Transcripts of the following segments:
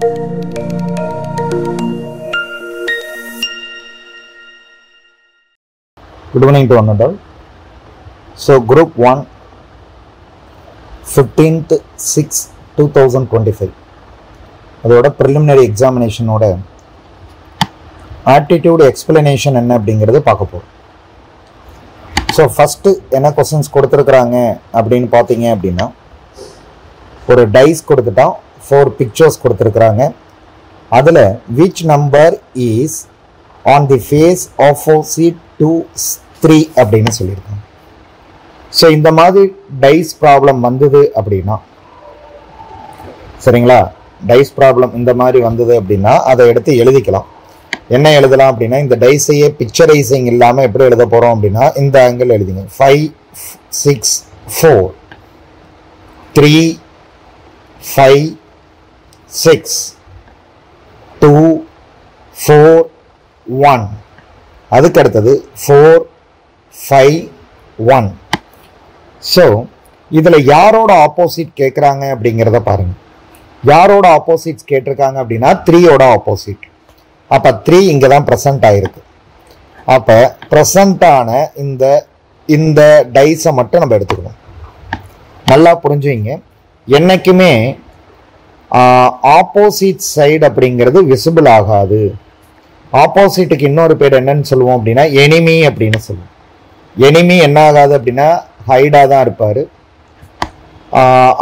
Good evening to one and all. So group 1 15th 6 2025 அதோட preliminary examination ஓட aptitude explanation என்ன அப்படிங்கிறது பார்க்க போறோம். So first என்ன questions கொடுத்திருக்காங்க அப்படினு பாத்தீங்க அப்படினா ஒரு dice கொடுத்துட்டா 4 pictures கொடுத்திருக்காங்க. அதுல which number is on the face opposite to 3 அப்படின்னு சொல்லியிருக்காங்க. ஸோ இந்த மாதிரி டைஸ் ப்ராப்ளம் வந்தது அப்படின்னா சரிங்களா, டைஸ் ப்ராப்ளம் இந்த மாதிரி வந்தது அப்படின்னா அதை எடுத்து எழுதிக்கலாம். என்ன எழுதலாம் அப்படின்னா இந்த டைஸையே பிக்சரைசிங் இல்லாமல் எப்படி எழுத போகிறோம் அப்படின்னா இந்த ஆங்கிள் எழுதிங்க. 5 6 4 3 5 6 2 4 1 அதுக்கு அடுத்தது 4 5 1. ஸோ இதில் யாரோட ஆப்போசிட் கேட்குறாங்க அப்படிங்கிறத பாருங்க. யாரோட ஆப்போசிட்ஸ் கேட்டிருக்காங்க அப்படின்னா 3யோட ஆப்போசிட். அப்போ 3 இங்கே தான் ப்ரெசண்ட் ஆகிருக்கு. அப்போ ப்ரெசண்டான இந்த டைஸை மட்டும் நம்ம எடுத்துக்கணும். நல்லா புரிஞ்சுங்க, என்னைக்குமே ஆப்போசிட் சைடு அப்படிங்கிறது விசிபிள் ஆகாது. ஆப்போசிட்டுக்கு இன்னொரு பேர் என்னன்னு சொல்லுவோம் அப்படின்னா எனிமி அப்படின்னு சொல்லுவோம். எனிமி என்ன ஆகாது அப்படின்னா ஹைடாக தான் இருப்பார்.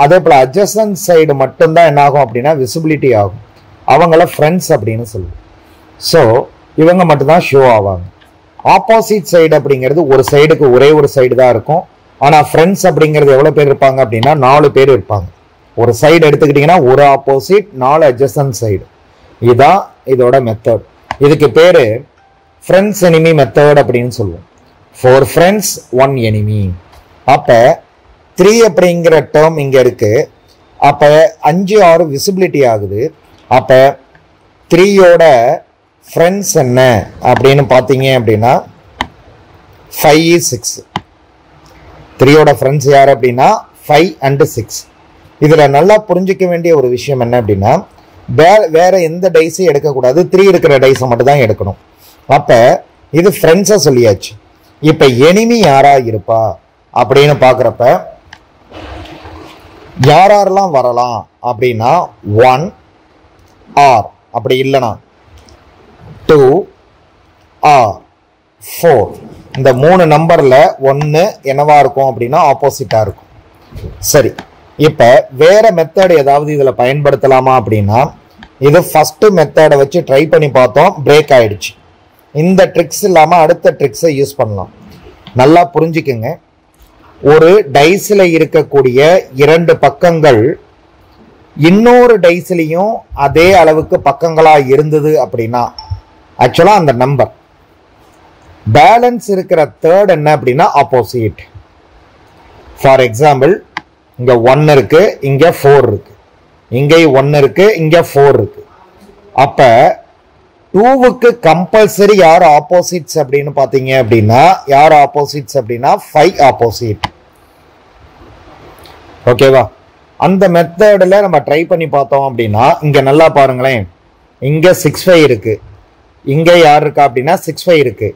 அதே போல் அட்ஜசன்ட் சைடு மட்டும்தான் என்ன ஆகும் அப்படின்னா விசிபிலிட்டி ஆகும். அவங்கள ஃப்ரெண்ட்ஸ் அப்படின்னு சொல்லுவோம். ஸோ இவங்க மட்டும்தான் ஷோ ஆவாங்க. ஆப்போசிட் சைடு அப்படிங்கிறது ஒரு சைடுக்கு ஒரே ஒரு சைடு தான் இருக்கும். ஆனால் ஃப்ரெண்ட்ஸ் அப்படிங்கிறது எவ்வளோ பேர் இருப்பாங்க அப்படின்னா 4 பேர் இருப்பாங்க. ஒரு சைடு எடுத்துக்கிட்டிங்கன்னா ஒரு ஆப்போசிட் 4 அட்ஜசன்ட் சைடு. இதுதான் இதோட மெத்தட். இதுக்கு பேரு ஃப்ரெண்ட்ஸ் எனிமி மெத்தட் அப்படின்னு சொல்லுவோம். 4 friends 1 enemy. அப்ப 3 அப்படிங்கிற டேர்ம் இங்க இருக்கு. அப்ப 5 6 விசிபிலிட்டி ஆகுது. அப்ப 3யோட ஃப்ரெண்ட்ஸ் என்ன அப்படின்னு பார்த்தீங்க அப்படின்னா 5 6. 3யோட ஃப்ரெண்ட்ஸ் யார் அப்படின்னா 5 and 6. இதுல நல்லா புரிஞ்சிக்க வேண்டிய ஒரு விஷயம் என்ன அப்படின்னா வேற எந்த டைஸையும் எடுக்கக்கூடாது. 3 இருக்கிற டைஸை மட்டும் தான் எடுக்கணும். அப்ப இது ஃப்ரெண்ட்ஸை சொல்லியாச்சு. இப்ப எனிமி யாரா இருப்பா அப்படின்னு பாக்குறப்ப யாரெல்லாம் வரலாம் அப்படின்னா 1 ஆர் அப்படி இல்லைனா 2 ஆர் 4. இந்த 3 நம்பர்ல 1 என்னவா இருக்கும் அப்படின்னா ஆப்போசிட்டா இருக்கும். சரி, இப்ப வேற மெத்தட் ஏதாவது இதுல பயன்படுத்தலாமா அப்படின்னா இது ஃபர்ஸ்ட் மெத்தடை வச்சு ட்ரை பண்ணி பார்த்தோம், பிரேக் ஆயிடுச்சு. இந்த ட்ரிக்ஸ் இல்லாம அடுத்த ட்ரிக்ஸை யூஸ் பண்ணலாம். நல்லா புரிஞ்சுக்குங்க, ஒரு டைஸ்ல இருக்கக்கூடிய 2 பக்கங்கள் இன்னொரு டைஸ்லயும் அதே அளவுக்கு பக்கங்களா இருந்தது அப்படின்னா ஆக்சுவலா அந்த நம்பர் பேலன்ஸ் இருக்கிற தேர்ட் என்ன அப்படின்னா ஆப்போசிட். ஃபார் எக்ஸாம்பிள் இங்க 1 இருக்கு, இங்க 4 இருக்கு, இங்கே 1 இருக்கு, இங்க 4 இருக்கு. அப்ப 2க்கு கம்பல்சரி யார் ஆப்போசிட்ஸ் அப்படின்னு பாத்தீங்க அப்படின்னா யார் ஆப்போசிட்ஸ் அப்படின்னா 5 ஆப்போசிட். ஓகேவா? அந்த மெத்தட்ல நம்ம ட்ரை பண்ணி பார்த்தோம் அப்படின்னா இங்க நல்லா பாருங்களேன், இங்க 6 5 இருக்கு, இங்க யார் இருக்கா அப்படின்னா 6 5 இருக்கு.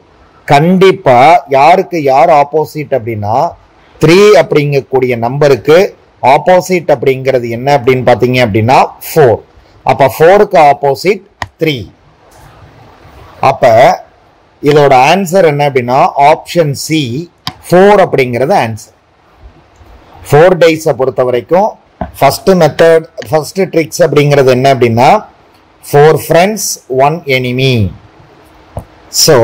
கண்டிப்பா யாருக்கு யார் ஆப்போசிட் அப்படின்னா 3 அப்படிங்கக்கூடிய நம்பருக்கு ஆப்போசிட் அப்படிங்கிறது என்ன அப்படின்னு பாத்தீங்க அப்படின்னா 4. அப்ப 4க்கு ஆப்போசிட் 3. அப்ப இதோட ஆன்சர் என்ன அப்படின்னா ஆப்ஷன் சி 4 அப்படிங்கிறது ஆன்சர். 4 டைஸை பொறுத்த வரைக்கும் ஃபர்ஸ்ட் மெத்தட் ஃபர்ஸ்ட் ட்ரிக்ஸ் அப்படிங்கிறது என்ன அப்படின்னா 4 friends 1 enemy. ஸோ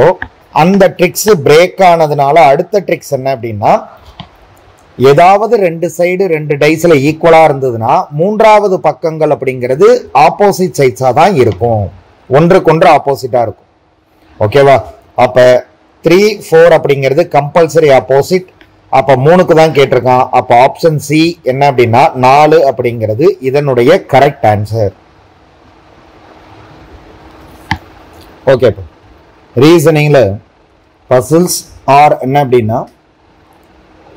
அந்த ட்ரிக்ஸ் பிரேக் ஆனதுனால அடுத்த ட்ரிக்ஸ் என்ன அப்படின்னா ஏதாவது 2 சைடு 2 டைஸ்ல ஈக்குவலா இருந்ததுன்னா 3வது பக்கங்கள் அப்படிங்கிறது ஆப்போசிட் சைட்ஸா தான் இருக்கும், ஒன்றுக்கொன்று ஆப்போசிட்டா இருக்கும். ஓகேவா? அப்ப 3 4 அப்படிங்கிறது கம்பல்சரி ஆப்போசிட். அப்ப 3க்கு தான் கேட்டிருக்கான். அப்ப ஆப்ஷன் சி என்ன அப்படின்னா 4 அப்படிங்கிறது இதனுடைய கரெக்ட் ஆன்சர். ஓகே, ரீசனிங்ல பசில்ஸ் ஆர் என்ன அப்படின்னா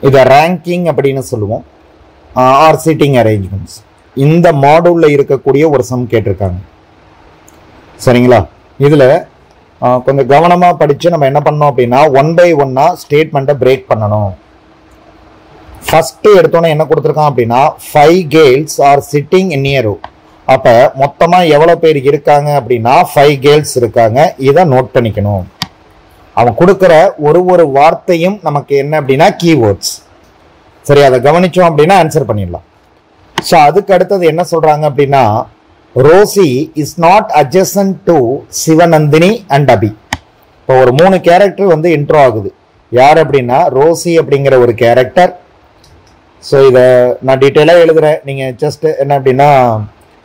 இதை ரேங்கிங் அப்படின்னு சொல்லுவோம், ஆர் சீட்டிங் அரேஞ்ச்மெண்ட்ஸ். இந்த மாடூல்ல இருக்கக்கூடிய ஒரு சம் கேட்டிருக்காங்க. சரிங்களா? இதுல கொஞ்சம் கவனமா படிச்சு நம்ம என்ன பண்ணோம் அப்படின்னா 1 by 1 ஸ்டேட்மெண்ட்டை பிரேக் பண்ணணும். ஃபர்ஸ்ட் எடுத்தோன்னே என்ன கொடுத்துருக்கான் அப்படின்னா 5 girls are sitting in a row. அப்ப மொத்தமா எவ்வளவு பேர் இருக்காங்க அப்படின்னா 5 girls இருக்காங்க. இதை நோட் பண்ணிக்கணும். அவன் கொடுக்கிற ஒரு வார்த்தையும் நமக்கு என்ன அப்படின்னா கீவேர்ட்ஸ். சரி, அதை கவனிச்சோம் அப்படின்னா ஆன்சர் பண்ணிடலாம். ஸோ அதுக்கு அடுத்தது என்ன சொல்றாங்க அப்படின்னா Rosie is not adjacent to Sivanandhini and Abi. இப்போ ஒரு 3 கேரக்டர் வந்து இன்ட்ரோ ஆகுது. யார் அப்படின்னா ரோசி அப்படிங்கிற ஒரு கேரக்டர். ஸோ இதை நான் டீட்டெயிலாக எழுதுறேன். நீங்கள் ஜஸ்ட் என்ன அப்படின்னா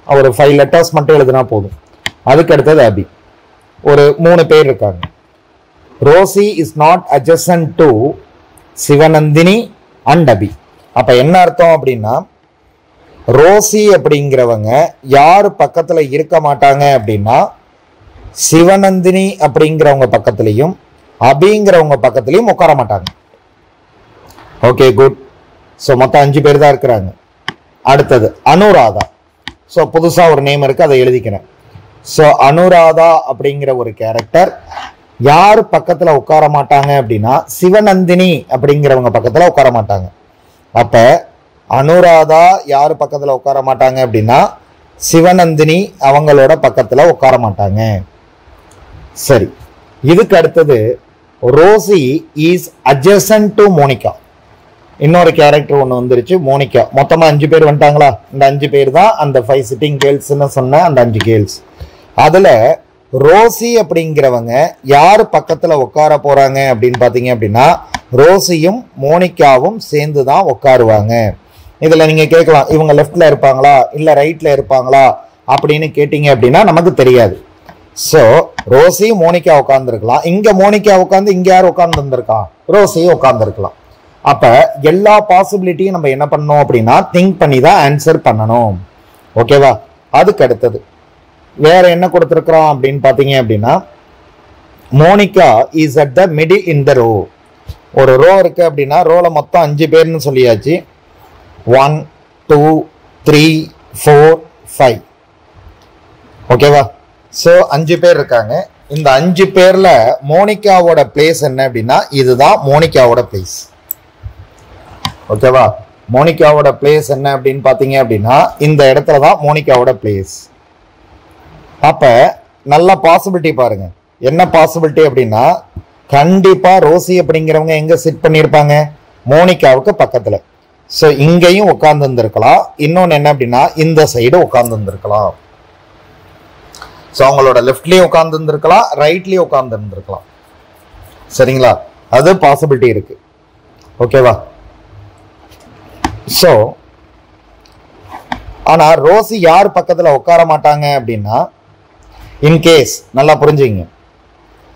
ஒரு 5 letters மட்டும் எழுதுனா போதும். அதுக்கு அடுத்தது அபி. ஒரு 3 பேர் இருக்காங்க. Rosie is not adjacent to Sivanandhini and Abi. அப்ப என்ன அர்த்தம் அப்படின்னா ரோசி அப்படிங்கிறவங்க யாரு பக்கத்துல இருக்க மாட்டாங்க அப்படின்னா சிவநந்தினி அப்படிங்கிறவங்க பக்கத்துலையும் அபிங்கிறவங்க பக்கத்துலையும் உட்கார மாட்டாங்க. Okay, good. ஸோ மொத்தம் 5 பேர் தான் இருக்கிறாங்க. அடுத்தது அனுராதா. ஸோ புதுசா ஒரு நேம் இருக்கு, அதை எழுதிக்கிறேன். ஸோ அனுராதா அப்படிங்கிற ஒரு கேரக்டர் யார் பக்கத்துல உட்கார மாட்டாங்க அப்படின்னா சிவநந்தினி அப்படிங்கிறவங்க பக்கத்துல உட்கார மாட்டாங்க. அப்ப அனுராதா யாரு பக்கத்துல உட்கார மாட்டாங்க அப்படின்னா சிவநந்தினி அவங்களோட பக்கத்துல உட்கார மாட்டாங்க. சரி, இதுக்கு அடுத்தது Rosie is adjacent to Monica. இன்னொரு கேரக்டர் ஒன்று வந்துருச்சு, மோனிகா. மொத்தமா 5 பேர் வந்துட்டாங்களா? இந்த 5 பேர் தான் அந்த 5 சிட்டிங் கேர்ள்ஸ்ன்னு சொன்ன அந்த 5 கேர்ள்ஸ். அதுல ரோசி அப்படிங்கிறவங்க யார் பக்கத்துல உட்கார போறாங்க அப்படின்னு பாத்தீங்க அப்படின்னா ரோசியும் மோனிகாவும் சேர்ந்து தான் உட்காருவாங்க. இதுல நீங்க கேட்கலாம், இவங்க லெஃப்ட்ல இருப்பாங்களா இல்ல ரைட்ல இருப்பாங்களா அப்படின்னு கேட்டீங்க அப்படின்னா நமக்கு தெரியாது. சோ ரோசி மோனிகா உட்கார்ந்துருக்கலாம். இங்க மோனிகா உட்கார்ந்து இங்க யார் உட்கார்ந்து இருந்திருக்கா? ரோசியும் உட்கார்ந்துருக்கலாம். அப்ப எல்லா பாசிபிலிட்டியும் நம்ம என்ன பண்ணணும் அப்படின்னா திங்க் பண்ணி தான் ஆன்சர் பண்ணணும். ஓகேவா? அதுக்கு அடுத்தது வேற என்ன கொடுத்திருக்கிறோம் அப்படின்னு பாத்தீங்க அப்படின்னா Monica is at the middle in the row. ஒரு ரோ இருக்கு அப்படின்னா ரோல மொத்தம் 5 பேர்னு சொல்லியாச்சு. 1 2 3 4 5. ஓகேவா? ஸோ 5 பேர் இருக்காங்க. இந்த 5 பேர்ல மோனிகாவோட பிளேஸ் என்ன அப்படின்னா இதுதான் மோனிகாவோட பிளேஸ். ஓகேவா? மோனிகாவோட பிளேஸ் என்ன அப்படின்னு பாத்தீங்க அப்படின்னா இந்த இடத்துல தான் மோனிகாவோட பிளேஸ். அப்ப நல்ல பாசிபிலிட்டி பாருங்க. என்ன பாசிபிலிட்டி அப்படின்னா கண்டிப்பா ரோசி அப்படிங்கிறவங்க எங்க சிட் பண்ணியிருப்பாங்க? மோனிகாவுக்கு பக்கத்துல. ஸோ இங்கேயும் உட்கார்ந்து இருந்திருக்கலாம். இன்னொன்னு என்ன அப்படின்னா இந்த சைடு உட்கார்ந்து இருந்திருக்கலாம். ஸோ அவங்களோட லெஃப்ட்லயும் உட்கார்ந்து இருந்திருக்கலாம், ரைட்லயும் உட்கார்ந்து இருந்திருக்கலாம். சரிங்களா? அது பாசிபிலிட்டி இருக்கு. ஓகேவா? ஸோ ஆனா ரோசி யார் பக்கத்துல உட்கார மாட்டாங்க அப்படின்னா இன்கேஸ் நல்லா புரிஞ்சுங்க,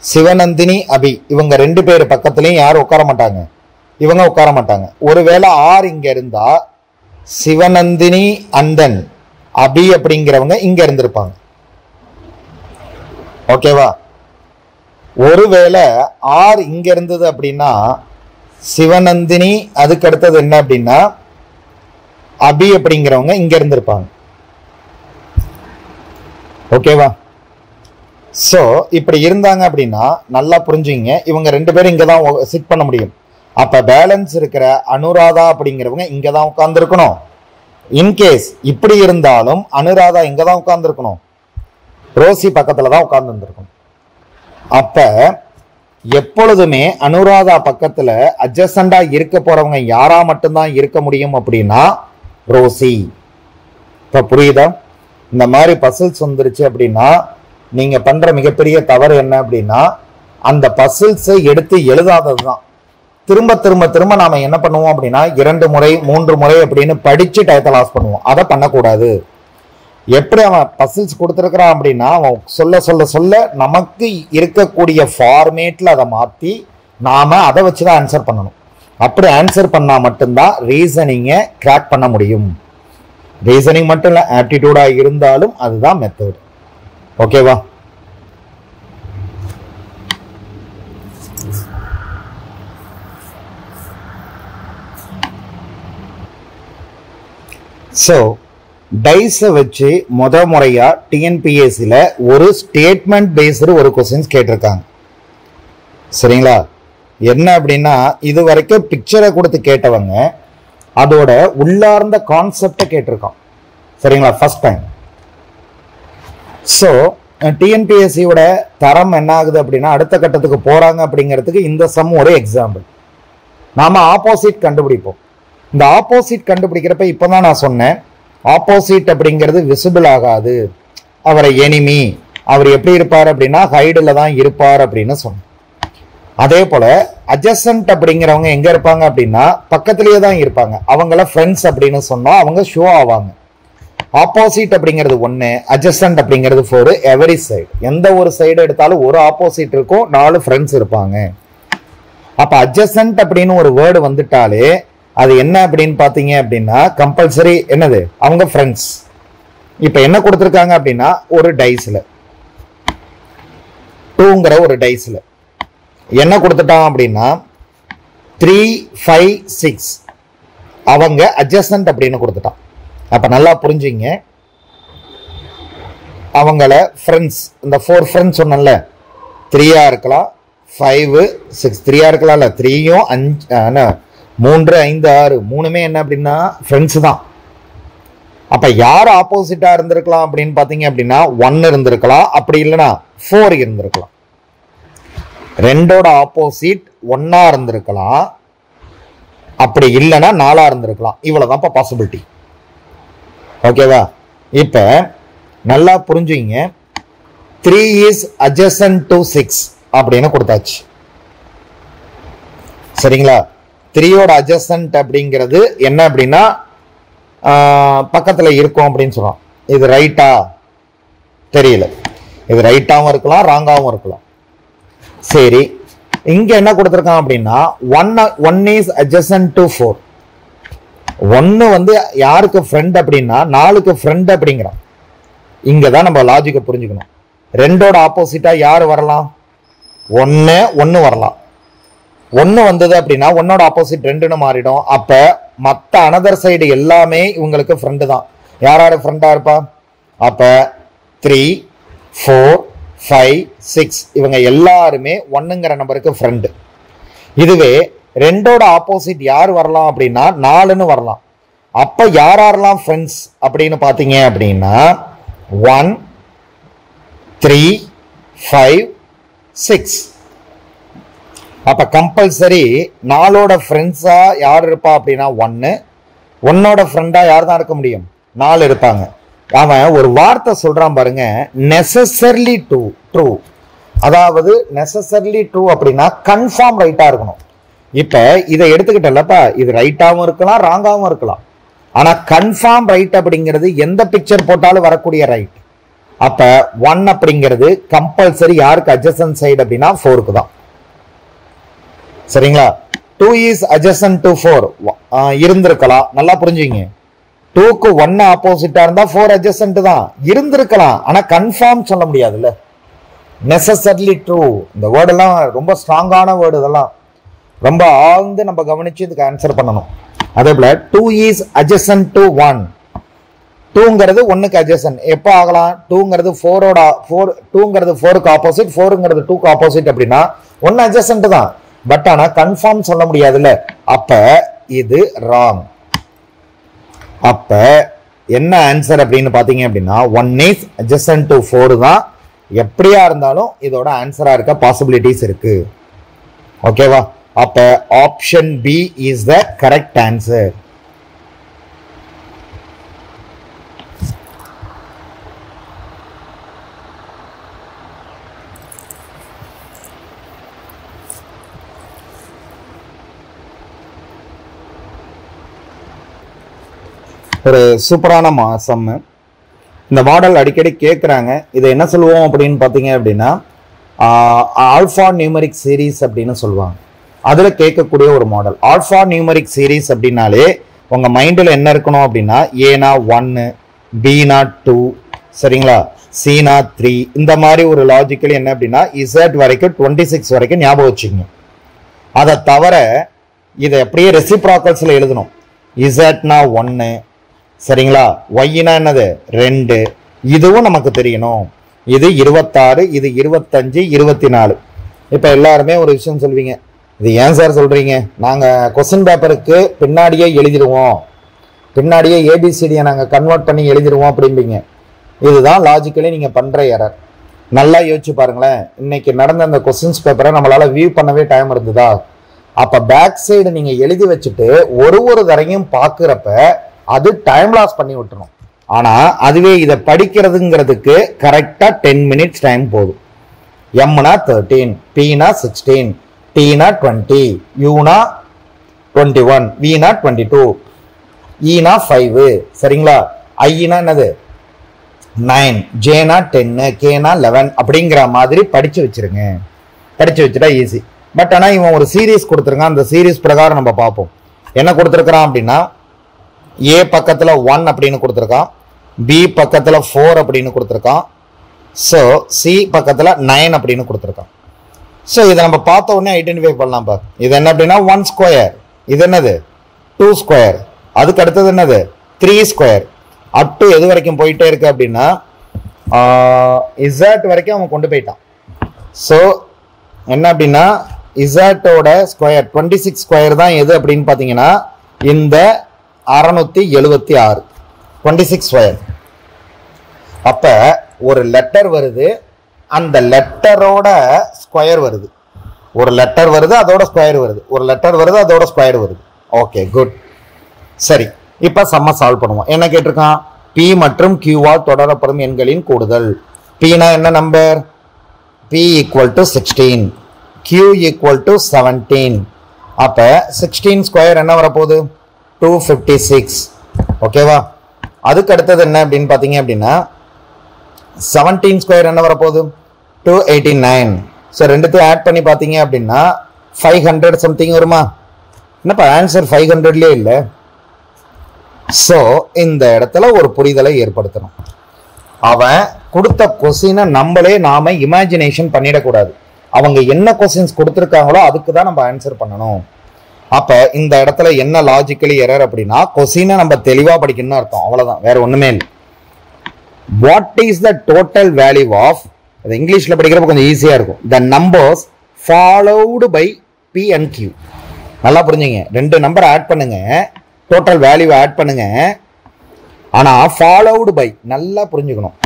சிவநந்தினி அபி இவங்க 2 பேர் பக்கத்துலயும் யாரும் உட்கார மாட்டாங்க, இவங்க உட்கார மாட்டாங்க. ஒருவேளை ஆர் இங்க இருந்தா சிவநந்தினி அந்தன் அபி அப்படிங்கிறவங்க இங்க இருந்திருப்பாங்க. ஓகேவா? ஒருவேளை ஆர் இங்க இருந்தது அப்படின்னா சிவநந்தினி அதுக்கு அடுத்தது என்ன அப்படின்னா அபி அப்படிங்கிறவங்க இங்க இருந்திருப்பாங்க. ஓகேவா? சோ இப்படி இருந்தாங்க அப்படின்னா நல்லா புரிஞ்சுங்க, இவங்க 2 பேரும் இங்கதான் சிட் பண்ண முடியும். அப்ப பேலன்ஸ் இருக்கிற அனுராதா அப்படிங்கிறவங்க இங்கதான் உட்கார்ந்து இருக்கணும். இன்கேஸ் இப்படி இருந்தாலும் அனுராதா இங்கதான் உட்கார்ந்து இருக்கணும், ரோசி பக்கத்துலதான் உட்கார்ந்து இருந்திருக்கணும். அப்ப எப்பொழுதுமே அனுராதா பக்கத்துல அட்ஜசண்டா இருக்க போறவங்க யாரா மட்டும்தான் இருக்க முடியும் அப்படின்னா ரோசி. இப்ப புரியுதா? இந்த மாதிரி பசில்ஸ் வந்துருச்சு அப்படின்னா நீங்க பண்ற மிகப்பெரிய தவறு என்ன அப்படின்னா அந்த பசில்ஸை எடுத்து எழுதாததுதான். திரும்ப திரும்ப திரும்ப நாம என்ன பண்ணுவோம் அப்படின்னா 2 முறை 3 முறை அப்படின்னு படிச்சு டயத்தை லாஸ் பண்ணுவோம். அதை பண்ணக்கூடாது. எப்படி அவன் பசில்ஸ் கொடுத்துருக்கிறான் அப்படின்னா அவன் சொல்ல சொல்ல சொல்ல நமக்கு இருக்கக்கூடிய ஃபார்மேட்ல அதை மாத்தி நாம அதை வச்சுதான் ஆன்சர் பண்ணணும். அப்படி ஆன்சர் பண்ணா மட்டும்தான் ரீசனிங்கை கிராக் பண்ண முடியும். ரீசனிங் மட்டும் இல்ல, ஆப்டிடியூடா இருந்தாலும் அதுதான் மெத்தட். ஓகேவா? ஸோ டைஸை வச்சு முறையா டிஎன்பிஎஸ்சியில் ஒரு ஸ்டேட்மெண்ட் பேஸ்டு ஒரு கொஸ்டின்ஸ் கேட்டிருக்காங்க. சரிங்களா? என்ன அப்படின்னா இது வரைக்கும் பிக்சரை கொடுத்து கேட்டவங்க அதோட உள்ளார்ந்த கான்செப்டை கேட்டிருக்கான். சரிங்களா? First time. ஸோ டிஎன்பிஎஸ்சியோட தரம் என்ன ஆகுது அப்படின்னா அடுத்த கட்டத்துக்கு போறாங்க அப்படிங்கிறதுக்கு இந்த சம் ஒரு எக்ஸாம்பிள். நாம ஆப்போசிட் கண்டுபிடிப்போம். இந்த ஆப்போசிட் கண்டுபிடிக்கிறப்ப இப்பதான் நான் சொன்னேன், ஆப்போசிட் அப்படிங்கிறது விசிபிள் ஆகாது, அவரை எனிமி, அவர் எப்படி இருப்பார் அப்படின்னா ஹைடில் தான் இருப்பார் அப்படின்னு சொன்னேன். அதே போல அட்ஜசன்ட் அப்படிங்கிறவங்க எங்க இருப்பாங்க அப்படின்னா பக்கத்திலேயே தான் இருப்பாங்க, அவங்கள ஃப்ரெண்ட்ஸ் அப்படின்னு சொன்னோம், அவங்க ஷோ ஆவாங்க. ஆப்போசிட் அப்படிங்கிறது 1, அட்ஜசன்ட் அப்படிங்கிறது 4. எவரி சைடு, எந்த ஒரு சைடு எடுத்தாலும் ஒரு ஆப்போசிட் இருக்கும், 4 ஃப்ரெண்ட்ஸ் இருப்பாங்க. அப்ப அட்ஜசன்ட் அப்படின்னு ஒரு வேர்டு வந்துட்டாலே அது என்ன அப்படின்னு பாத்தீங்க அப்படின்னா கம்பல்சரி என்னது, அவங்க ஃப்ரெண்ட்ஸ். இப்ப என்ன கொடுத்துருக்காங்க அப்படின்னா ஒரு டைஸ்ல 2ங்கிற ஒரு டைஸ்ல என்ன கொடுத்துட்டான் அப்படின்னா 3, 5, 6 அவங்க அட்ஜசன்ட் அப்படின்னு கொடுத்துட்டான். அப்ப நல்லா புரிஞ்சுங்க, அவங்கள ஃப்ரெண்ட்ஸ், இந்த 4 ஃப்ரெண்ட்ஸ் சொன்னல, 3 இருக்கலாம், 5, 6, 3 இருக்கலாம்ல, 3யும் 5, 3, 5, 6 3மே என்ன அப்படின்னா ஃப்ரெண்ட்ஸ் தான். அப்ப யார் ஆப்போசிட்டா இருந்திருக்கலாம் அப்படின்னு பாத்தீங்க அப்படின்னா 1 இருந்திருக்கலாம், அப்படி இல்லைன்னா 4 இருந்திருக்கலாம். 2ஓட ஆப்போசிட் 1ஆ இருந்திருக்கலாம், அப்படி இல்லைன்னா 4ஆ இருந்திருக்கலாம். இவ்வளவுதான் பாசிபிலிட்டி. ஓகேவா? இப்ப நல்லா புரிஞ்சுங்க, 3 is adjacent to 6 அப்படின்னு கொடுத்தாச்சு. சரிங்களா? 3ஓட adjacent அப்படிங்கிறது என்ன அப்படின்னா பக்கத்துல இருக்கும் அப்படின்னு சொல்றோம். இது ரைட்டா தெரியல, இது ரைட்டாவும் இருக்கலாம், ராங்காவும் இருக்கலாம். சரி, இங்க என்ன கொடுத்திருக்கான் அப்படின்னா 1 is adjacent to 4. 1 வந்து யாருக்கு ஃப்ரெண்ட் அப்படின்னா 4க்கு ஃப்ரெண்ட் அப்படிங்கிறான். இங்கதான் நம்ம லாஜிக்கை புரிஞ்சுக்கணும். 2ஓட ஆப்போசிட்டா யார் வரலாம்? 1 வரலாம். 1 வந்தது அப்படின்னா 1ஓட ஆப்போசிட் 2ன்னு மாறிடும். அப்ப மற்ற அனதர் சைடு எல்லாமே இவங்களுக்கு ஃப்ரெண்டு தான். யாராரு ஃப்ரெண்டா இருப்பா? அப்ப 3, 4, 5, 6 இவங்க எல்லாருமே 1ங்கிற நம்பருக்கு ஃப்ரெண்டு. இதுவே 2ஓட ஆப்போசிட் யார் வரலாம் அப்படின்னா 4ன்னு வரலாம். அப்ப யாரெல்லாம் ஃப்ரெண்ட்ஸ் அப்படின்னு பாத்தீங்க அப்படின்னா 1, 3, 5, 6. அப்ப கம்பல்சரி 4ஓட ஃப்ரெண்ட்ஸா யார் இருப்பா அப்படின்னா 1ஓட ஃப்ரெண்டா யார் தான் இருக்க முடியும்? 4 இருப்பாங்க. அவன் ஒரு வார்த்தை சொல்றான் பாருங்க, நெசசர்லி ட்ரூ. அதாவது நெசசர்லி ட்ரூ அப்படின்னா கன்ஃபார்ம் ரைட்டா இருக்கணும். இப்ப இதை எடுத்துக்கிட்டல்லப்பா, இது ரைட்டாவும் இருக்கலாம், ராங்காவும் இருக்கலாம். ஆனா கன்ஃபார்ம் ரைட் அப்படிங்கிறது எந்த பிக்சர் போட்டாலும் வரக்கூடிய ரைட். அப்ப 1 அப்படிங்கிறது கம்பல்சரி யாருக்கு அட்ஜசன்ட் சைடு அப்படின்னா 4க்கு தான். சரிங்களா? 2 is adjacent to 4 இருந்திருக்கலாம். நல்லா புரிஞ்சுங்க, 2க்கு 1 ஆப்போசிட்டா இருந்தா 4 adjacent தான் இருந்திருக்கலாம். ஆனா கன்ஃபார்ம் சொல்ல முடியாதுல்ல. நெசசர்லி ட்ரூ இந்த வேர்டு எல்லாம் ரொம்ப ஸ்ட்ராங்கான வேர்டு, இதெல்லாம் ரொம்ப ஆழ்ந்து நம்ம கவனிச்சு இதுக்கு ஆன்சர் பண்ணணும். அதே போல 2 is adjacent to 1. 2ங்கிறது 1க்கு adjacent எப்போ ஆகலாம்? 2ங்கிறது 4க்கு ஆப்போசிட், 4ங்கிறது 2க்கு ஆப்போசிட் அப்படின்னா 1 adjacent தான். பட் ஆனா கன்ஃபார்ம் சொல்ல முடியாதுல்ல. அப்ப இது ராங். அப்ப என்ன ஆன்சர் அப்படின்னு பாத்தீங்க அப்படின்னா 1 is adjacent to 4 தான். எப்படியா இருந்தாலும் இதோட ஆன்சரா இருக்க பாசிபிலிட்டிஸ் இருக்கு. ஓகேவா? அப்ப option B is the correct answer. ஒரு சூப்பரான சம். இந்த மாடல் அடிக்கடி கேட்குறாங்க. இதை என்ன சொல்லுவோம் அப்படின்னு பார்த்தீங்க அப்படின்னா ஆல்ஃபா நியூமரிக் சீரீஸ் அப்படின்னு சொல்லுவாங்க. அதில் கேட்கக்கூடிய ஒரு மாடல். ஆல்ஃபா நியூமரிக் சீரீஸ் அப்படின்னாலே உங்கள் மைண்டில் என்ன இருக்கணும் அப்படின்னா ஏனா 1, பினா 2, சரிங்களா, சீனா 3, இந்த மாதிரி ஒரு லாஜிக்கலி என்ன அப்படின்னா இசட் வரைக்கும் 26 வரைக்கும் ஞாபகம் வச்சுக்கோங்க. அதை தவிர இதை அப்படியே ரெசிப்ராக்கல்ஸில் எழுதணும். இசட்னா 1, சரிங்களா? ஒய்னா என்னது 2, இதுவும் நமக்கு தெரியணும். இது 26, இது 25, 24. இப்போ எல்லாருமே ஒரு விஷயம் சொல்வீங்க, இது ஏன் சார் சொல்றீங்க, நாங்கள் கொஸ்டின் பேப்பருக்கு பின்னாடியே எழுதிடுவோம், பின்னாடியே ஏபிசிடியை நாங்கள் கன்வெர்ட் பண்ணி எழுதிடுவோம் அப்படிம்பீங்க. இதுதான் லாஜிக்கலி நீங்கள் பண்ணுற எரர். நல்லா யோசிச்சு பாருங்களேன், இன்னைக்கு நடந்த அந்த கொஸ்டின்ஸ் பேப்பரை நம்மளால் வியூ பண்ணவே டைம் இருந்ததா? அப்போ பேக் சைடு நீங்கள் எழுதி வச்சுட்டு ஒரு தரையும் பார்க்குறப்ப அது டைம் லாஸ் பண்ணி விட்டுரும். ஆனால் அதுவே இதை படிக்கிறதுங்கிறதுக்கு கரெக்டாக 10 minutes டைம் போதும். எம்னா 13, பினா 16, டீனா 20, யூனா 21, வீனா 22, ஈனா 5, சரிங்களா? ஐனா என்னது 9, ஜேனா 10, கேனா 11 அப்படிங்கிற மாதிரி படிச்சு வச்சிருங்க. படிச்சு வச்சுட்டா ஈஸி. பட் ஆனால் இவன் ஒரு சீரீஸ் கொடுத்துருக்கான். அந்த சீரீஸ் பிரகாரம் நம்ம பார்ப்போம். என்ன கொடுத்துருக்கிறான் அப்படின்னா, ஏ பக்கத்தில் 1 அப்படின்னு கொடுத்துருக்கான், பி பக்கத்தில் 4 அப்படின்னு கொடுத்துருக்கான், ஸோ சி பக்கத்தில் 9 அப்படின்னு கொடுத்துருக்கான். ஸோ இதை நம்ம பார்த்த உடனே ஐடென்டிஃபை பண்ணலாம். இது என்ன அப்படின்னா 1 ஸ்கொயர், இது என்னது 2 ஸ்கொயர், அதுக்கு அடுத்தது என்னது 3 ஸ்கொயர், அப் டு எது வரைக்கும் போயிட்டே இருக்கு அப்படின்னா இசட் வரைக்கும் அவன் கொண்டு போயிட்டான். ஸோ என்ன அப்படின்னா இசட்டோட ஸ்கொயர் 26 ஸ்கொயர் தான் எது அப்படின்னு பார்த்தீங்கன்னா இந்த 676 26 ஸ்கொயர். அப்போ ஒரு லெட்டர் வருது, அந்த லெட்டரோட ஸ்கொயர் வருது. ஒரு லெட்டர் வருது, அதோட ஸ்கொயர் வருது. ஒரு லெட்டர் வருது, அதோட ஸ்கொயர் வருது. Okay, good. சரி, இப்போ சம்ம சால்வ் பண்ணுவோம். என்ன கேட்டிருக்கான்? பி மற்றும் கியூவால் தொடரப்படும் எண்களின் கூடுதல். பினா என்ன நம்பர்? P equal to 16, Q equal to 17. அப்போ 16 ஸ்கொயர் என்ன வரப்போகுது? 256. ஓகேவா? அதுக்கு அடுத்தது என்ன அப்படின்னு பார்த்தீங்க அப்படின்னா 17 ஸ்கொயர் என்ன வரப்போகுது? 289. ஸோ ரெண்டுத்தையும் ஆட் பண்ணி பார்த்தீங்க அப்படின்னா 500 சம்திங் வருமா? என்னப்பா ஆன்சர் 500லே இல்லை. ஸோ இந்த இடத்துல ஒரு புரிதலை ஏற்படுத்தணும். அவன் கொடுத்த கொஸ்டினை நாம இமேஜினேஷன் பண்ணிடக்கூடாது. அவங்க என்ன கொஸ்டின்ஸ் கொடுத்துருக்காங்களோ அதுக்கு தான் நம்ம ஆன்சர் பண்ணணும். அப்ப இந்த இடத்துல என்ன லாஜிக்கலி எரர் அப்படின்னா கொஸ்டினை நம்ம தெளிவா படிக்கணும்னு அர்த்தம். அவ்வளவுதான், வேற ஒண்ணுமே இல்லை. What is the total value of, அது இங்கிலீஷ்ல படிக்கிறப்ப கொஞ்சம் ஈஸியா இருக்கும், the numbers followed by P and Q. நல்லா புரிஞ்சுங்க, 2 நம்பர் ஆட் பண்ணுங்க, டோட்டல் வேல்யூ ஆட் பண்ணுங்க. ஆனா ஃபாலோடு பை நல்லா புரிஞ்சுக்கணும்.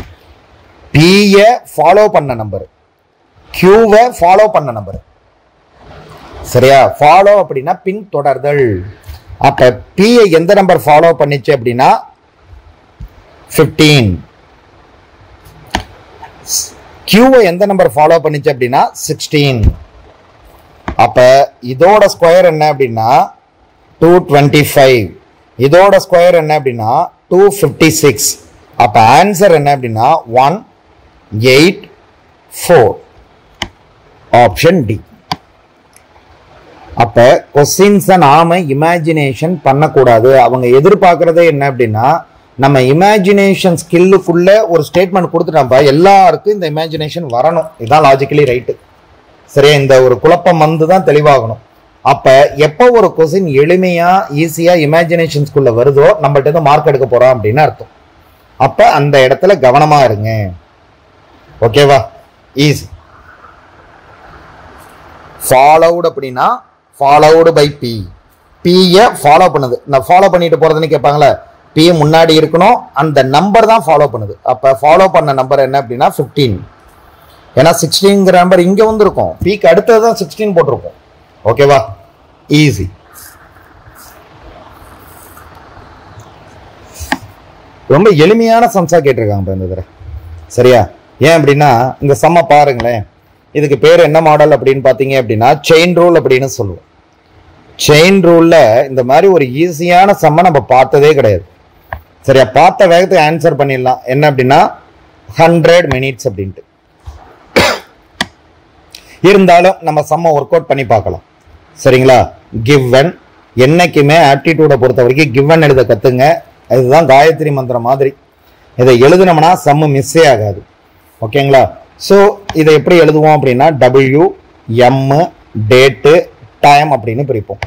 பியை ஃபாலோ பண்ண நம்பர், கியூவை ஃபாலோ பண்ண நம்பர். சரியா? ஃபாலோ அப்படின்னா பின் தொடர்தல். அப்ப பியை எந்த நம்பர் ஃபாலோ பண்ணிச்சு அப்படின்னா 15. கியூவை எந்த நம்பர் ஃபாலோ பண்ணிச்சு அப்படின்னா 16. அப்ப இதோட ஸ்கொயர் என்ன அப்படின்னா 225. இதோட ஸ்கொயர் என்ன அப்படின்னா 256. அப்ப ஆன்சர் என்ன அப்படின்னா 184. Option D. அப்ப கொஸ்டின்ஸை நாம இமேஜினேஷன் பண்ணக்கூடாது. அவங்க எதிர்பார்க்கறதே என்ன அப்படின்னா நம்ம இமேஜினேஷன் ஸ்கில்லுக்குள்ள ஒரு ஸ்டேட்மெண்ட் கொடுத்துட்டாப்பா, எல்லாருக்கும் இந்த இமேஜினேஷன் வரணும். இதுதான் லாஜிக்கலி ரைட்டு. சரியா? இந்த ஒரு குழப்பம் வந்து தான் தெளிவாகணும். அப்ப எப்போ ஒரு கொஸ்டின் எளிமையா ஈஸியா இமேஜினேஷன்ஸ்குள்ள வருதோ நம்மள்ட்ட இருந்து மார்க் எடுக்க போறோம் அப்படின்னு அர்த்தம். அப்ப அந்த இடத்துல கவனமா இருங்க. ஓகேவா? ஈஸி. ஃபாலோவுட் அப்படின்னா ஃபாலோவுடு பை பி. பியை ஃபாலோ பண்ணுது. நான் ஃபாலோ பண்ணிட்டு போறதுன்னு கேட்பாங்களே, பி முன்னாடி இருக்கணும், அந்த நம்பர் தான் ஃபாலோ பண்ணுது. அப்ப ஃபாலோ பண்ண நம்பர் என்ன அப்படின்னா 15. ஏன்னா 16ங்கிற நம்பர் இங்க வந்துருக்கும், பிக்கு அடுத்தது தான் 16 போட்டிருக்கும். ஓகேவா? ஈஸி. ரொம்ப எளிமையான சம்ஸா கேட்டிருக்காங்க இந்த தடவை. சரியா? ஏன் அப்படின்னா இந்த சம்ம பாருங்களேன், இதுக்கு பேர் என்ன மாடல் அப்படின்னு பார்த்தீங்க அப்படின்னா செயின் ரூல் அப்படின்னு சொல்லுவோம். செயின் ரூல்ல இந்த மாதிரி ஒரு ஈஸியான சம்ம நம்ம பார்த்ததே கிடையாது. சரியா? பார்த்த வேகத்துக்கு ஆன்சர் பண்ணிடலாம். என்ன அப்படின்னா 100 minutes அப்படின்ட்டு. இருந்தாலும் நம்ம சம்ம ஒர்க் அவுட் பண்ணி பார்க்கலாம். சரிங்களா? கிவன் என்னைக்குமே ஆப்டிடியூடை பொறுத்த வரைக்கும் கிவன் எழுத கத்துங்க. இதுதான் காயத்ரி மந்திரம் மாதிரி. இதை எழுதுனோம்னா சம்மு மிஸ்ஸே ஆகாது. ஓகேங்களா? ஸோ இதை எப்படி எழுதுவோம் அப்படின்னா டபிள்யூ எம் டேட்டு டைம் அப்படின்னு பிரிப்போம்.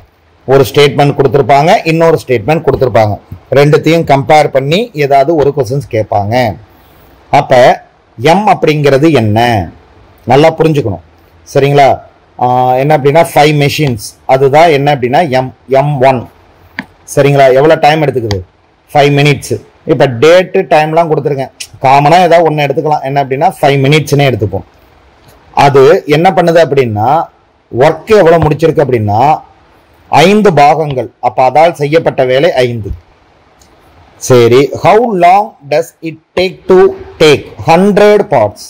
ஒரு ஸ்டேட்மெண்ட் கொடுத்துருப்பாங்க, இன்னொரு ஸ்டேட்மெண்ட் கொடுத்துருப்பாங்க. ரெண்டுத்தையும் கம்பேர் பண்ணி ஏதாவது ஒரு கொஸ்டின்ஸ் கேட்பாங்க. அப்போ எம் அப்படிங்கிறது என்ன நல்லா புரிஞ்சுக்கணும். சரிங்களா? என்ன அப்படின்னா 5 மெஷின்ஸ், அதுதான் என்ன அப்படின்னா M1. சரிங்களா? எவ்வளோ டைம் எடுத்துக்குது? 5 மினிட்ஸ். இப்போ டேட்டு டைம்லாம் கொடுத்துருக்கேன். காமனாக ஏதாவது ஒன்று எடுத்துக்கலாம். என்ன அப்படின்னா 5 மினிட்ஸ்னே எடுத்துப்போம். அது என்ன பண்ணுது அப்படின்னா ஒர்க் எவ்வளோ முடிச்சிருக்கு அப்படின்னா 5 பாகங்கள். அப்போ அதால் செய்யப்பட்ட வேலை 5. சரி, how long does it take to take 100 parts?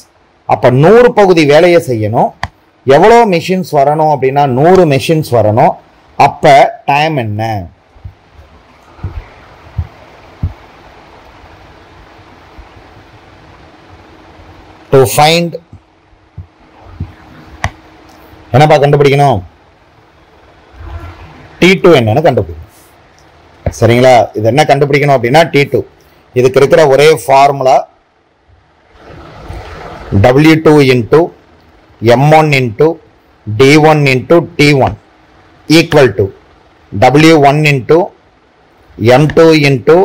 அப்போ 100 பகுதி வேலையை செய்யணும். எவ்வளோ மெஷின்ஸ் வரணும் அப்படின்னா 100 மெஷின்ஸ் வரணும். அப்போ டைம் என்ன? டு ஃபைண்ட் என்னப்பா கண்டுபிடிக்கணும்? T2 என்னன்னு கண்டுபிடிக்கணும். சரிங்களா? இது என்ன கண்டுபிடிக்கணும் அப்படின்னா T2. இதுக்கு இருக்கிற ஒரே formula W2 into M1 into D1 into T1 equal to W1 into M2 into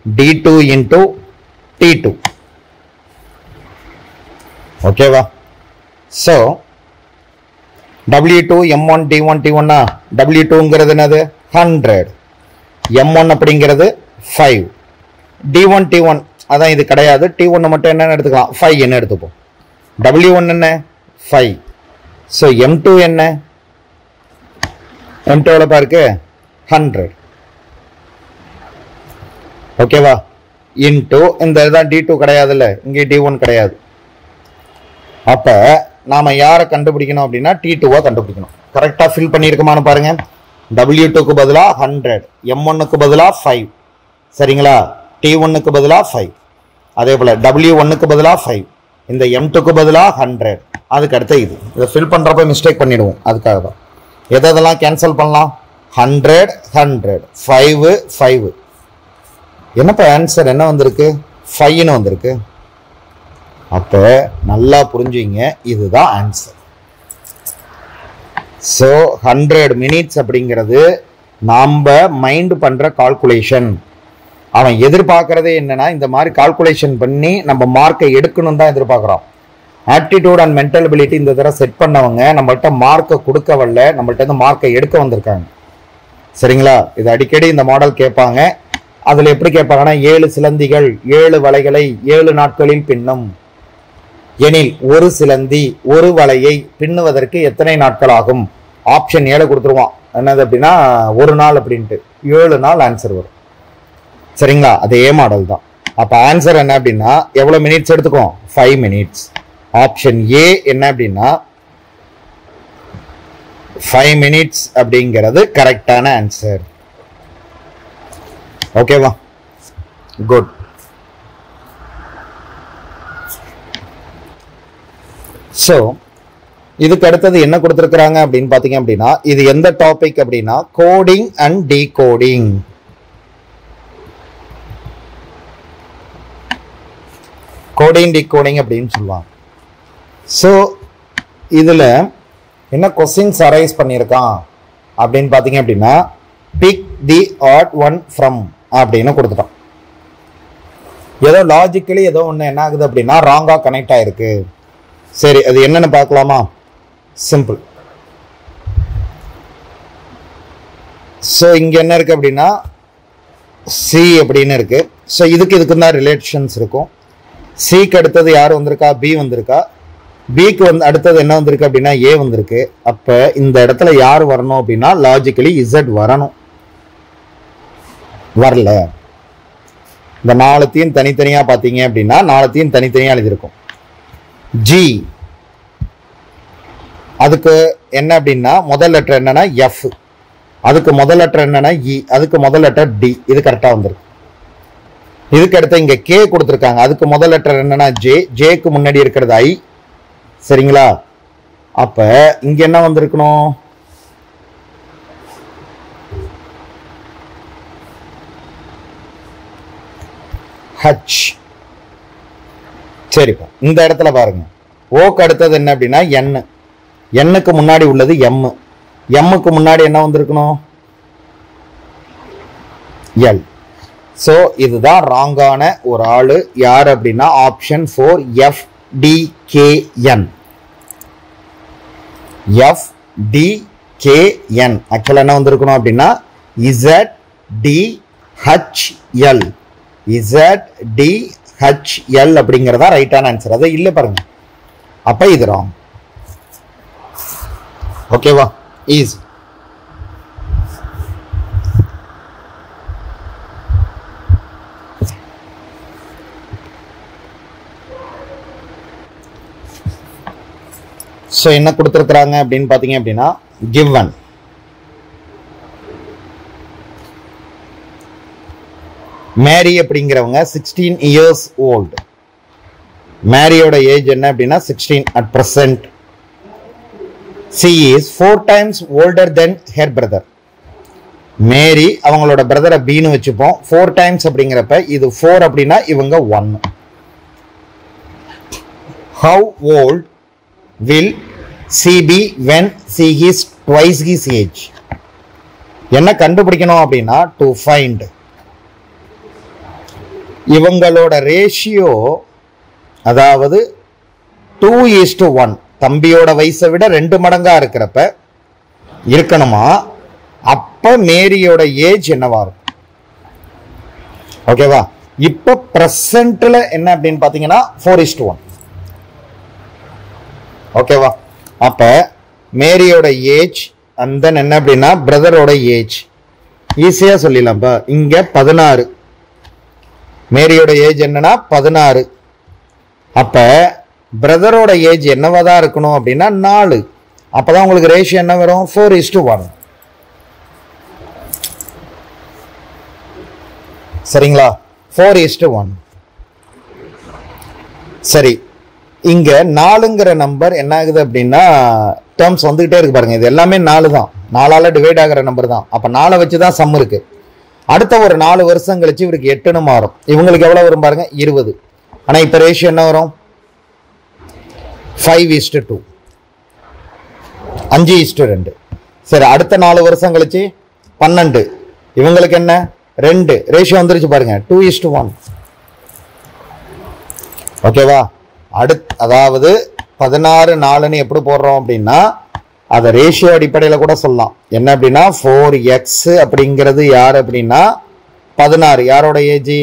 D2 into T2. ஓகேவா? So W2 M1 D1 T1 W2ங்கிறது என்னது? 100. M1 அப்படிங்கிறது 5. D1 T1 அதான் இது கிடையாது. T1 மட்டும் என்னன்னு எடுத்துக்கலாம்? 5 என்ன எடுத்துப்போம். W1 என்ன? 5. ஸோ M2 என்ன? M2 எவ்வளோப்பா இருக்கு? 100. ஓகேவா? இன்டூ இந்த இதுதான் D2 கிடையாதுல்ல, இங்கே D1 கிடையாது. அப்போ நாம் யாரை கண்டுபிடிக்கணும் அப்படின்னா T2-வா கண்டுபிடிக்கணும். கரெக்டாக ஃபில் பண்ணியிருக்கோமான்னு பாருங்க. W2க்கு பதிலாக 100, M1க்கு பதிலாக 5. சரிங்களா? T1க்கு பதிலாக 5. அதே போல் W1க்கு பதிலாக 5. இந்த M2க்கு பதிலாக 100. அதுக்கு அடுத்து இதை ஃபில் பண்ணுறப்ப மிஸ்டேக் பண்ணிடுவோம். அதுக்காக தான் எதெல்லாம் கேன்சல் பண்ணலாம்? 100 100 5 5. என்னப்பா ஆன்சர் என்ன வந்திருக்கு? 5ன்னு வந்திருக்கு. அப்போ நல்லா புரிஞ்சுங்க, இதுதான் ஆன்சர். ஸோ 100 மினிட்ஸ் அப்படிங்கிறது நாம் மைண்ட் பண்ணுற கால்குலேஷன். அவன் எதிர்பார்க்கறதே என்னன்னா இந்த மாதிரி கால்குலேஷன் பண்ணி நம்ம மார்க்கை எடுக்கணும் தான் எதிர்பார்க்குறான். ஆப்டிடியூட் அண்ட் மென்டல் எபிலிட்டி இந்த தடவை செட் பண்ணவங்க நம்மள்கிட்ட மார்க்கை கொடுக்க வரல, நம்மள்ட்ட இருந்து மார்க்கை எடுக்க வந்திருக்காங்க. சரிங்களா? இது அடிக்கடி இந்த மாடல் கேட்பாங்க. அதில் எப்படி கேட்பாங்கன்னா 7 சிலந்திகள் 7 வலைகளை 7 நாட்களில் பின்னும் எனில் ஒரு சிலந்தி ஒரு வலையை பின்னுவதற்கு எத்தனை நாட்கள் ஆகும்? ஆப்ஷன் 7 கொடுத்துருவான். என்னது அப்படின்னா 1 நாள் அப்படின்ட்டு 7 நாள் ஆன்சர் வரும். சரிங்களா? அதே மாடல் தான். அப்போ ஆன்சர் என்ன அப்படின்னா எவ்வளோ மினிட்ஸ் எடுத்துக்கும்? 5 மினிட்ஸ். ஆப்ஷன் ஏ என்ன அப்படின்னா 5 மினிட்ஸ் அப்படிங்கிறது கரெக்டான ஆன்சர். ஓகேவா? குட். ஸோ இதுக்கு அடுத்தது என்ன கொடுத்துருக்குறாங்க அப்படின்னு பார்த்தீங்க அப்படின்னா இது எந்த டாபிக் அப்படின்னா coding and decoding. Coding decoding அப்படின்னு சொல்லுவாங்க. ஸோ இதில் என்ன கொஸ்டின்ஸ் அரைஸ் பண்ணியிருக்கான் அப்படின்னு பார்த்தீங்க அப்படின்னா pick the odd one from அப்படின்னு கொடுத்துட்டான். ஏதோ லாஜிக்கலி ஏதோ ஒன்று என்ன ஆகுது அப்படின்னா ராங்காக கனெக்ட் ஆயிருக்கு. சரி, அது என்னன்னு பார்க்கலாமா? சிம்பிள். ஸோ இங்கே என்ன இருக்கு அப்படின்னா சி அப்படின்னு இருக்கு. ஸோ இதுக்கு தான் ரிலேஷன்ஸ் இருக்கும். சிக்கு அடுத்தது யார் வந்திருக்கா? பி வந்திருக்கா. பிக்கு அடுத்தது என்ன வந்திருக்கு அப்படின்னா ஏ வந்திருக்கு. அப்போ இந்த இடத்துல யார் வரணும் அப்படின்னா லாஜிக்கலி இசட் வரணும். வரல. இந்த 4த்தையும் தனித்தனியாக பார்த்தீங்க அப்படின்னா 4த்தையும் தனித்தனியாக எழுதியிருக்கும். ஜி அதுக்கு என்ன அப்படின்னா முதல் லெட்டர் என்னன்னா எஃப், அதுக்கு முதல் லெட்டர் என்னன்னா இ, அதுக்கு முதல் லெட்டர் டி. இது கரெக்டாக வந்திருக்கு. இதுக்கு அடுத்து இங்கே கே கொடுத்துருக்காங்க. அதுக்கு முதல் லெட்டர் என்னன்னா ஜே, ஜேக்கு முன்னாடி இருக்கிறது ஐ. சரிங்களா? அப்போ இங்கே என்ன வந்திருக்கணும்? ஹச். சரிப்பா, இந்த இடத்துல பாருங்க ஓக்கு அடுத்தது என்ன அப்படின்னா என், எண்ணுக்கு முன்னாடி உள்ளது எம், எம்முக்கு முன்னாடி என்ன வந்திருக்கணும்? எல். ஸோ இதுதான் ராங்கான ஒரு ஆளு யார் அப்படின்னா ஆப்ஷன் 4 FDKN. FDKN ஆக்சுவலாக என்ன வந்திருக்கணும் அப்படின்னா ZDHL. ZDHL அப்படிங்கிறதா ரைட்டான ஆன்சர். அதை இல்லை பாருங்க, அப்ப இது ராங். ஓகேவா? ஈஸி. ஸோ என்ன கொடுத்துருக்குறாங்க அப்படின்னு பார்த்தீங்க அப்படின்னா given மேரி அப்படிங்கிறவங்க 16 years old. மேரியோட ஏஜ் என்ன அப்படின்னா 16 at present. She is 4 times older than her brother. மேரி அவங்களோட பிரதரை பீனு வச்சுப்போம். 4 times அப்படிங்கிறப்ப இது 4 அப்படின்னா இவங்க 1. How old will she be when she is twice his age? என்ன கண்டுபிடிக்கணும் அப்படின்னா to find இவங்களோட ரேஷியோ, அதாவது 2:1. தம்பியோட வயசை விட 2 மடங்கா இருக்கிறப்ப இருக்கணுமா, அப்ப மேரியோட ஏஜ் என்னவா இருக்கும்? ஓகேவா? இப்ப பிரசன்ட்ல என்ன அப்படின்னு பாத்தீங்கன்னா 4:1. ஓகேவா? அப்ப மேரியோட ஏஜ் அண்ட் தென் என்ன அப்படின்னா பிரதரோட ஏஜ் ஈஸியா சொல்லிடலாம்ப்பா. இங்க 16, மேரியோட ஏஜ் என்னன்னா 16. அப்ப பிரதரோட ஏஜ் என்னவா தான் இருக்கணும் அப்படின்னா 4. அப்பதான் உங்களுக்கு ரேஷியோ என்ன வரும்? 4:1. சரிங்களா? 4:1. சரி, இங்க 4ங்கிற நம்பர் என்ன ஆகுது அப்படின்னா டேர்ம்ஸ் வந்துகிட்டே இருக்கு பாருங்க. இது எல்லாமே 4 தான், 4ஆல டிவைட் ஆகிற நம்பர் தான். அப்ப 4 வச்சுதான் சம் இருக்கு. அடுத்த ஒரு 4 வருஷம் கழிச்சு இவருக்கு 8ன்னு மாறும். இவங்களுக்கு எவ்வளவு வரும் பாருங்க? 20. ஆனா இப்ப ரேஷியோ என்ன வரும்? 5:2, 5:2. சரி, அடுத்த 4 வருஷம் கழிச்சு 12. இவங்களுக்கு என்ன? 2. ரேஷியோ வந்துருச்சு பாருங்க, 2:1. ஓகேவா? அதாவது 16 4ன்னு எப்படி போடுறோம் அப்படின்னா அதை ரேஷியோ அடிப்படையில் கூட சொல்லலாம். என்ன அப்படின்னா 4x அப்படிங்கிறது யார் அப்படின்னா 16. யாரோட ஏஜ்?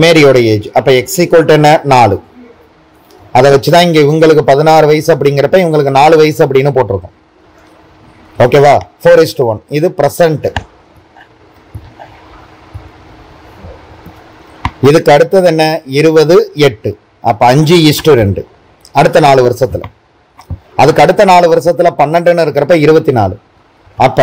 மேரியோட ஏஜ். அப்ப x = என்ன? 4. அதை வச்சுதான் இங்க இவங்களுக்கு 16 வயசு அப்படிங்கிறப்ப இவங்களுக்கு 4 வயசு அப்படின்னு போட்டிருக்கோம். ஓகேவா? 4:1. இது பிரசன்ட். இதுக்கு அடுத்தது என்ன? 20, 8. அப்ப 5:2 அடுத்த 4 வருஷத்துல. அதுக்கு அடுத்த 4 வருஷத்துல 12ன்னு இருக்கிறப்ப 24. அப்ப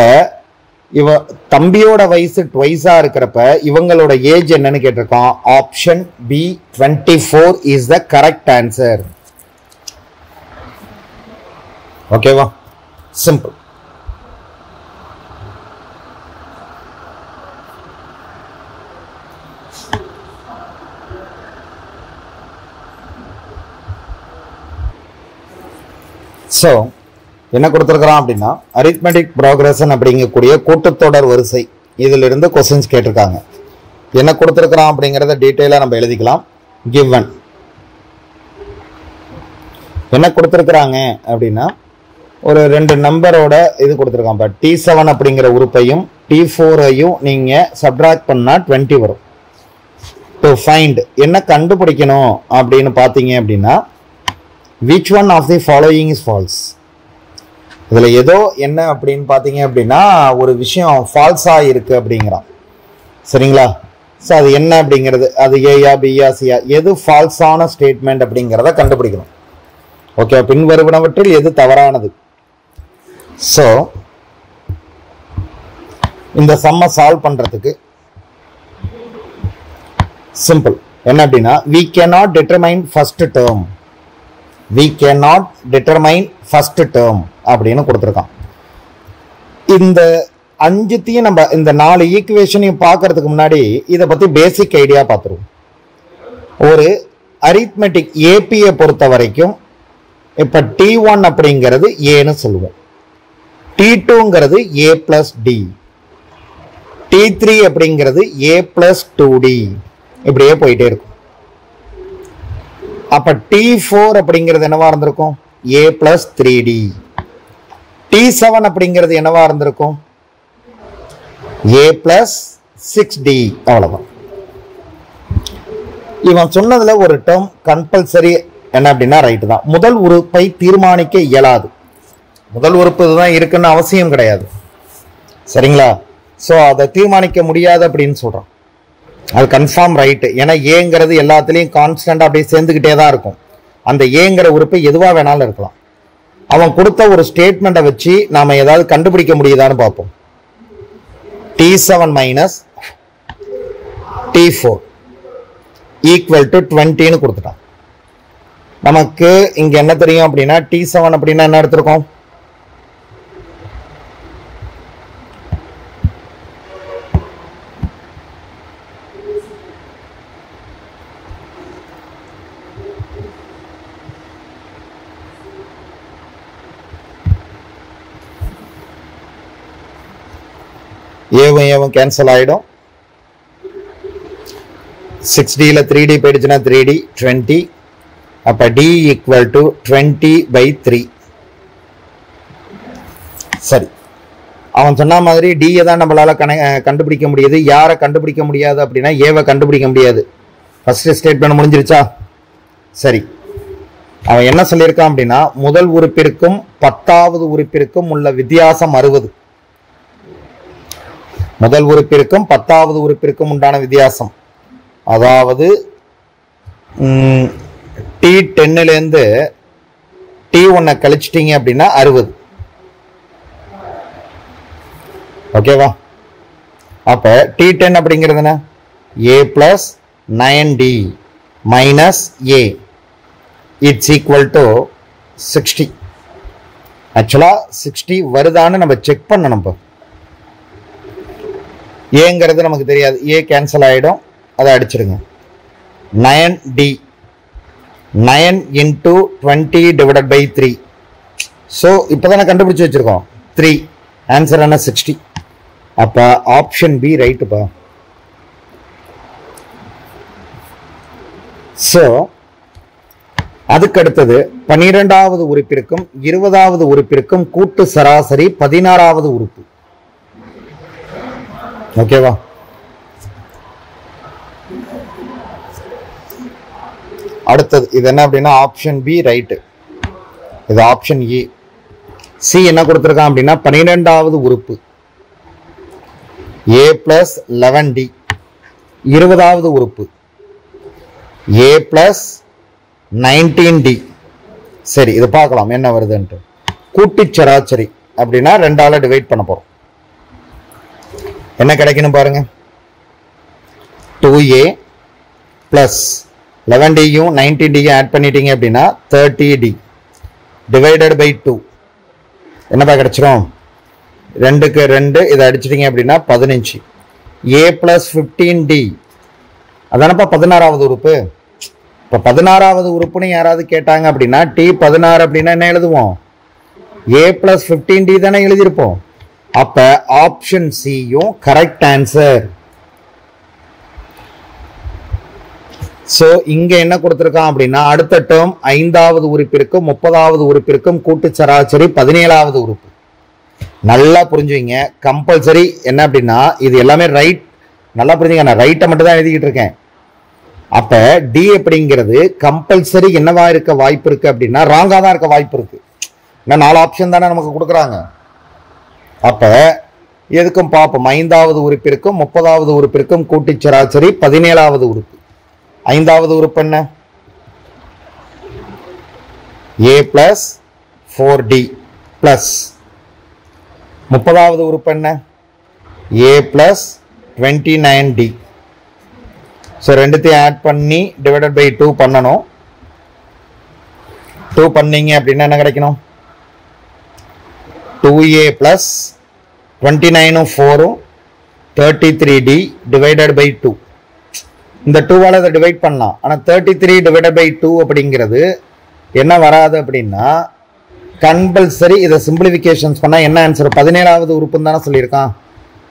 இவ தம்பியோட வயசு ட்வைஸா இருக்கிறப்ப இவங்களோட ஏஜ் என்னன்னு கேட்டிருக்கான். Option B 24 is the correct answer. ஓகேவா? சிம்பிள். ஸோ என்ன கொடுத்துருக்குறான் அப்படின்னா அரித்மெட்டிக் ப்ராக்ரஷன் அப்படிங்கக்கூடிய கூட்டுத்தொடர் வரிசை, இதிலிருந்து கொஸ்டின்ஸ் கேட்டிருக்காங்க. என்ன கொடுத்துருக்குறான் அப்படிங்கிறத டீட்டெயிலாக நம்ம எழுதிக்கலாம். கிவன் என்ன கொடுத்துருக்குறாங்க அப்படின்னா ஒரு 2 நம்பரோட இது கொடுத்துருக்கான். இப்போ T7 அப்படிங்கிற உறுப்பையும் T4ஐயும் நீங்கள் சப்ட்ராக்ட் பண்ணால் 20 வரும். டு ஃபைண்ட் என்ன கண்டுபிடிக்கணும் அப்படின்னு பார்த்தீங்க அப்படின்னா which one of the following is false? இதுல ஏதோ என்ன அப்படின்னு பாத்தீங்க அப்படின்னா ஒரு விஷயம் ஃபால்ஸா இருக்கு அப்படிங்கிறான். சரிங்களா? ஸோ அது என்ன அப்படிங்கிறது, அது ஏயா பியா சியா, எது ஃபால்ஸான ஸ்டேட்மெண்ட் அப்படிங்கிறத கண்டுபிடிக்கணும். ஓகே, பின்வருவனவற்றில் எது தவறானது. ஸோ இந்த சம்மை சால்வ் பண்றதுக்கு சிம்பிள் என்ன அப்படின்னா we cannot determine first term. we cannot determine first term அப்படின்னு கொடுத்துருக்கான். இந்த 5த்தையும் நம்ம இந்த 4 ஈக்குவேஷனையும் பார்க்கறதுக்கு முன்னாடி இதை பத்தி பேசிக் ஐடியா பார்த்துருவோம். ஒரு அரித்மெட்டிக் ஏபியை பொறுத்த வரைக்கும் இப்ப T1 அப்படிங்கிறது ஏன்னு சொல்லுவோம், T2ங்கிறது A+D, T3 அப்படிங்கிறது a plus 2d இப்படியே போயிட்டே இருக்கும். அப்ப T4 அப்படிங்கிறது என்னவா இருந்திருக்கும்? a plus 3d. T7 அப்படிங்கிறது என்னவா இருந்திருக்கும்? a plus 6d. அவ்வளவுதான். இவன் சொன்னதுல ஒரு டேர்ம் கம்பல்சரி என்ன அப்படின்னா ரைட் தான். முதல் உறுப்பை தீர்மானிக்க இயலாது. முதல் உறுப்பு இதுதான் இருக்குன்னு அவசியம் கிடையாது, சரிங்களா? ஸோ அதை தீர்மானிக்க முடியாது அப்படின்னு சொல்றான். அது கன்ஃபார்ம் ரைட்டு. ஏன்னா ஏங்கிறது எல்லாத்துலேயும் கான்ஸ்டன்ட் அப்படியே சேர்ந்துக்கிட்டே தான் இருக்கும். அந்த ஏங்கிற உறுப்பு எதுவாக வேணாலும் இருக்கலாம். அவன் கொடுத்த ஒரு ஸ்டேட்மெண்ட்டை வச்சு நாம் ஏதாவது கண்டுபிடிக்க முடியுதான்னு பார்ப்போம். T7 minus T4 equal to 20ன்னு கொடுத்துட்டான். நமக்கு இங்கே என்ன தெரியும் அப்படின்னா T7 அப்படின்னா என்ன எடுத்திருக்கோம்? ஏவும் ஏவும் கேன்சல் ஆகிடும். 6Dல 3D போயிடுச்சுன்னா 3D 20. அப்போ D ஈக்குவல் டு 20/3. சரி, அவன் சொன்ன மாதிரி டியை தான் நம்மளால கண்டுபிடிக்க முடியுது. யாரை கண்டுபிடிக்க முடியாது அப்படின்னா ஏவை கண்டுபிடிக்க முடியாது. ஃபர்ஸ்ட் ஸ்டேட்மெண்ட் முடிஞ்சிருச்சா? சரி, அவன் என்ன சொல்லியிருக்கான் அப்படின்னா முதல் உறுப்பிற்கும் 10வது உறுப்பிற்கும் உள்ள வித்தியாசம் 60. முதல் உறுப்பிற்கும் 10வது உறுப்பிற்கும் உண்டான வித்தியாசம், அதாவது T10லேருந்து T1 கழிச்சிட்டீங்க அப்படின்னா 60. ஓகேவா? அப்ப T10 அப்படிங்கிறது என்ன? a plus 9d minus a it's equal to 60. ஆக்சுவலா 60 வருதான்னு நம்ம செக் பண்ணணும். இப்போ ஏங்கிறது நமக்கு தெரியாது, ஏ கேன்சல் ஆகிடும், அதை அடிச்சிடுங்க. 9d 9 into 20 divided by 3. So இப்போ தானே கண்டுபிடிச்சி வச்சிருக்கோம் 3. ஆன்சர் என்ன? 60. அப்போ ஆப்ஷன் பி ரைட்டுப்பா. ஸோ அதுக்கு அடுத்தது 12வது உறுப்பிற்கும் 20வது உறுப்பிற்கும் கூட்டு சராசரி 16வது உறுப்பு. ஓகேவா? அடுத்தது இது என்ன அப்படின்னா ஆப்ஷன் பி ரைட்டு. இது ஆப்ஷன் ஏ. சி என்ன கொடுத்துருக்கான் அப்படின்னா 12வது உறுப்பு a plus 11d. 20வது உறுப்பு a plus 19d. சரி, இது பார்க்கலாம் என்ன வருதுன்ட்டு. கூட்டு சராசரி அப்படின்னா 2ஆல டிவைட் பண்ண போறோம். என்ன கிடைக்கணும் பாருங்க. 2a plus 11dயும் 19dயும் ஆட் பண்ணிட்டீங்க அப்படின்னா 30d டிவைடட் பை 2 என்னப்பா கிடைச்சிரும்? 2க்கு 2 இதை அடிச்சிட்டீங்க அப்படின்னா 15. a plus 15d அதானப்பா 16வது உறுப்பு. இப்போ 16வது உறுப்புன்னு யாராவது கேட்டாங்க அப்படின்னா T16 அப்படின்னா என்ன எழுதுவோம்? a plus 15d தானே எழுதியிருப்போம். அப்ப ஆப்ஷன் சியும் கரெக்ட் ஆன்சர். சோ இங்க என்ன கொடுத்திருக்கான் அப்படின்னா அடுத்த டேர்ம் 5வது உறுப்பிற்கும் 30வது உறுப்பிற்கும் கூட்டு சராசரி 17வது உறுப்பு. நல்லா புரிஞ்சுங்க. கம்பல்சரி என்ன அப்படின்னா இது எல்லாமே ரைட். நல்லா புரிஞ்சுங்க, நான் ரைட்டை மட்டும் தான் எழுதிக்கிட்டு இருக்கேன். அப்ப டி அப்படிங்கிறது கம்பல்சரி என்னவா இருக்க வாய்ப்பு இருக்கு அப்படின்னா ராங்கா தான் இருக்க வாய்ப்பு இருக்கு. ஏன்னா 4 ஆப்ஷன் தானே நமக்கு கொடுக்குறாங்க. அப்ப எதுக்கும் பார்ப்போம். 5வது உறுப்பிற்கும் 30வது உறுப்பிற்கும் கூட்டு சராசரி 17வது உறுப்பு. 5வது உறுப்பு என்ன? a plus 4d plus 30வது உறுப்பு என்ன? a plus 29d. ஸோ ரெண்டுத்தையும் ஆட் பண்ணி டிவைடட் பை 2 பண்ணணும். 2 பண்ணீங்க அப்படின்னா என்ன கிடைக்கணும்? 2a plus 29ம் 4ம் 33d டிவைடட் பை 2. இந்த 2வால் அதை டிவைட் பண்ணலாம். ஆனால் 33 டிவைடட் பை 2 அப்படிங்கிறது என்ன வராது அப்படின்னா கம்பல்சரி இதை சிம்பிளிஃபிகேஷன்ஸ் பண்ணால் என்ன ஆன்சர்? 17வது உறுப்புன்னு தானே சொல்லியிருக்கான்.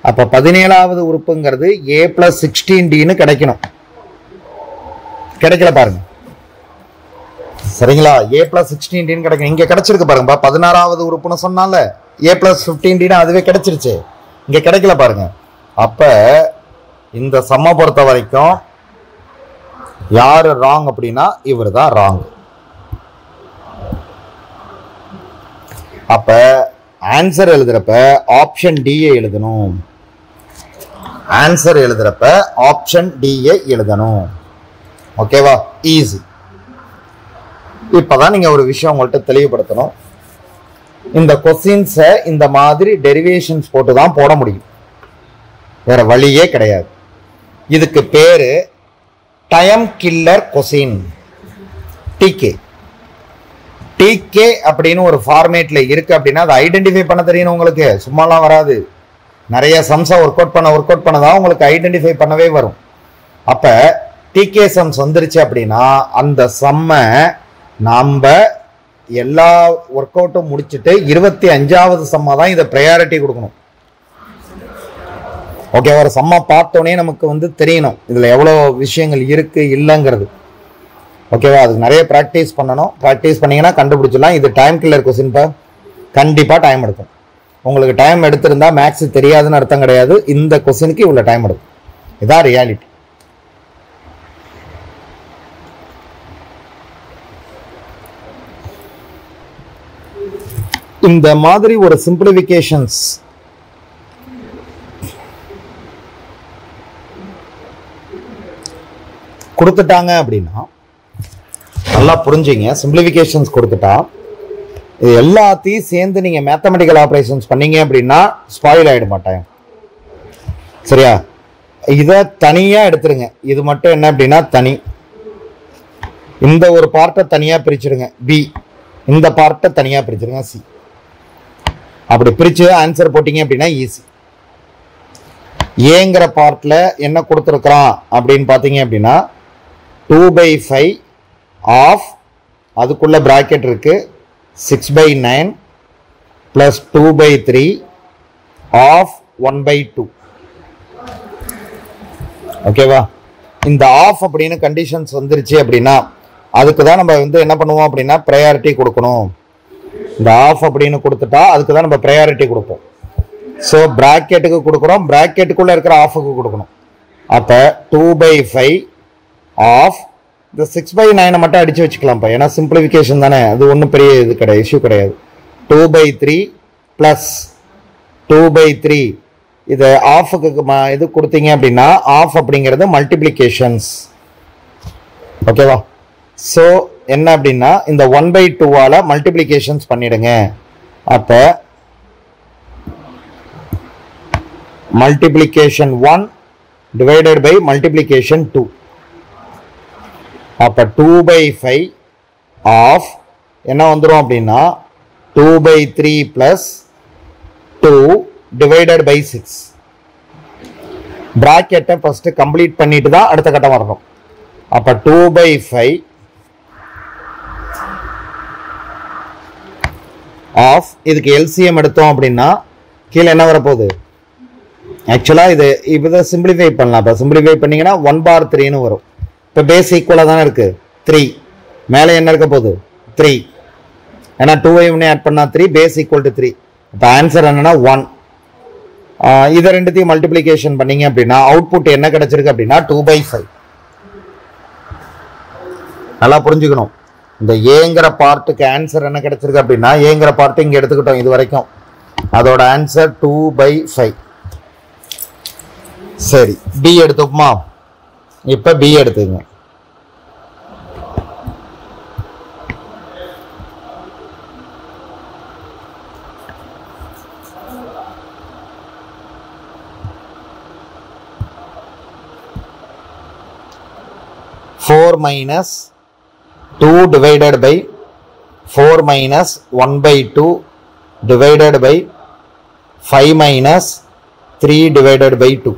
அப்ப 17வது உறுப்புங்கிறது a plus 16dன்னு கிடைக்கணும். கிடைக்கல பாருங்க. சரிங்களா? a plus 16dன்னு கிடைக்கும். இங்க கிடைச்சிருக்கு பாருங்க. 16வது உறுப்புன்னு சொன்னால a plus 15dன்னு அதுவே கிடைச்சிருச்சு. இங்க கிடைக்கல பாருங்க. அப்ப இந்த சம்ம பொறுத்த வரைக்கும் யாரு ராங் அப்படின்னா இவர் தான் ராங். அப்ப ஆன்சர் எழுதுறப்ப ஆப்ஷன் டி எழுதணும். ஆன்சர் எழுதுறப்ப ஆப்ஷன் டி எழுதணும். ஓகேவா? ஈஸி. இப்பதான் நீங்க ஒரு விஷயம் உங்கள்கிட்ட தெளிவுபடுத்தணும். இந்த கொஸ்டின்ஸை இந்த மாதிரி டெரிவேஷன்ஸ் போட்டு தான் போட முடியும், வேற வழியே கிடையாது. இதுக்கு பேரு டைம் கில்லர் கொஸ்டின். டிகே டிகே அப்படின்னு ஒரு ஃபார்மேட்ல இருக்கு அப்படின்னா அதை ஐடென்டிஃபை பண்ண தெரியணும் உங்களுக்கு. சும்மாலாம் வராது. நிறைய சம்ஸை ஒர்க் அவுட் பண்ணதான் உங்களுக்கு ஐடென்டிஃபை பண்ணவே வரும். அப்ப டிகே சம்ஸ் வந்துருச்சு அப்படின்னா அந்த சம்மை நம்ம எல்லா ஒர்க் அவுட்டும் முடிச்சுட்டு 25வது சம்மா தான் இதை ப்ரையாரிட்டி கொடுக்கணும். ஓகே, ஒரு சம்மா பார்த்தோன்னே நமக்கு தெரியணும் இதுல எவ்வளோ விஷயங்கள் இருக்கு இல்லைங்கிறது. ஓகேவா? அதுக்கு நிறைய ப்ராக்டிஸ் பண்ணணும். ப்ராக்டிஸ் பண்ணீங்கன்னா கண்டுபிடிச்சிடலாம். இது டைம் கில்லர் கொஸ்டின். கண்டிப்பா டைம் எடுக்கும். உங்களுக்கு டைம் எடுத்திருந்தா மேக்ஸ் தெரியாதுன்னு அர்த்தம் கிடையாது. இந்த கொஸ்டினுக்கு இவ்வளவு டைம் எடுக்கும். இதான் ரியாலிட்டி. இந்த மாதிரி ஒரு சிம்பிளிஃபிகேஷன்ஸ் கொடுத்துட்டாங்க அப்படின்னா நல்லா புரிஞ்சுங்க. சிம்பிளிஃபிகேஷன்ஸ் கொடுத்துட்டா இது எல்லாத்தையும் சேர்ந்து நீங்க மேத்தமெட்டிக்கல் ஆபரேஷன்ஸ் பண்ணீங்க அப்படின்னா ஸ்பாயில் ஆயிட மாட்டாங்க. சரியா? இதை தனியா எடுத்துருங்க. இது மட்டும் என்ன அப்படின்னா தனி. இந்த ஒரு பார்ட்டை தனியா பிரிச்சிருங்க பி, இந்த பார்ட்டை தனியா பிரிச்சிருங்க சி. அப்படி பிரிச்சு ஆன்சர் போட்டீங்க அப்படின்னா ஈஸி. ஏங்கிற பார்ட்ல என்ன கொடுத்துருக்கான் அப்படின்னு பார்த்தீங்க அப்படின்னா 2/5 ஆஃப், அதுக்குள்ள பிராக்கெட் இருக்கு 6/9 பிளஸ் 2/3 ஆஃப் 1/2. ஓகேவா? இந்த ஆஃப் அப்படின்னு கண்டிஷன்ஸ் வந்துருச்சு அப்படின்னா அதுக்கு தான் நம்ம என்ன பண்ணுவோம் அப்படின்னா ப்ரையாரிட்டி கொடுக்கணும். இந்த ஆஃப் அப்படின்னு கொடுத்துட்டா அதுக்கு தான் நம்ம ப்ரையாரிட்டி கொடுப்போம். ஸோ பிராக்கெட்டுக்கு கொடுக்குறோம், பிராக்கெட்டுக்குள்ள இருக்கிற ஆஃபுக்கு கொடுக்கணும். அப்போ 2/5 ஆஃப் இந்த 6/9 மட்டும் அடிச்சு வச்சுக்கலாம்ப்பா. ஏன்னா சிம்பிளிஃபிகேஷன் தானே, அது ஒன்றும் பெரிய இது கிடையாது, இஷ்யூ கிடையாது. 2/3 பிளஸ் 2/3 இது ஆஃபுக்கு இது கொடுத்தீங்க அப்படின்னா ஆஃப் அப்படிங்கிறது மல்டிப்ளிகேஷன்ஸ். ஓகேவா? ஸோ என்ன அப்படின்னா இந்த 1/2ஆல மல்டிப்ளிகேஷன்ஸ் பண்ணிடுங்க. அப்போ மல்டிப்ளிகேஷன் 1 டிவைடட் பை மல்டிப்ளிகேஷன் 2. அப்போ 2/5 ஆஃப் என்ன வந்துடும் அப்படின்னா 2/3 பிளஸ் 2 டிவைடட் பை 6. பிராக்கெட்டை ஃபர்ஸ்ட் கம்ப்ளீட் பண்ணிட்டு தான் அடுத்த கட்டம் வரணும். அப்போ 2/5 ஆஃப், இதுக்கு எல்சிஎம் எடுத்தோம் அப்படின்னா கீழே என்ன வரப்போகுது? ஆக்சுவலா இதை சிம்பிளிஃபை பண்ணலாம். இப்போ சிம்பிளிஃபை பண்ணீங்கன்னா 1/3ன்னு வரும். இப்போ பேஸ் ஈக்குவலாக தானே இருக்கு 3, மேலே என்ன இருக்க போகுது 3. ஏன்னா 2ஐ ஆட் பண்ணா 3, பேஸ் ஈக்குவல் டு 3. இப்போ ஆன்சர் என்னன்னா 1. இதை ரெண்டுத்தையும் மல்டிப்ளிகேஷன் பண்ணீங்க அப்படின்னா அவுட்புட் என்ன கிடைச்சிருக்கு அப்படின்னா 2/5. நல்லா புரிஞ்சுக்கணும். இந்த ஏங்கிற பார்ட்டுக்கு ஆன்சர் என்ன கிடைச்சிருக்கு அப்படின்னா ஏங்கிற பார்ட்டு இங்க எடுத்துக்கிட்டோம் இது வரைக்கும், அதோட ஆன்சர் 2/5. சரி, பி எடுத்துக்குமா? இப்ப பி எடுத்துங்க. Four minus 2 divided by 4 minus 1/2 divided by 5 minus 3 divided by 2.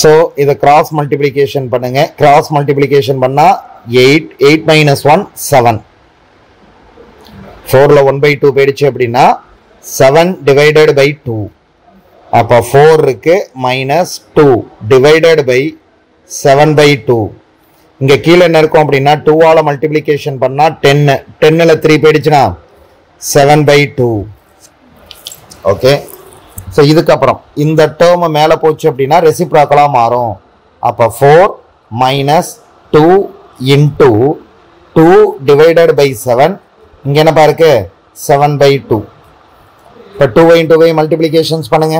So இதை cross multiplication பண்ணுங்க. cross multiplication பண்ணா 8, 8 minus 1 7. 4ல 1/2 போயிடுச்சு அப்படின்னா 7 divided by 2. அப்போ 4 இருக்கு மைனஸ் 2 டிவைடட் பை 7/2. இங்கே கீழே என்ன இருக்கும் அப்படின்னா 2ஆல் மல்டிப்ளிகேஷன் பண்ணால் 10, 10ல் 3 போயிடுச்சுன்னா 7/2. ஓகே. ஸோ இதுக்கப்புறம் இந்த டேர்ம் மேலே போச்சு அப்படின்னா ரெசிப்ராக்கலாக மாறும். அப்போ 4 மைனஸ் 2 இன்டூ 2 டிவைடட் பை 7. இங்கே என்னப்பா இருக்கு 7/2. இப்போ 2 மல்டிப்ளிகேஷன்ஸ் பண்ணுங்க.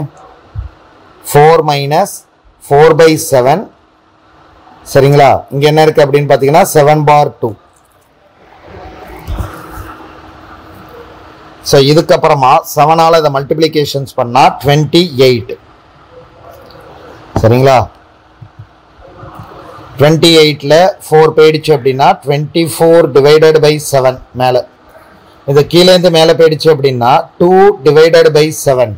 4 மைனஸ் 4/7. சரிங்களா? இங்கே என்ன இருக்கு அப்படின்னு பார்த்தீங்கன்னா 7/2. ஸோ இதுக்கப்புறமா 7ஆல் இதை மல்டிப்ளிகேஷன்ஸ் பண்ணால் 28. சரிங்களா? 28ல் 4 போயிடுச்சு அப்படின்னா 24 டிவைடட் பை 7 மேலே. இது கீழேருந்து மேலே போயிடுச்சு அப்படின்னா 2 டிவைடட் பை 7.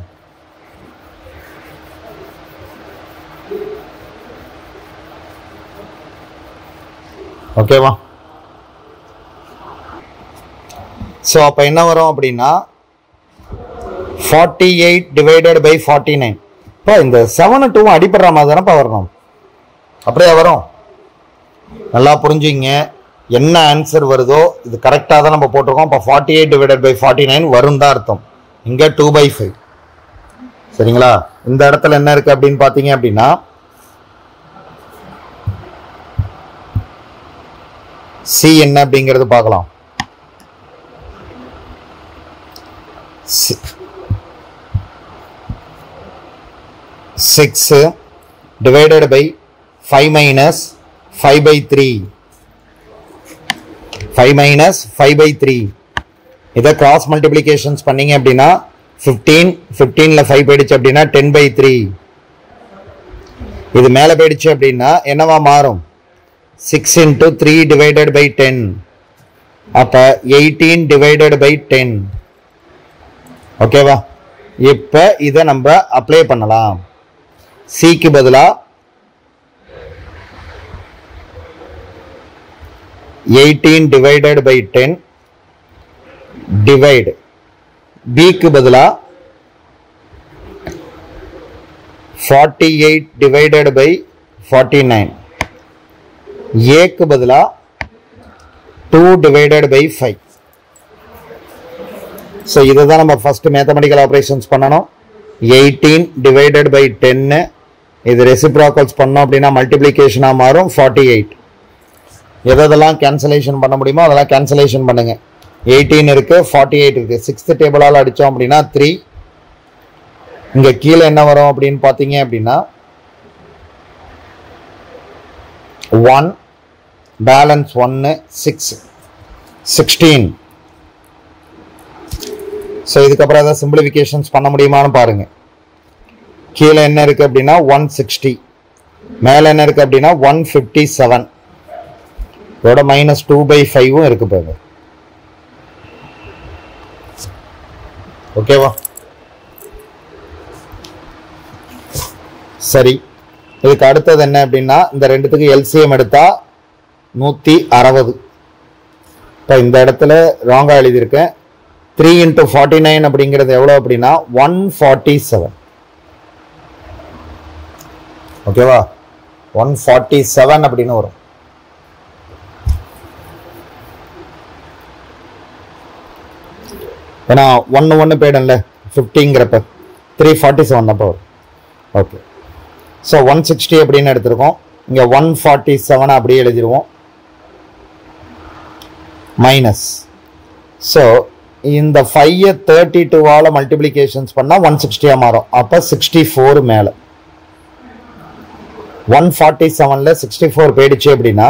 ஓகேவா? ஸோ அப்போ என்ன வரும் அப்படின்னா 48 டிவைடட் பை 49. இப்போ இந்த 7 2 அடிப்படுற மாதிரி தானேப்பா வரணும். அப்படியே வரும். நல்லா புரிஞ்சுங்க. என்ன ஆன்சர் வருதோ இது கரெக்டாக தான் நம்ம போட்டிருக்கோம். இப்போ 48 டிவைடட் பை 49 வரும் தான் அர்த்தம். இங்கே 2/5. சரிங்களா? இந்த இடத்துல என்ன இருக்கு அப்படின்னு பார்த்தீங்க அப்படின்னா சி என்ன அப்படிங்கிறது பார்க்கலாம். 6 divided by 5 minus 5/3. 5 minus 5/3. இதை கிராஸ் மல்டிப்ளிகேஷன்ஸ் பண்ணீங்க அப்படின்னா 15, 15ல் 5 போயிடுச்சு அப்படின்னா 10/3. இது மேலே போயிடுச்சு அப்படின்னா என்னவா மாறும்? 6 into 3 divided by 10. அப்போ 18 divided by 10. ஓகேவா? இப்போ இதை நம்ம அப்ளை பண்ணலாம். சிக்கு பதிலாக 18 divided by 10 டிவைடு. பிக்கு பதிலாக 48 divided by 49. ஏக்கு பதிலாக 2 divided by 5. ஸோ இதை தான் நம்ம ஃபர்ஸ்ட் மேத்தமெட்டிக்கல் ஆப்ரேஷன்ஸ் பண்ணணும். 18 divided by 10. இது ரெசிப்ராக்கல்ஸ் பண்ணோம் அப்படின்னா மல்டிப்ளிகேஷனாக மாறும் 48. எதெல்லாம் கேன்சலேஷன் பண்ண முடியுமோ அதெல்லாம் கேன்சலேஷன் பண்ணுங்க. 18 இருக்கு, 48 இருக்கு. 6th டேபிளால் அடித்தோம் அப்படின்னா 3. இங்கே கீழே என்ன வரும் அப்படின்னு பார்த்தீங்க அப்படின்னா 1 பேலன்ஸ் 1 6 16. ஸோ இதுக்கப்புறம் ஏதாவது சிம்பிளிஃபிகேஷன்ஸ் பண்ண முடியுமான்னு பாருங்க. கீழே என்ன இருக்கு அப்படின்னா 160, மேலே என்ன இருக்கு அப்படின்னா 157. இதோட மைனஸ் 2/5 இருக்கு பாருங்க. ஓகேவா? சரி, இதுக்கு அடுத்தது என்ன அப்படின்னா இந்த ரெண்டுத்துக்கு எல்சிஎம் எடுத்தா 160. இப்போ இந்த இடத்துல ராங்கா எழுதியிருக்கேன். 3 into 49 அப்படிங்கிறது எவ்வளோ அப்படின்னா 147. ஓகேவா? 147 அப்படின்னு வரும். ஏன்னா 1 போயிடும்ல 50ங்கிறப்ப 347 அப்போ வரும். ஓகே. ஸோ 160 அப்படின்னு எடுத்திருக்கோம். இங்கே 147 அப்படியே எழுதிடுவோம். மைனஸ். ஸோ இந்த 5 32ஆல் மல்டிப்ளிகேஷன்ஸ் பண்ணால் 160 மாறும். அப்போ 64 மேலே. 147ல் 64 போயிடுச்சு அப்படின்னா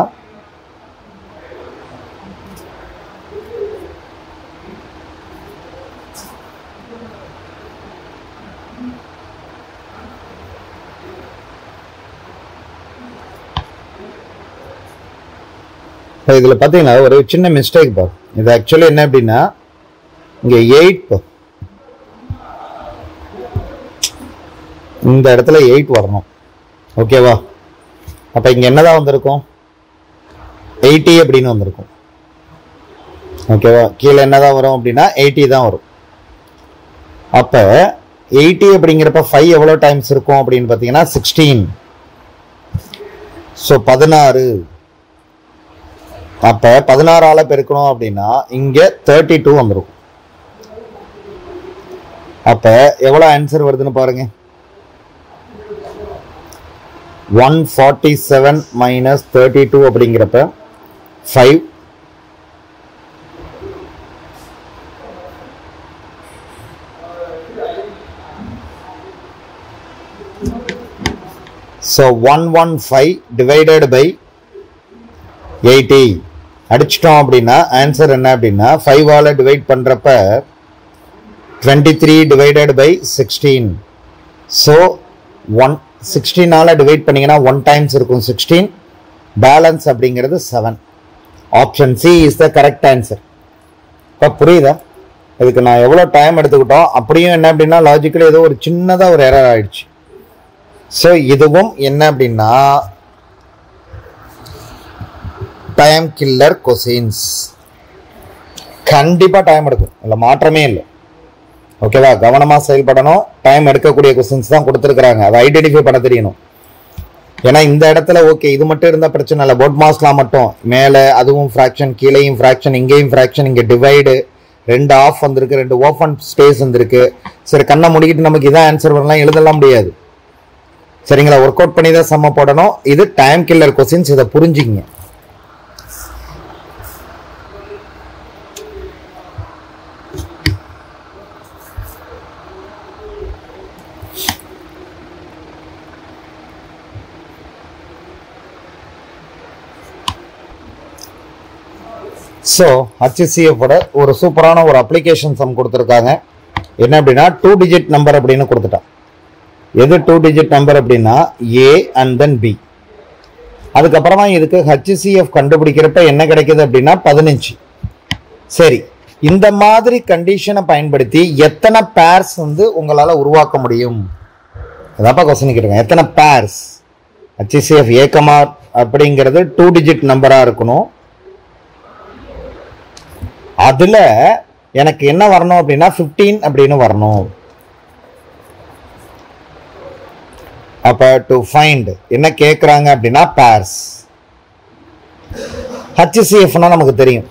இதில் பார்த்தீங்கன்னா ஒரு சின்ன மிஸ்டேக் பாரு. இது ஆக்சுவலி என்ன அப்படின்னா இங்கே 8 இந்த இடத்துல 8 வரணும். ஓகேவா? அப்போ இங்கே என்னதான் வந்திருக்கும் 80 அப்படின்னு வந்திருக்கும். ஓகேவா? கீழே என்னதான் வரும் அப்படின்னா 80 தான் வரும். அப்போ 80 அப்படிங்கிறப்ப 5 எவ்வளோ டைம்ஸ் இருக்கும் அப்படின்னு பார்த்தீங்கன்னா 16. ஸோ 16. அப்போ 16ஆல் பெருக்கணும் அப்படின்னா இங்கே 32 வந்துடும். அப்போ எவ்வளோ ஆன்சர் வருதுன்னு பாருங்க. 147 minus 32 அப்படிங்கிறப்ப 5. So 115 divided by 80 அடிச்சிட்டோம் அப்படின்னா ஆன்சர் என்ன அப்படின்னா 5ஆல் டிவைட் பண்ணுறப்ப 23 divided by 16. ஸோ 16ஆல் டிவைட் பண்ணிங்கன்னா 1 டைம்ஸ் இருக்கும் 16. பேலன்ஸ் அப்படிங்கிறது 7. Option C is the correct answer. இப்போ புரியுதா? இதுக்கு நான் எவ்வளோ டைம் எடுத்துக்கிட்டோம், அப்படியும் என்ன அப்படின்னா லாஜிக்கலி ஏதோ ஒரு சின்னதாக ஒரு எரர் ஆயிடுச்சு. ஸோ இதுவும் என்ன அப்படின்னா டைம் கில்லர் கொஸ்டின்ஸ். கண்டிப்பாக டைம் எடுக்கும், இல்லை மாற்றமே இல்லை. ஓகேவா? கவனமாக செயல்படணும். டைம் எடுக்கக்கூடிய கொஸ்டின்ஸ் தான் கொடுத்துருக்குறாங்க, அதை ஐடென்டிஃபை பண்ண தெரியணும். ஏன்னா இந்த இடத்துல ஓகே இது மட்டும் இருந்தால் பிரச்சனை இல்லை. போர்ட் மாஸ்லாம் மட்டும் மேலே அதுவும் ஃப்ராக்ஷன், கீழேயும் ஃப்ராக்ஷன், இங்கேயும் ஃப்ராக்ஷன், இங்கே டிவைடு, 2 ஆஃப் வந்திருக்கு, 2 ஓப்பன் ஸ்பேஸ் வந்திருக்கு. சரி, கண்ணை முடிக்கிட்டு நமக்கு இதான் ஆன்சர் வரலாம் எழுதலாம் முடியாது. சரிங்களா? ஒர்க் அவுட் பண்ணி தான் சம்ம போடணும். இது டைம் கில்லர் கொஸ்டின்ஸ், இதை புரிஞ்சுக்கிங்க. ஸோ HCF ஒரு சூப்பரான ஒரு அப்ளிகேஷன் சம் கொடுத்துருக்காங்க. என்ன அப்படின்னா 2 டிஜிட் நம்பர் அப்படின்னு கொடுத்துட்டான். எது 2 டிஜிட் நம்பர் அப்படின்னா A and then B. அதுக்கப்புறமா இதுக்கு HCF கண்டுபிடிக்கிறப்ப என்ன கிடைக்குது அப்படின்னா 15. சரி, இந்த மாதிரி கண்டிஷனை பயன்படுத்தி எத்தனை பேர்ஸ் வந்து உங்களால் உருவாக்க முடியும்? அதாப்பா கொஸ்டின் கேட்டுருங்க. எத்தனை பேர்ஸ் HCF A, அப்படிங்கிறது 2 டிஜிட் நம்பராக இருக்கணும். அதில் எனக்கு என்ன வரணும் அப்படின்னா 15 அப்படின்னு வரணும். அப்போ டு ஃபைண்ட் என்ன கேட்குறாங்க அப்படின்னா பேர்ஸ். HCFனா நமக்கு தெரியும்,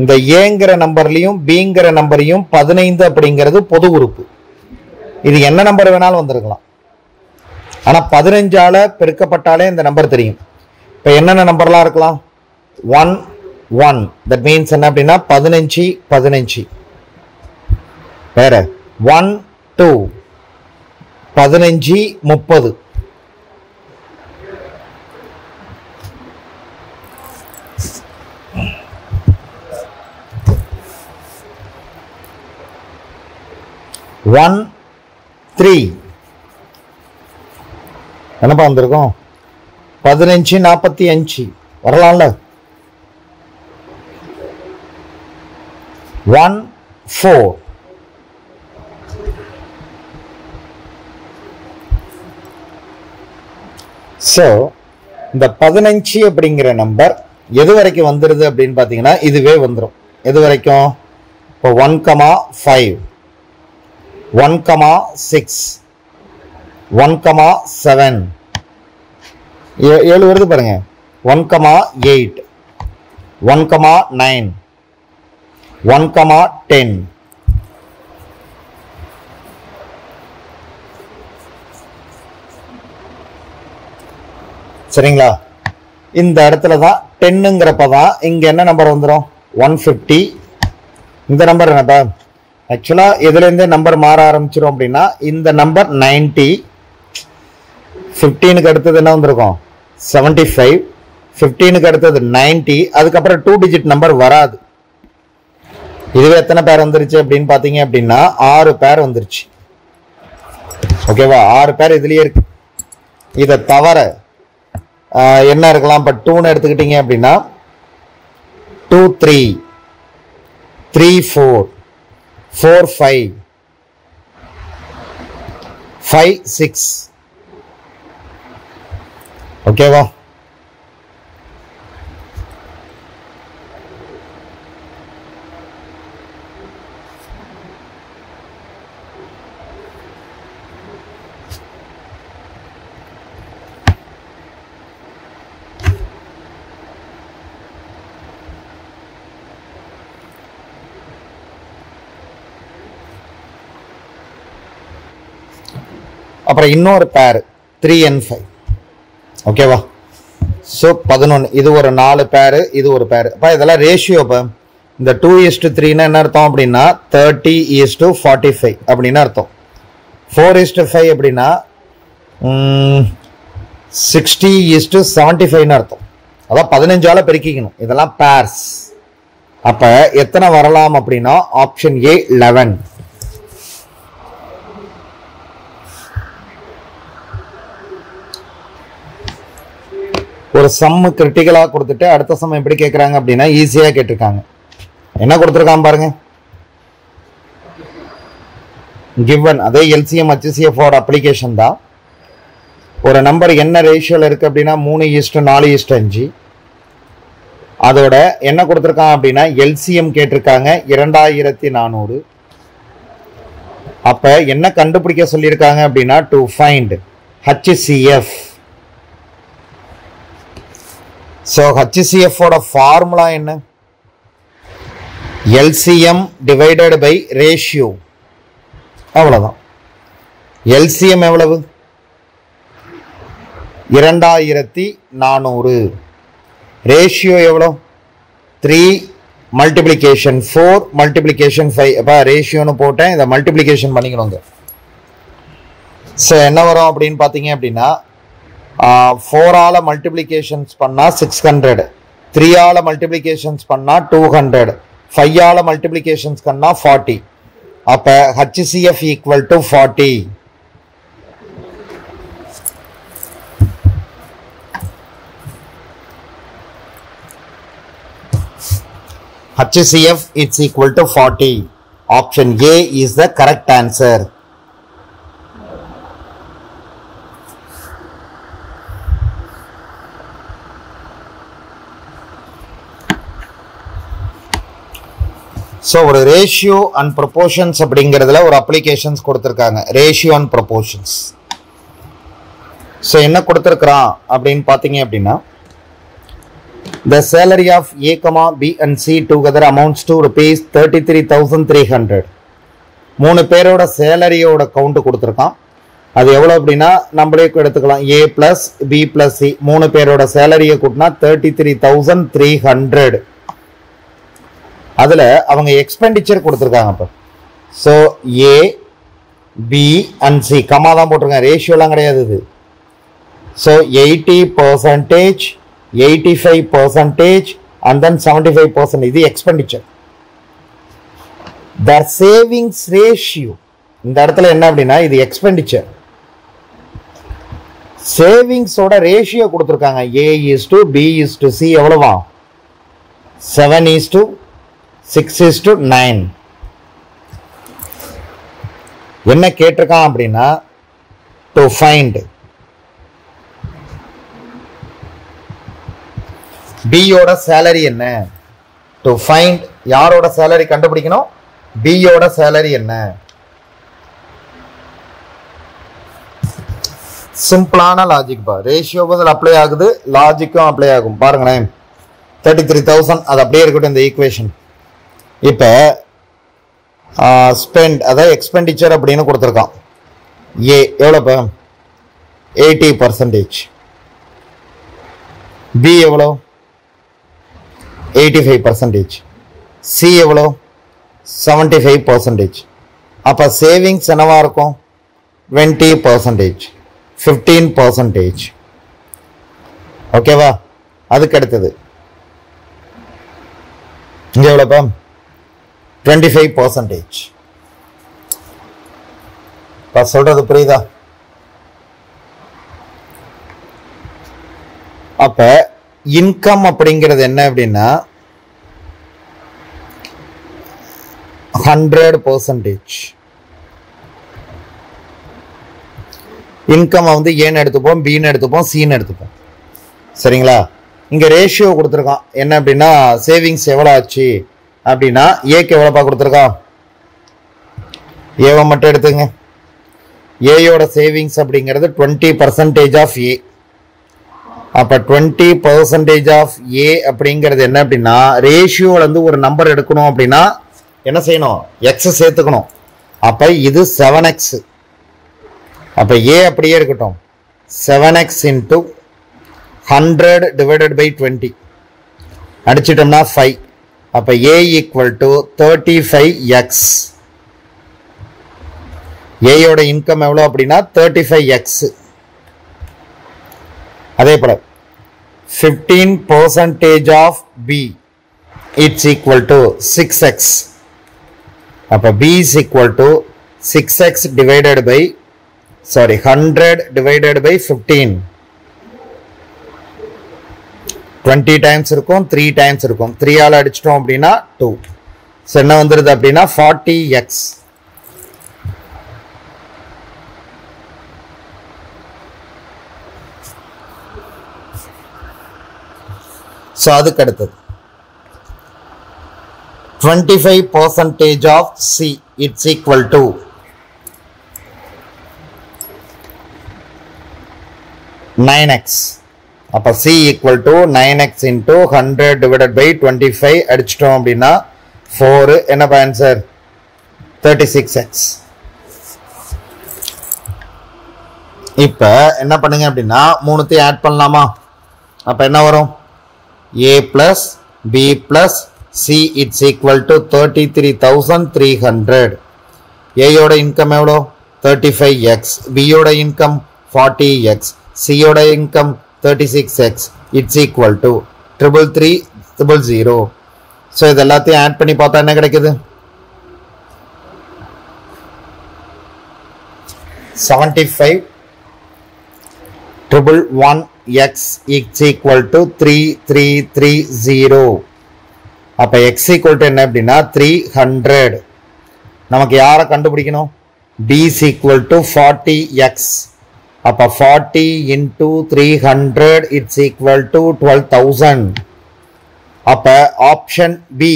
இந்த ஏங்கிற நம்பர்லையும் பிங்கிற நம்பரையும் 15 அப்படிங்கிறது பொது உறுப்பு. இது என்ன நம்பர் வேணாலும் வந்திருக்கலாம், ஆனால் 15ஆல் பெருக்கப்பட்டாலே இந்த நம்பர் தெரியும். இப்போ என்னென்ன நம்பர்லாம் இருக்கலாம்? 1 1, தட் மீன்ஸ் என்ன அப்படின்னா 15 15. வேற 1 2, 15 30. ஒன் 3 என்னப்பா வந்திருக்கும்? 15 45 வரலாம்ல. 1 4. ஸோ இந்த 15 அப்படிங்கிற நம்பர் எது வரைக்கும் வந்துடுது அப்படின்னு பார்த்தீங்கன்னா இதுவே வந்துடும். எது வரைக்கும்? இப்போ 1,5, 1,6, 1,7, 7 வருது பாருங்க. 1,8, 1,9, 1,10. சரிங்களா? இந்த இடத்துல தான் 10ங்கிறப்ப தான் இங்கே என்ன நம்பர் வந்துடும்? 150. இந்த நம்பர் என்னப்பா? ஆக்சுவலாக எதுலேருந்தே நம்பர் மாற ஆரம்பிச்சிடும் அப்படின்னா இந்த நம்பர் 90. 15க்கு அடுத்தது என்ன வந்திருக்கும்? 75. 15க்கு அடுத்தது 90. அதுக்கப்புறம் 2 டிஜிட் நம்பர் வராது. இதுவே எத்தனை பேர் வந்துருச்சு அப்படின்னு பார்த்தீங்க அப்படின்னா 6 பேர் வந்துருச்சு. ஓகேவா? 6 பேர் இதுலேயே இருக்கு. இதை தவிர என்ன இருக்கலாம்? இப்போ 2ன்னு எடுத்துக்கிட்டீங்க அப்படின்னா 2 3, 3 4, 4 5, 5 6. ஓகேவா? அப்புறம் இன்னொரு பேர் 3 and 5. ஓகேவா? ஸோ 11. இது ஒரு 4 பேரு, இது ஒரு பேரு. அப்போ இதெல்லாம் ரேஷியோ. இப்போ இந்த 2:3 என்ன அர்த்தம் அப்படின்னா 30:45 அப்படின்னு அர்த்தம். 4:5 அப்படின்னா 60:75 அர்த்தம். அதான் 15ஆல பெருக்கிக்கணும். இதெல்லாம் பேர்ஸ். அப்ப எத்தனை வரலாம் அப்படின்னா ஆப்ஷன் ஏ 11. ஒரு சம் கிரிட்டிக்கலா கொடுத்துட்டு அடுத்த சம் எப்படி கேட்கறாங்க அப்படின்னா ஈஸியா கேட்டிருக்காங்க. என்ன கொடுத்துருக்கான் பாருங்க. given அதே LCM HCF ஓட அப்ளிகேஷன் தான். ஒரு நம்பர் என்ன ரேஷியோல இருக்கு அப்படின்னா 3:4:5. அதோட என்ன கொடுத்துருக்கான் அப்படின்னா LCM கேட்டிருக்காங்க 2400. அப்ப என்ன கண்டுபிடிக்க சொல்லியிருக்காங்க அப்படின்னா to find HCF. So HCF ஓட ஃபார்முலா என்ன? LCM divided by ratio. அவ்வளவுதான். LCM எவ்வளவு? 2400. ரேஷியோ எவ்வளோ? 3 மல்டிப்ளிகேஷன் 4 மல்டிப்ளிகேஷன் 5. அப்போ ரேஷியோன்னு போட்டேன், இதை மல்டிப்ளிகேஷன் பண்ணிக்கணுங்க. ஸோ என்ன வரும் அப்படின்னு பார்த்தீங்க அப்படின்னா 4ஆல மல்டிப்ளிகேஷன்ஸ் பண்ணால் 600, 3ஆல மல்டிப்ளிகேஷன்ஸ் பண்ணால் 200, 5ஆல மல்டிப்ளிகேஷன்ஸ் பண்ணால் 40. அப்போ HCF equal to 40. HCF is equal to 40. Option A is the correct answer. So ஒரு ரேஷியோ அண்ட் ப்ரொபோர்ஷன்ஸ் அப்படிங்கிறதுல ஒரு அப்ளிகேஷன்ஸ் கொடுத்துருக்காங்க. Ratio and proportions. ஸோ என்ன கொடுத்துருக்குறான் அப்படின்னு பார்த்தீங்க அப்படின்னா the salary of A, B and C together amounts to rupees 33,300. 3 பேரோட சேலரியோட கவுண்ட் கொடுத்துருக்கான். அது எவ்வளோ அப்படின்னா நம்மளே எடுத்துக்கலாம். A plus B plus C 3 பேரோட சேலரியை கூட்டினா 33,300. அதில் அவங்க எக்ஸ்பெண்டிச்சர் கொடுத்துருக்காங்க. இப்போ so A, B and C கம்மா தான் போட்டிருக்காங்க, ரேஷியோலாம் கிடையாது இது. So 80%, 85% and then 75%. இது எக்ஸ்பெண்டிச்சர். their savings ratio இந்த இடத்துல என்ன அப்படின்னா இது எக்ஸ்பெண்டிச்சர். சேவிங்ஸோட ரேஷியோ கொடுத்துருக்காங்க. A:B:C எவ்வளவா? 7:6:9. என்ன கேட்டிருக்கான் அப்படின்னா டு ஃபைண்ட் பியோட சேலரி என்ன. டு ஃபைண்ட் யாரோட சேலரி கண்டுபிடிக்கணும்? பியோட சேலரி என்ன. சிம்பிளான லாஜிக் பா. ரேஷியோ பதில் அப்ளை ஆகுது, லாஜிக்கும் அப்ளை ஆகும். பாருங்களேன் 33,000 அது அப்படியே இருக்கட்டும் இந்த ஈக்குவேஷன். இப்போ ஸ்பெண்ட் அதாவது எக்ஸ்பெண்டிச்சர் அப்படின்னு கொடுத்துருக்கான். ஏ எவ்வளோப்பா? 80%. பி எவ்வளோ? 85%. சி எவ்வளோ? 75%. அப்போ சேவிங்ஸ் என்னவா இருக்கும்? 20%, 15%. ஓகேவா? அதுக்கு அடுத்தது இங்கே எவ்வளோப்பா? 25%. இப்போ சொல்றது புரியுதா? அப்ப இன்கம் அப்படிங்கிறது என்ன அப்படின்னா 100%. இன்கம் வந்து ஏன்னு எடுத்துப்போம், பின்னு எடுத்துப்போம், சின்னு எடுத்துப்போம். சரிங்களா? இங்க ரேஷியோ கொடுத்துருக்கான். என்ன அப்படின்னா சேவிங்ஸ் எவ்வளோ ஆச்சு அப்படின்னா ஏக்கு எவ்வளோப்பா கொடுத்துருக்கான்? ஏவை மட்டும் எடுத்துங்க. ஏயோட சேவிங்ஸ் அப்படிங்கிறது 20% ஆஃப் ஏ. அப்போ 20% ஆஃப் ஏ அப்படிங்கிறது என்ன அப்படின்னா ரேஷியோலேருந்து ஒரு நம்பர் எடுக்கணும் அப்படின்னா என்ன செய்யணும்? எக்ஸ் சேர்த்துக்கணும். அப்போ இது 7x. அப்போ ஏ அப்படியே இருக்கட்டும். 7x into 100 divided by 20 அடிச்சிட்டோம்னா 5. அப்போ a equal to 35x. ஏயோட இன்கம் எவ்வளோ அப்படின்னா 35x. அதே போல 15% of b it's equal to 6x. அப்போ b is equal to 6x divided by 100 divided by 15. 20 times இருக்கும், 3 times இருக்கும். 3 ஆல் அடிச்சிட்டோம் அப்படின்னா 2. ஸோ என்ன வந்துடுது அப்படின்னா 40x. ஸோ அதுக்கு அடுத்தது 25% of c it's equal to 9x. அப்போ c equal to 9x into 100 divided by 25 அடிச்சிட்டோம் அப்படின்னா 4. என்னப்பா ஆன்சர்? 36x. இப்போ என்ன பண்ணுங்க அப்படின்னா மூணுத்தையும் ஆட் பண்ணலாமா? அப்போ என்ன வரும்? a plus b plus c it's equal to 33,300. ஏயோட income எவ்வளோ? 35x. பியோட இன்கம் 40x. சியோட income 36x. it's equal to 333,000. So இது எல்லாத்தையும் ஆட் பண்ணி பார்த்தா என்ன கிடைக்குது? 75,111x it's equal to 3330. அப்போ x equal to என்ன அப்படின்னா 300. நமக்கு யாரை கண்டுபிடிக்கணும்? b is equal to 40x. அப்போ 40 into 300 it's equal to 12,000. அப்போ ஆப்ஷன் பி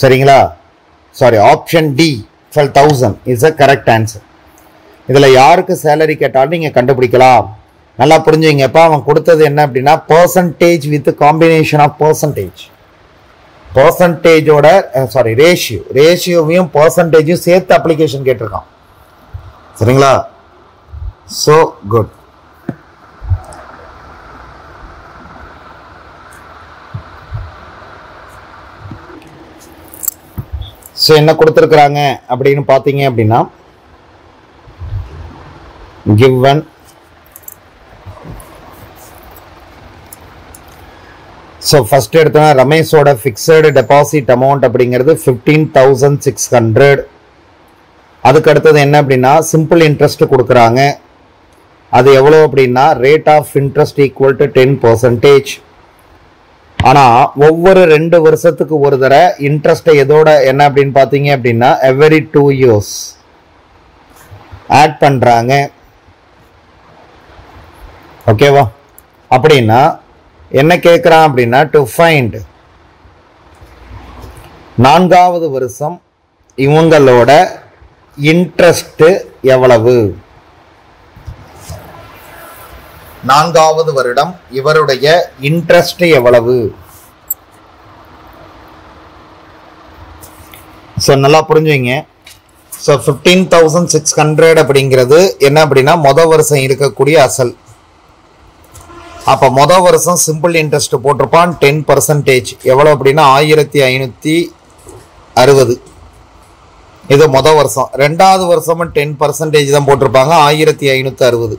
சரிங்களா? Sorry, option D 12,000 is a correct answer. இதில் யாருக்கு சேலரி கேட்டாலும் நீங்கள் கண்டுபிடிக்கலாம். நல்லா புரிஞ்சுங்கப்பா. அவன் கொடுத்தது என்ன அப்படின்னா பர்சன்டேஜ் வித் காம்பினேஷன் ஆஃப் பர்சன்டேஜோட ரேஷியோவையும் பர்சன்டேஜும் சேர்த்து அப்ளிகேஷன் கேட்டிருக்கான். சரிங்களா? So good. ஸோ என்ன கொடுத்துருக்குறாங்க அப்படின்னு பார்த்தீங்க அப்படின்னா given ஸோ ஃபர்ஸ்ட் எடுத்தோன்னா ரமேஷோட ஃபிக்ஸடு டெபாசிட் அமௌண்ட் அப்படிங்கிறது 15,600. அதுக்கு அடுத்தது என்ன அப்படின்னா சிம்பிள் இன்ட்ரெஸ்ட் கொடுக்குறாங்க. அது எவ்வளோ அப்படின்னா rate of interest equal to 10%. ஆனால் ஒவ்வொரு 2 வருஷத்துக்கு ஒரு தடவை இன்ட்ரெஸ்ட்டை எதோட என்ன அப்படின்னு பார்த்தீங்க அப்படின்னா எவரி 2 years ஆட் பண்ணுறாங்க. ஓகேவா? அப்படின்னா என்ன கேட்குறான் அப்படின்னா டு ஃபைண்ட் 4வது வருஷம் இவங்களோட இன்ட்ரெஸ்ட் எவ்வளவு? 4வது வருடம் இவருடைய இன்ட்ரெஸ்ட் எவ்வளவு? ஸோ நல்லா புரிஞ்சுங்க. ஸோ 15,600 அப்படிங்கிறது என்ன அப்படின்னா வருஷம் இருக்கக்கூடிய அசல். அப்போ வருஷம் சிம்பிள் இன்ட்ரெஸ்ட் போட்டிருப்பான் 10%. எவ்வளோ அப்படின்னா 1560. இது வருஷம். 2வது வருஷமும் 10% தான் போட்டிருப்பாங்க 1560.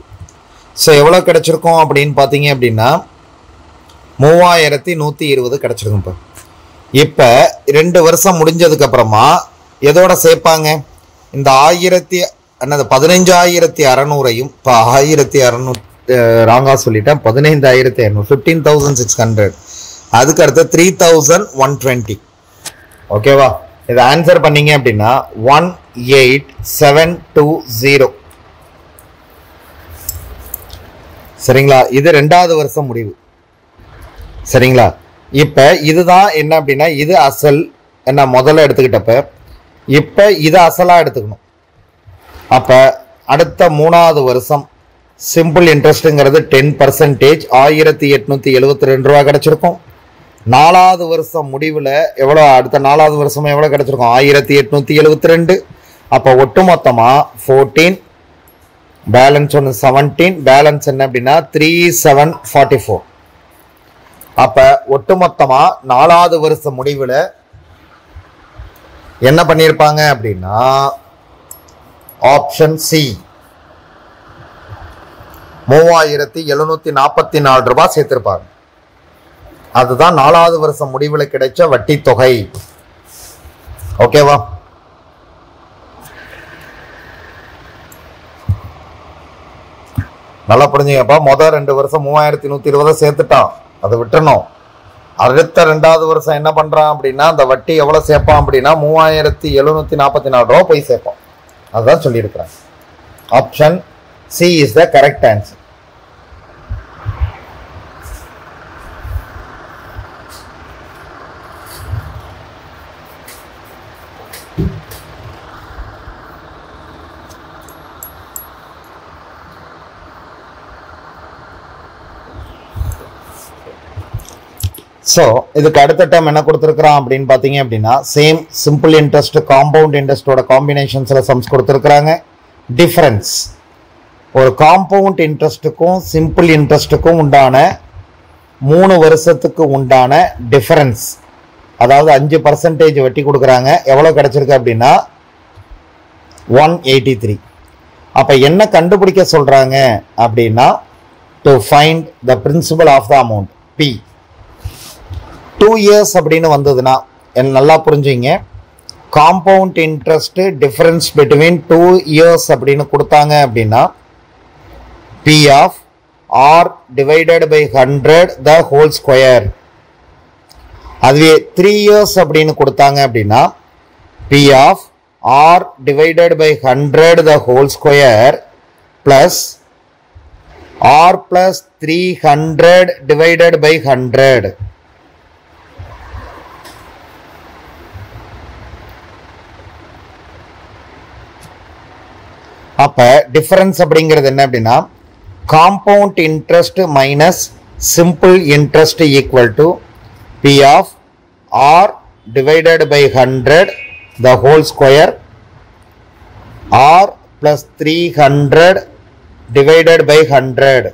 ஸோ எவ்வளோ கிடைச்சிருக்கும் அப்படின்னு பார்த்தீங்க அப்படின்னா 3120 கிடைச்சிருக்கும். இப்போ 2 வருஷம் முடிஞ்சதுக்கு அப்புறமா எதோட சேர்ப்பாங்க? இந்த 15,600ஐயும் இப்போ 1600 ராங்கா சொல்லிட்டேன் 15,600 15,600 அதுக்கு அடுத்து 3,120. ஓகேவா? இதை ஆன்சர் பண்ணீங்க அப்படின்னா 18,720. சரிங்களா? இது 2வது வருஷம் முடிவு. சரிங்களா? இப்போ இதுதான் என்ன அப்படின்னா இது அசல் என்ன முதல்ல எடுத்துக்கிட்டப்ப இப்போ இதை அசலாக எடுத்துக்கணும். அப்போ அடுத்த 3வது வருஷம் சிம்பிள் இன்ட்ரெஸ்ட்டுங்கிறது 10% 1872 ரூபா கிடைச்சிருக்கும். 4வது வருஷம் முடிவில் எவ்வளோ? அடுத்த 4வது வருஷம் எவ்வளோ கிடைச்சிருக்கும்? 1872. அப்போ ஒட்டுமொத்தமா 14, பேலன்ஸ் ஒன்று 17, பேலன்ஸ் என்ன அப்படின்னா 3744. அப்ப ஒட்டுமொத்தமா 4வது வருஷ முடிவில் என்ன பண்ணியிருப்பாங்க அப்படின்னா ஆப்ஷன் சி 3744 ரூபாய் சேர்த்திருப்பாங்க. அதுதான் 4வது வருஷம் முடிவில் கிடைச்ச வட்டி தொகை. ஓகேவா? நல்லா புரிஞ்சுங்கப்பா. முதல் 2 வருஷம் 3120 சேர்த்துட்டான், அதை விட்டுறணும். அடுத்த 2வது வருஷம் என்ன பண்றான் அப்படின்னா அந்த வட்டி எவ்வளவு சேர்ப்பான் அப்படின்னா 3744 ரூபா போய் சேர்ப்பான். அதுதான் சொல்லியிருக்கிறாங்க. Option C is the correct answer. So இதுக்கு அடுத்த டைம் என்ன கொடுத்துருக்குறான் அப்படின்னு பார்த்தீங்க அப்படின்னா சேம் சிம்பிள் இன்ட்ரெஸ்ட் காம்பவுண்ட் இன்ட்ரெஸ்டோட காம்பினேஷன்ஸில் சம்ஸ் கொடுத்துருக்குறாங்க. டிஃபரன்ஸ் ஒரு காம்பவுண்ட் இன்ட்ரெஸ்ட்டுக்கும் சிம்பிள் இன்ட்ரெஸ்ட்டுக்கும் உண்டான 3 வருஷத்துக்கு உண்டான டிஃபரன்ஸ், அதாவது 5% வட்டி கொடுக்குறாங்க. எவ்வளோ கிடைச்சிருக்கு அப்படின்னா 183. அப்போ என்ன கண்டுபிடிக்க சொல்கிறாங்க அப்படின்னா to find the principal of the amount P. 2 years அப்படின்னு வந்ததுன்னா நல்லா புரிஞ்சுங்க. Compound interest difference between 2 years அப்படின்னு கொடுத்தாங்க அப்படின்னா P of R divided by 100 the whole square. அதுவே 3 years அப்படின்னு கொடுத்தாங்க அப்படின்னா P of R divided by 100 the whole square plus R plus 300 divided by 100. அப்ப டிஃபரன்ஸ் அப்படிங்கிறது என்ன அப்படின்னா compound interest minus simple interest equal to B of R divided by 100 the whole square R plus 300 divided by 100.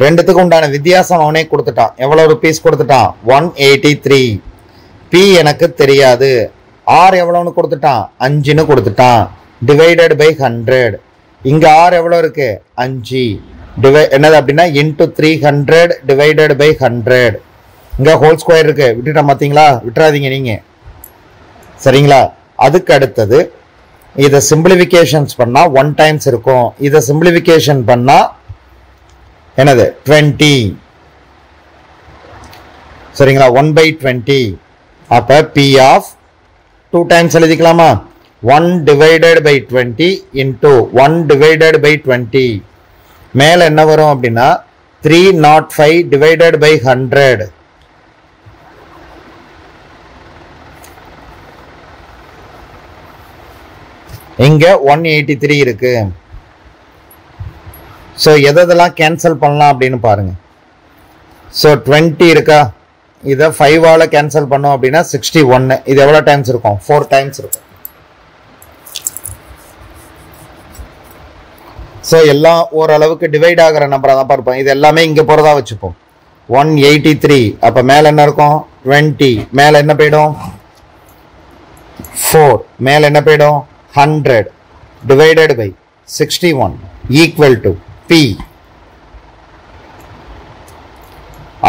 ரெண்டுத்துக்கு உண்டான வித்தியாசம் அவனே கொடுத்துட்டான். எவ்வளவு ருபீஸ் கொடுத்துட்டான்? 183. பி எனக்கு தெரியாது. ஆர் எவ்வளவுன்னு கொடுத்துட்டான்? 5ன்னு கொடுத்துட்டான். Divided by 100. இங்க ஆர் எவ்வளவு இருக்கு? 5. என்னது அப்படின்னா இன்டு 300 டிவைடட் பை 100. இங்க ஹோல் ஸ்கொயர் இருக்கு, விட்டுட்டா பாத்தீங்களா? விட்டுறாதீங்க நீங்க, சரிங்களா? அதுக்கு அடுத்தது இதை சிம்பிளிஃபிகேஷன்ஸ் பண்ணா 1 டைம்ஸ் இருக்கும். இதை சிம்பிளிஃபிகேஷன் பண்ணா என்னது 20, சரிங்களா? 1/20. அப்ப பி ஆஃப் 2 டைம்ஸ் எழுதிக்கலாமா? 1 divided by 20 into 1 divided by 20. மேல என்ன வரும் அப்படின்னா 305 divided by 100. இங்க 183 இருக்கு. ஸோ எதெல்லாம் கேன்சல் பண்ணலாம் அப்படின்னு பாருங்க. ஸோ 20 இருக்கா, இதை 5ஆல் கேன்சல் பண்ணோம் அப்படின்னா 61. இது எவ்வளோ டைம்ஸ் இருக்கும்? 4 டைம்ஸ் இருக்கும். ஸோ எல்லாம் ஓரளவுக்கு டிவைட் ஆகிற நம்பராக தான் பார்ப்போம். இது எல்லாமே இங்கே போகிறதா வச்சுப்போம். 183. அப்போ மேலே என்ன இருக்கும்? 20. மேலே என்ன போயிடும்? 4. மேலே என்ன போயிடும்? 100 divided by 61 equal to P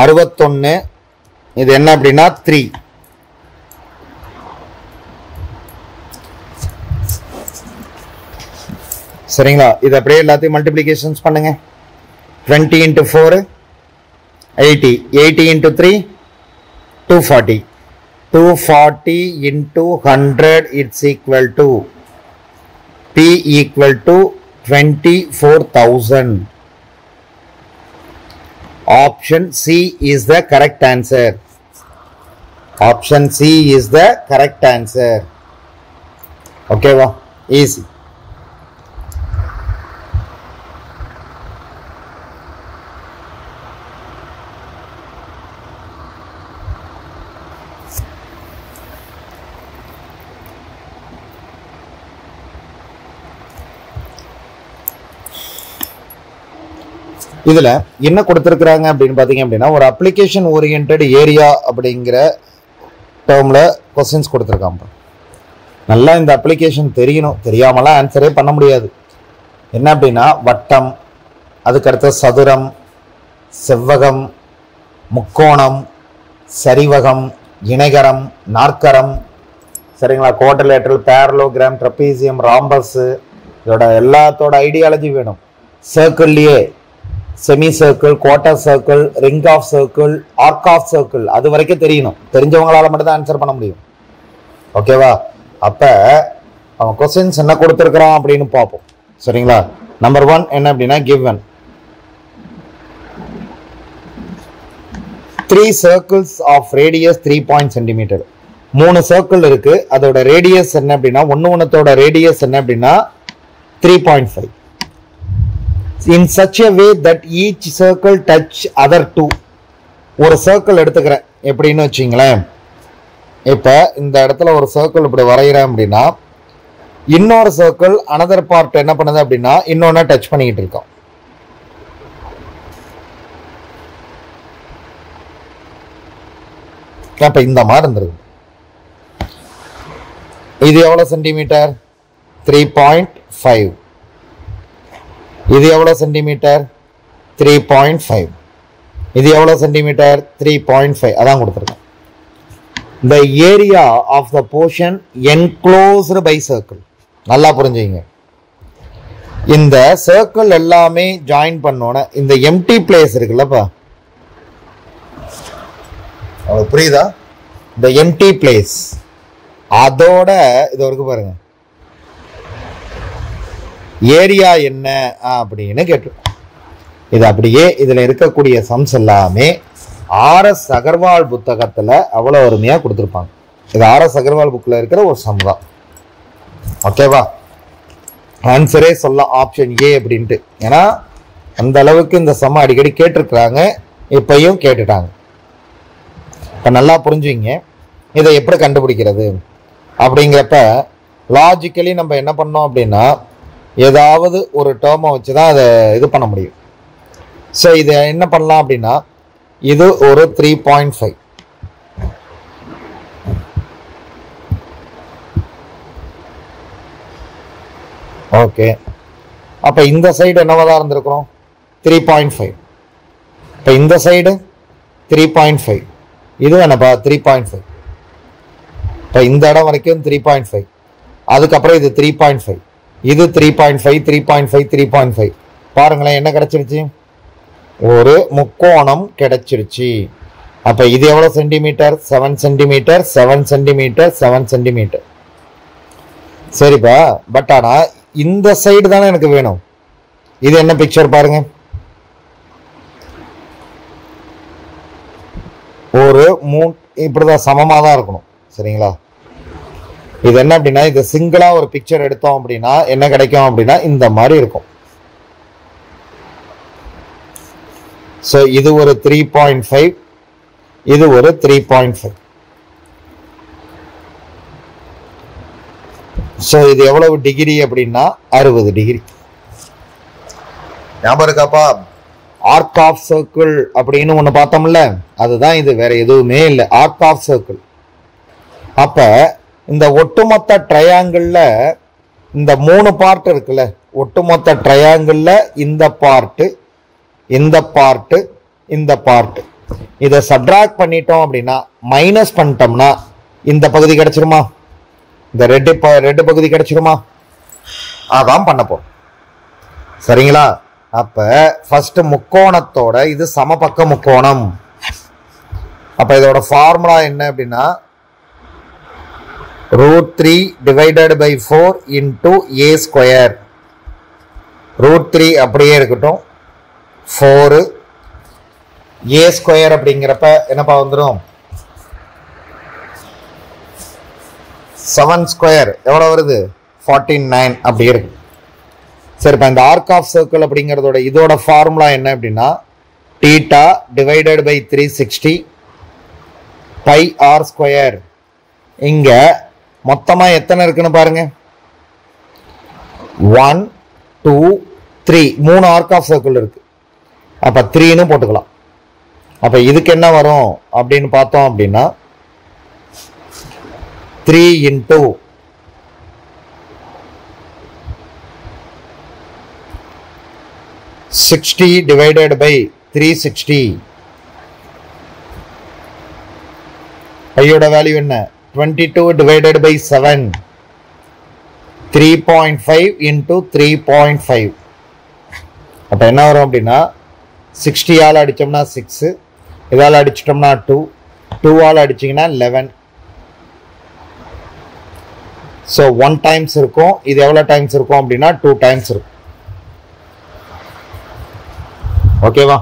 61. இது என்ன அப்படின்னா 3. சரிங்களா? இது அப்படியே எல்லாத்தையும் மல்டிப்ளிகேஷன்ஸ் பண்ணுங்க. 20 into 4 80. 80 into 3 240. 240 into 100 it's equal to P equal to 24,000. Option C is the correct answer. Option C is the correct answer. Okay, wow, easy. இதில் என்ன கொடுத்துருக்குறாங்க அப்படின்னு பார்த்தீங்க அப்படின்னா ஒரு அப்ளிகேஷன் ஓரியன்ட் ஏரியா அப்படிங்கிற டேர்மில் கொஸ்டின்ஸ் கொடுத்துருக்காங்க. நல்லா இந்த அப்ளிகேஷன் தெரியணும், தெரியாமலாம் ஆன்சரே பண்ண முடியாது. என்ன அப்படின்னா வட்டம், அதுக்கடுத்து சதுரம், செவ்வகம், முக்கோணம், சரிவகம், இணைகரம், நாற்கரம், சரிங்களா, குவாட்ரிலேட்டரல், பேரலோகிராம், ட்ரபீசியம், ராம்பஸ், இதோட எல்லாத்தோட ஐடியாலஜி வேணும். சர்க்கிள்லேயே semi circle, quarter circle, ring of circle, arc of circle, அது வரைக்கும் தெரியணும். தெரிஞ்சவங்களால மட்டும் தான் ஆன்சர் பண்ண முடியும். ஓகேவா? அப்போ அவன் கொஸ்டின்ஸ் என்ன கொடுத்துருக்குறான் அப்படின்னு பார்ப்போம். சரிங்களா? நம்பர் 1 என்ன அப்படின்னா given 3 circles of radius 3 cm. 3 circle இருக்கு, அதோட ரேடியஸ் என்ன அப்படின்னா ஒன்னோட ரேடியஸ் என்ன அப்படின்னா 3.5. in such a way that each circle touch other two. ஒரு சர்க்கிள் எடுத்துக்கிறேன் எப்படின்னு வச்சுங்களேன். இப்ப இந்த இடத்துல ஒரு சர்க்கிள் இப்படி வரைகிறேன் அப்படின்னா இன்னொரு சர்க்கிள் அனதர் பார்ட் என்ன பண்ணுது அப்படின்னா இன்னொன்னு டச் பண்ணிக்கிட்டு இருக்கோம். அப்ப இந்த மாதிரி இருந்திருக்கு. இது எவ்வளவு சென்டிமீட்டர்? 3.5. இது எவ்வளவு சென்டிமீட்டர்? 3.5. இது எவ்வளவு சென்டிமீட்டர்? 3.5. அதான் கொடுத்துருக்கேன். The area of the portion enclosed by circle. நல்லா புரிஞ்சுங்க. இந்த சர்க்கிள் எல்லாமே ஜாயின் பண்ணோன இந்த எம்டி பிளேஸ் இருக்குல்லப்பா, உங்களுக்கு புரியுதா? இந்த எம்டி பிளேஸ் அதோட இது வரைக்கும் பாருங்க ஏரியா என்ன அப்படின்னு கேட்டிருக்கோம். இது அப்படியே இதுல இருக்கக்கூடிய சம்ஸ் எல்லாமே RS அகர்வால் புத்தகத்துல அவ்வளவு அருமையா கொடுத்துருப்பாங்க. இது RS அகர்வால் புக்ல இருக்கிற ஒரு சம் தான். ஓகேவா? ஆன்சரே சொல்லலாம் ஆப்ஷன் ஏ அப்படின்ட்டு. ஏன்னா அந்த அளவுக்கு இந்த சம் அடிக்கடி கேட்டிருக்கிறாங்க, இப்பையும் கேட்டுட்டாங்க. இப்ப நல்லா புரிஞ்சுங்க இதை எப்படி கண்டுபிடிக்கிறது அப்படிங்கிறப்ப லாஜிக்கலி நம்ம என்ன பண்ணோம் அப்படின்னா ஏதாவது ஒரு டேர்மை வச்சுதான் அதை இது பண்ண முடியும். ஸோ இதை என்ன பண்ணலாம் அப்படின்னா இது ஒரு 3.5. ஓகே, அப்ப இந்த சைடு என்னவா இருந்திருக்கிறோம்? 3.5. இப்ப இந்த சைடு 3.5, இது என்னப்பா 3.5. இப்ப இந்த இடம் வரைக்கும் 3.5, அதுக்கப்புறம் இது 3.5, இது 3.5, 3.5, 3.5. பாருங்களேன் என்ன கிடைச்சிருச்சு? ஒரு முக்கோணம் கிடைச்சிருச்சு. அப்ப இது எவ்வளவு சென்டிமீட்டர்? 7 centimetre, 7 centimetre, 7 centimetre. சரிப்பா, பட் ஆனா இந்த சைடு தானே எனக்கு வேணும். இது என்ன பிக்சர் பாருங்க, ஒரு இப்படிதான் சமமா தான் இருக்கணும். சரிங்களா? இது என்ன அப்படின்னா இது சிங்கிளா ஒரு பிக்சர் எடுத்தோம் அப்படின்னா என்ன கிடைக்கும் அப்படின்னா இந்த மாதிரி இருக்கும். ஸோ இது ஒரு 3.5, இது ஒரு 3.5. ஸோ இது எவ்வளவு டிகிரி அப்படின்னா 60 டிகிரி. ஞாபகம் இருக்காப்பா? ஆர்க் ஆஃப் சர்க்கிள் அப்படின்னு ஒன்று பார்த்தோம்ல, அதுதான் இது, வேற எதுவுமே இல்லை, ஆர்க் ஆஃப் சர்க்கிள். அப்ப இந்த ஒட்டுமொத்த ட்ரையாங்கிள்ல இந்த 3 பார்ட் இருக்குல்ல, ஒட்டுமொத்த ட்ரையாங்கிள்ல இந்த பார்ட்டு, இந்த பார்ட்டு, இந்த பார்ட்டு, இதை சப்ட்ராக்ட் பண்ணிட்டோம் அப்படின்னா மைனஸ் பண்ணிட்டோம்னா இந்த பகுதி கிடைச்சிருமா? இந்த ரெட்டு பகுதி கிடைச்சிருமா? அதான் பண்ண போறோம். சரிங்களா? அப்ப ஃபர்ஸ்ட் முக்கோணத்தோட இது சமபக்க முக்கோணம். அப்ப இதோட ஃபார்முலா என்ன அப்படின்னா √3 divided by 4 into a square. √3 அப்படியே இருக்கட்டும், 4 a ஸ்கொயர் அப்படிங்கிறப்ப என்னப்பா வந்துடும்? 7 ஸ்கொயர் எவ்வளவு வருது? 49 அப்படி இருக்கு. சரிப்பா, இந்த ஆர்க் ஆஃப் சர்க்கிள் அப்படிங்கிறதோட இதோட ஃபார்முலா என்ன அப்படின்னா θ divided by 360 pi R square. இங்க மொத்தமா எத்தனை இருக்குன்னு பாருங்க, 1 2 3 ஆர்க் ஆஃப் சர்க்கிள் இருக்கு. அப்போ 3ன்னு போட்டுக்கலாம். அப்போ இதுக்கு என்ன வரும் அப்படின்னு பார்த்தோம் அப்படின்னா 3 into 60 divided by 360. ஐயோட வேல்யூ என்ன? 22 divided by 7. 3.5 into 3.5. அப்போ என்ன வரும் அப்படின்னா 60 ஆல் அடித்தோம்னா 6, இதால் அடிச்சிட்டோம்னா 2, 2 ஆல் அடிச்சிங்கன்னா 11. ஸோ 1 டைம்ஸ் இருக்கும். இது எவ்வளோ டைம்ஸ் இருக்கும் அப்படின்னா 2 டைம்ஸ் இருக்கும். ஓகேவா?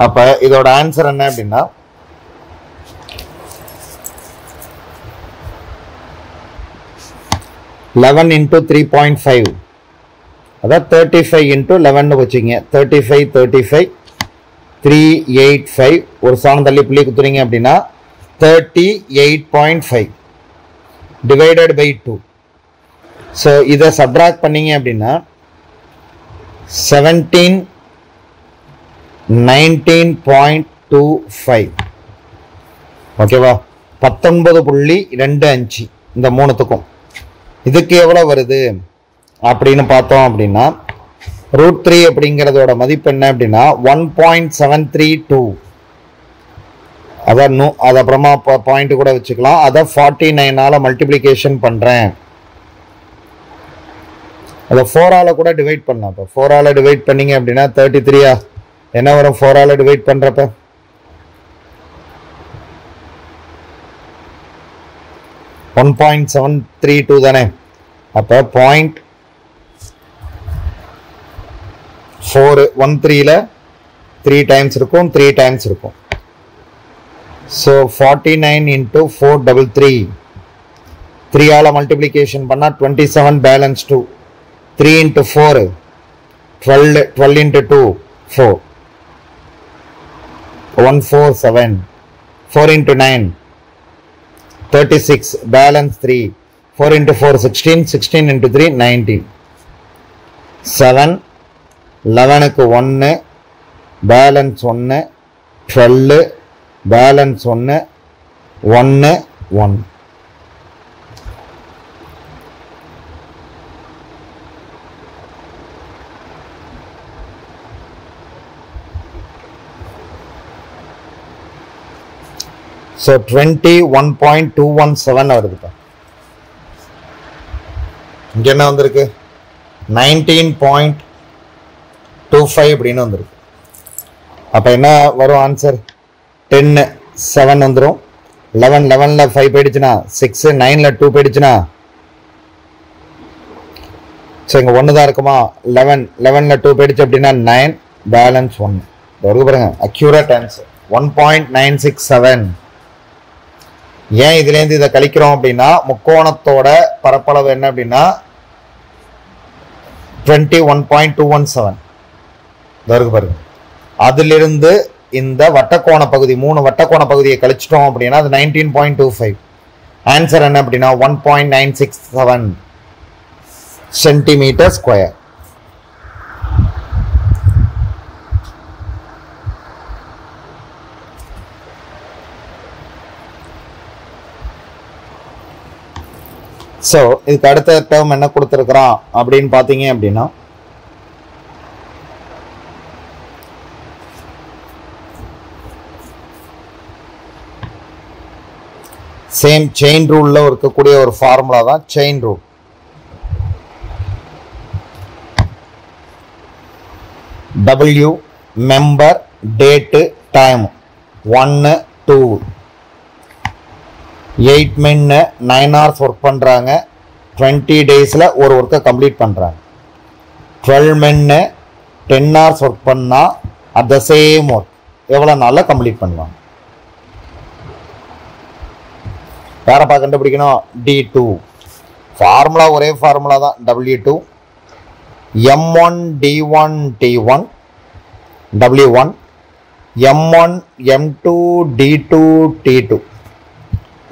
அப்போ இதோட ஆன்சர் என்ன அப்படின்னா 11 into 3.5, அதான் 35 into 11 வச்சுங்க. 35 385, ஒரு சாணம் தள்ளி புள்ளி குத்துறீங்க அப்படின்னா 38.5 divided by 2. ஸோ இதை சப்ட்ராக்ட் பண்ணீங்க அப்படின்னா 19.25. ஓகேவா? 19.25 இந்த மூணுத்துக்கும். இதுக்கு எவ்வளோ வருது அப்படின்னு பார்த்தோம் அப்படின்னா √3 அப்படிங்கிறதோட மதிப்பு என்ன அப்படின்னா 1.732. அதை அப்புறமா பாயிண்ட் கூட வச்சுக்கலாம். அதை 49ஆல் மல்டிப்ளிகேஷன் பண்ணுறேன். அதை 4ஆல் கூட டிவைட் பண்ணலாம். இப்போ 4ஆல் டிவைட் பண்ணீங்க அப்படின்னா 33 என்ன வரும்? 4ஆல் டிவைட் பண்ணுறப்ப 1.732 தானே. அப்போ 0.413ல 3 டைம்ஸ் இருக்கும், 3 டைம்ஸ் இருக்கும். So 49 into 433. 3ஆல் மல்டிப்ளிகேஷன் பண்ணால் 27 balance 2. 3 into 4 12. 12 into 2 4. 147. 4 into 9 36 balance 3. 4 into 4 16. 16 into 3 19. 7 11க்கு 1 balance 1. 12 balance 1 1 1. So 21.217 வருதுப்பா. இங்கே என்ன வந்திருக்கு? 19.25 அப்படின்னு வந்திருக்கு. அப்போ என்ன வரும் ஆன்சர்? 10 7 வந்துடும். 11 11ல் 5 போயிடுச்சுன்னா 6, 9ல் 2 போயிடுச்சுன்னா ஸோ இங்கே 1 தான் இருக்குமா? 11 11ல் 2 போயிடுச்சு அப்படின்னா 9 பேலன்ஸ் 1 வருது பாருங்க. Accurate answer 1.967. ஏன் இதுலேருந்து இதை கழிக்கிறோம் அப்படின்னா முக்கோணத்தோட பரப்பளவு என்ன அப்படின்னா 21.217 வருது பாருங்க. அதிலிருந்து இந்த வட்டக்கோண பகுதி 3 வட்டக்கோண பகுதியை கழிச்சிட்டோம் அப்படின்னா அது 19.25. ஆன்சர் என்ன அப்படின்னா 1.967 சென்டிமீட்டர் ஸ்கொயர். ஸோ இதுக்கு அடுத்த டேர்ம் என்ன கொடுத்துருக்குறான் அப்படின்னு பார்த்தீங்க அப்படின்னா சேம் செயின் ரூல்ல இருக்கக்கூடிய ஒரு ஃபார்முலா தான் chain rule. W member date time 1 2. 8 men 9 hours work பண்ணுறாங்க. 20 daysல ஒரு ஒர்க்கை கம்ப்ளீட் பண்ணுறாங்க. 12 men 10 hours ஒர்க் பண்ணால் அட் த சேம் ஒர்க் எவ்வளோ நாளில் கம்ப்ளீட் பண்ணுவாங்க? யாரப்பா கண்டுபிடிக்கணும்? D2. ஃபார்முலா ஒரே ஃபார்முலா தான். W2 M1 D1 T1 W1 M1 M2 D2 T2.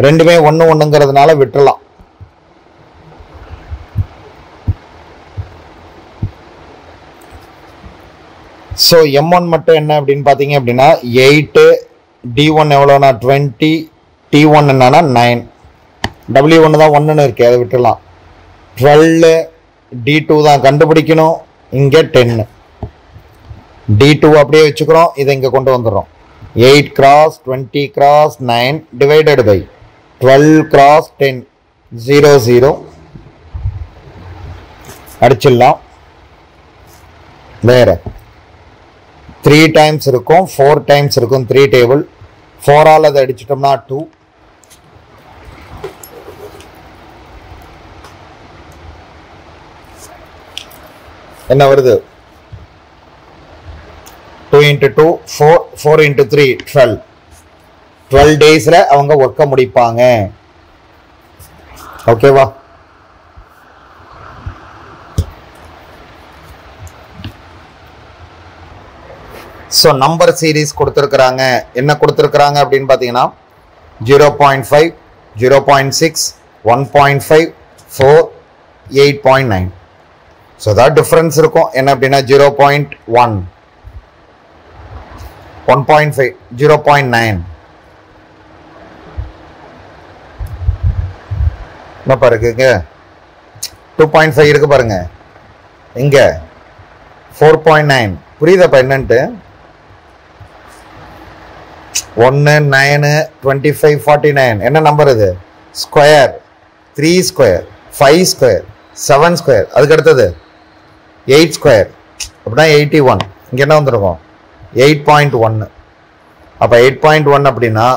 ரெண்டுமே ஒன்று ஒன்றுங்கிறதுனால விட்டுறலாம். ஸோ M1 மட்டும் என்ன அப்படின்னு பார்த்தீங்க அப்படின்னா 8, D1 எவ்வளோனா 20, T1 என்னன்னா 9, W1 தான் 1ன்னு இருக்கு, அதை விட்டுடலாம். 12, D2 தான் கண்டுபிடிக்கணும், இங்கே 10, D2 அப்படியே வச்சுக்கிறோம், இதை இங்கே கொண்டு வந்துடுறோம். 8 cross 20 cross 9 divided by 12 cross 10, 0 0 அடிச்சிடலாம். வேற 3 times இருக்கும், 4 times இருக்கும், 3 டேபிள். 4 ஆல் அதை அடிச்சிட்டோம்னா 2, என்ன வருது? 2 into 2 4, 4 into 3 12. 12 டேஸ்ல அவங்க ஒர்க்க முடிப்பாங்க. ஓகேவா? ஸோ நம்பர் சீரீஸ் கொடுத்துருக்குறாங்க. என்ன கொடுத்துருக்குறாங்க அப்படின்னு பார்த்தீங்கன்னா 0.5, 0.6, 1.5, 4, 8.9. ஸோ அதான் டிஃப்ரென்ஸ் இருக்கும். என்ன அப்படின்னா 0.1, 1.5, 0.9. என்ன பாருங்க, 2.5 இருக்கு பாருங்க, இங்க 4.9. புரியுதாப்பா என்னன்ட்டு? 1, 9, 25, 49. என்ன நம்பர் இது? ஸ்கொயர். 3 ஸ்கொயர், 5 ஸ்கொயர், 7 ஸ்கொயர், அதுக்கு அடுத்தது 8 ஸ்கொயர், அப்படின்னா 81. இங்கே என்ன வந்துருக்கும்? 8.1. அப்போ 8.1 அப்படின்னா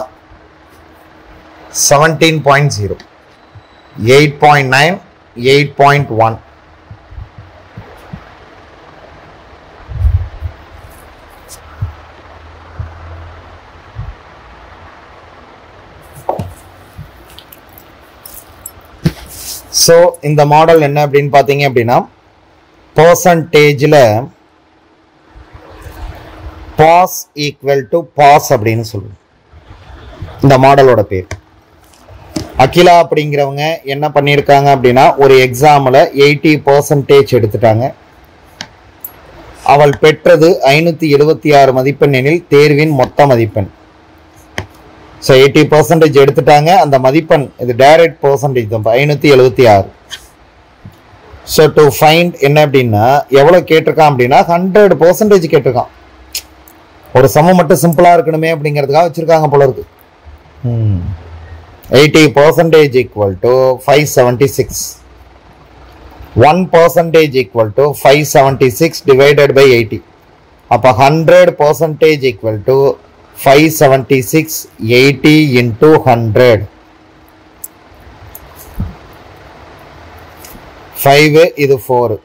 17.0. 8.9, 8.1. ஸோ இந்த மாடல் என்ன அப்படின்னு பார்த்தீங்க அப்படின்னா பர்சன்டேஜில் பாஸ் ஈக்குவல் டு பாஸ் அப்படின்னு சொல்லுவோம். இந்த மாடலோட பேர். அகிலா அப்படிங்கிறவங்க என்ன பண்ணியிருக்காங்க அப்படின்னா ஒரு எக்ஸாமில் 80% எடுத்துட்டாங்க. அவள் பெற்றது 576 மதிப்பெண் எனில் தேர்வின் மொத்த மதிப்பெண். ஸோ 80% எடுத்துட்டாங்க. அந்த மதிப்பெண் இது டைரக்ட் பர்சன்டேஜ் தான் 576. ஸோ டு ஃபைண்ட் என்ன அப்படின்னா எவ்வளோ கேட்டிருக்கான் அப்படின்னா 100% கேட்டிருக்கான். ஒரு சமம் மட்டும் சிம்பிளாக இருக்கணுமே அப்படிங்கிறதுக்காக வச்சுருக்காங்க போல இருக்கு. 80% equal to 576. 1% equal to 576 divided by 80. அப்போ 100% equal to 576, 80 into 100. 5 இது 4.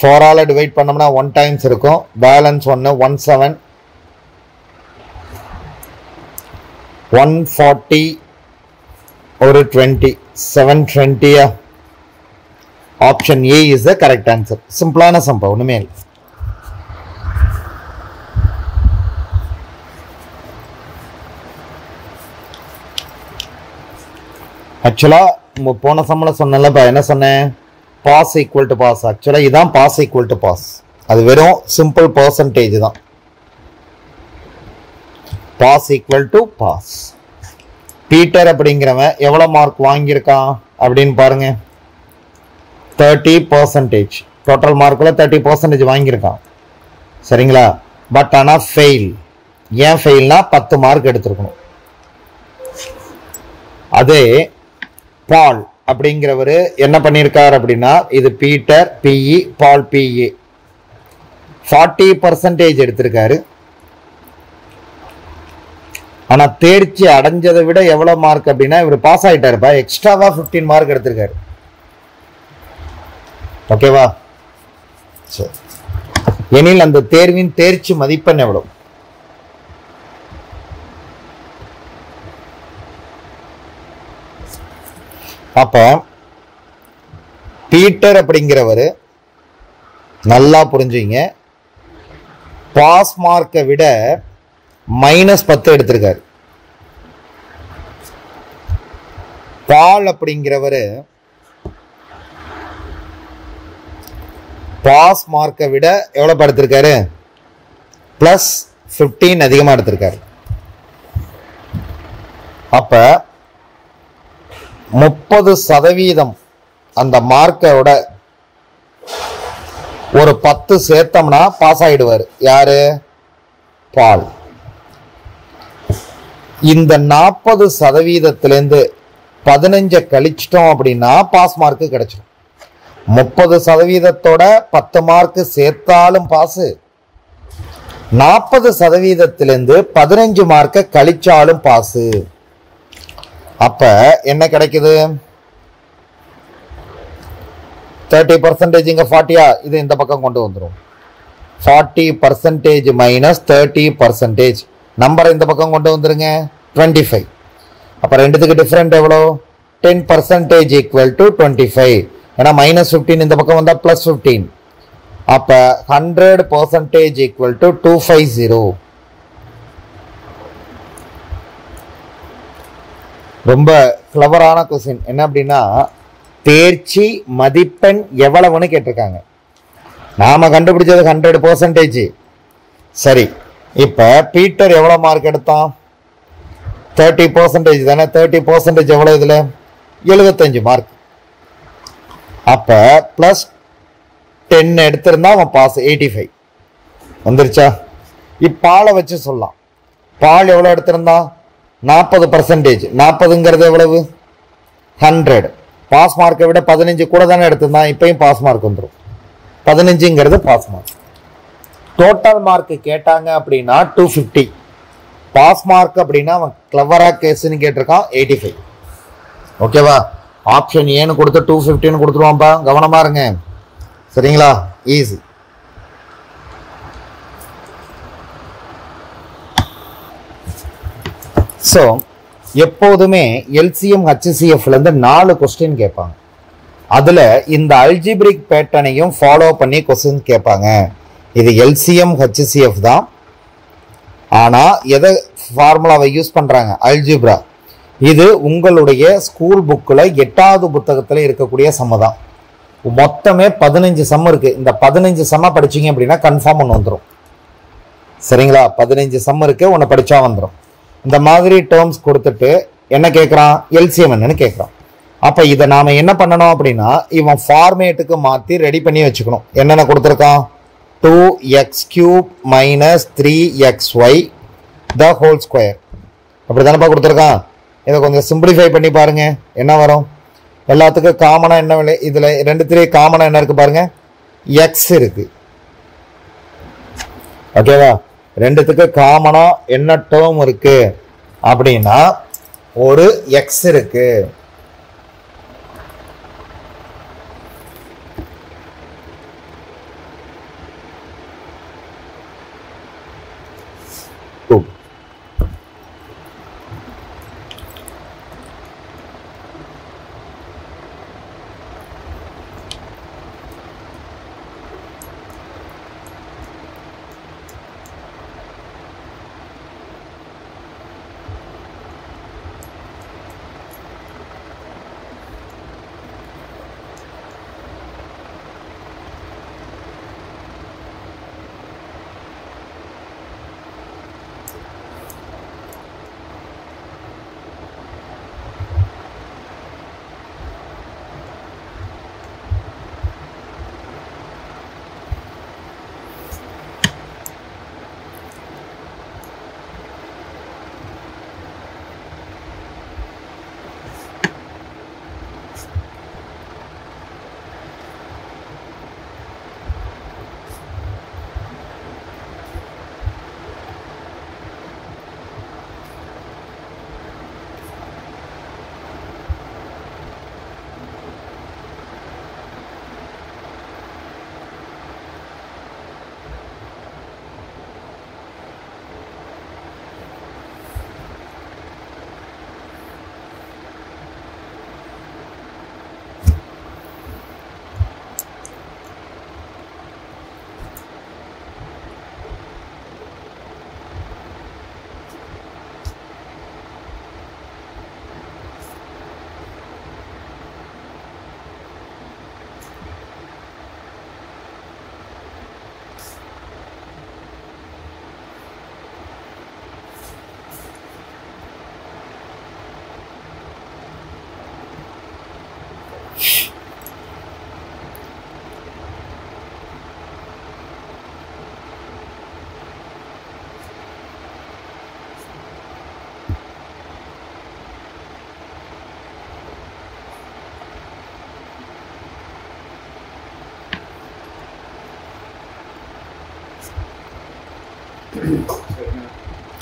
4 ஆல் டிவைட் பண்ணோம்னா 1 டைம்ஸ் இருக்கும். பேலன்ஸ் 1, 17, 140, ஒரு 20, 720. Option A is the correct answer. சிம்பிளான சம்பவம், ஒன்றுமே இல்லை. ஆக்சுவலாக போன சம்பளம் சொன்னேன்லப்பா, என்ன சொன்னேன்? Pass equal to pass. ஆக்சுவலாக இதுதான் பாஸ் ஈக்குவல் டு பாஸ். அது வெறும் சிம்பிள் பர்சன்டேஜ் தான். Pass equal to pass. Peter அப்படிங்கிறவன் எவ்வளோ மார்க் வாங்கியிருக்கான் அப்படின்னு பாருங்க. 30%. டோட்டல் மார்க்கில் 30% வாங்கியிருக்கான். சரிங்களா? பட் ஆனால் ஃபெயில். ஏன் ஃபெயில்னா 10 மார்க் எடுத்துருக்கணும். அதே பால் அப்படிங்கிறவர் என்ன பண்ணியிருக்கார் அப்படின்னா இது பீட்டர் பிஇ, பால் பிஇ 40% எடுத்திருக்காரு. ஆனால் தேர்ச்சி அடைஞ்சதை விட எவ்வளோ மார்க் அப்படின்னா இவர் பாஸ் ஆகிட்டாருப்பா. எக்ஸ்ட்ராவா 15 மார்க் எடுத்திருக்காரு. ஓகேவா? சரி, எனில் அந்த தேர்வின் தேர்ச்சி மதிப்பெண் எவ்வளோ? அப்ப பீட்டர் அப்படிங்கிறவர் நல்லா புரிஞ்சுங்க, பாஸ் மார்க்கை விட -10 எடுத்திருக்காரு. பால் அப்படிங்கிறவர் பாஸ் மார்க்கை விட எவ்வளவு எடுத்திருக்காரு? பிளஸ் 15 அதிகமாக எடுத்திருக்காரு. அப்ப 30% அந்த மார்க்கோட ஒரு 10 சேர்த்தோம்னா பாஸ் ஆயிடுவார். யாரு? பால். இந்த 40%லேருந்து 15 கழிச்சிட்டோம் அப்படின்னா பாஸ் மார்க்கு கிடைச்சிடும். 30%ஓட 10 மார்க்கு சேர்த்தாலும் பாஸ், 40%லேருந்து 15 மார்க்கை கழிச்சாலும் பாஸ். அப்ப என்ன கிடைக்குது? 30% இங்க 40, இது இந்த பக்கம் கொண்டு வந்துடும். 40% மைனஸ் 30%, நம்பரை இந்த பக்கம் கொண்டு வந்துருங்க, 25. அப்ப ரெண்டுத்துக்கு டிஃபரெண்ட் எவ்வளோ? 10% ஈக்குவல் டு 25. ஏன்னா மைனஸ் 15 இந்த பக்கம் வந்தா பிளஸ் 15. அப்ப 100% ஈக்குவல் டு 250. ரொம்ப கிளவரான கொஸ்டின். என்ன அப்படின்னா, தேர்ச்சி மதிப்பெண் எவ்வளவுன்னு கேட்டிருக்காங்க. நாம கண்டுபிடிச்சது 100%. சரி, இப்ப பீட்டர் எவ்வளவு மார்க் எடுத்தான்? 30% தானே. 30% எவ்வளவு? இதுல 75 மார்க். அப்ப பிளஸ் 10 எடுத்திருந்தா அவன் பாஸ், 85 வந்துருச்சா? இப்பாலை வச்சு சொல்லலாம். பால் எவ்வளவு எடுத்திருந்தான்? 40%. 40ங்கிறது எவ்வளவு? 100. பாஸ் மார்க்கை விட 15 கூட தானே எடுத்திருந்தான், இப்பயும் பாஸ் மார்க் வந்துடும். 15ங்கிறது பாஸ் மார்க். டோட்டல் மார்க் கேட்டாங்க அப்படின்னா 250. பாஸ் மார்க் அப்படின்னா அவன் கிளவரா கேஸ்ன்னு கேட்டிருக்கான், 85. ஓகேவா? ஆப்ஷன் ஏன்னு கொடுத்து 250ன்னு கொடுத்துருவான்ப்பா, கவனமா இருங்க. சரிங்களா? ஈஸி. ஸோ எப்போதுமே எல்சிஎம் ஹச்சிசிஎஃப்லேருந்து 4 கொஸ்டின் கேட்பாங்க. அதில் இந்த அல்ஜிப்ரிக் பேட்டர்னையும் ஃபாலோ பண்ணி கொஸ்டின் கேட்பாங்க. இது எல்சிஎம் ஹச்சிசிஎஃப் தான். ஆனால் எதை ஃபார்முலாவை யூஸ் பண்ணுறாங்க? அல்ஜிப்ரா. இது உங்களுடைய ஸ்கூல் புக்கில் 8வது புத்தகத்தில் இருக்கக்கூடிய சம்ம தான். மொத்தமே 15 சம்ம இருக்குது. இந்த 15 சம்ம படிச்சிங்க அப்படின்னா கன்ஃபார்ம் ஒன்று வந்துடும். சரிங்களா? 15 சம்ம இருக்குது, ஒன்று படித்தா வந்துடும். இந்த மாதிரி டேர்ம்ஸ் கொடுத்துட்டு என்ன கேட்குறான்? எல்சிஎம் என்னன்னு கேட்குறான். அப்போ இதை நாம் என்ன பண்ணணும் அப்படின்னா, இவன் ஃபார்மேட்டுக்கு மாற்றி ரெடி பண்ணி வச்சுக்கணும். என்னென்ன கொடுத்துருக்கான்? 2x³ மைனஸ் 3xy த ஹோல் ஸ்கொயர். அப்படி தானப்பா கொடுத்துருக்கான். இதை கொஞ்சம் சிம்பிளிஃபை பண்ணி பாருங்க, என்ன வரும்? எல்லாத்துக்கும் காமனாக என்ன விலை? இதில் 2 காமனாக என்ன இருக்குது பாருங்க? எக்ஸ் இருக்கு. ஓகேவா? 2த்துக்கு காமனா என்ன டேர்ம் இருக்கு அப்படின்னா, ஒரு எக்ஸ் இருக்கு.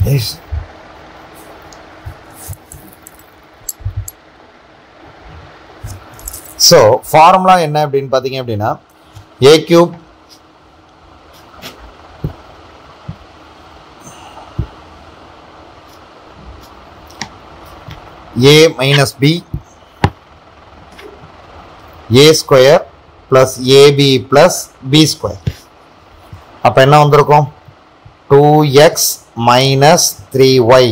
Yes. So formula என்ன அப்படினு பாத்தீங்க அப்படினா a cube a minus b a square plus ab plus b square. அப்ப என்ன வந்திருக்கும் 2x minus 3y.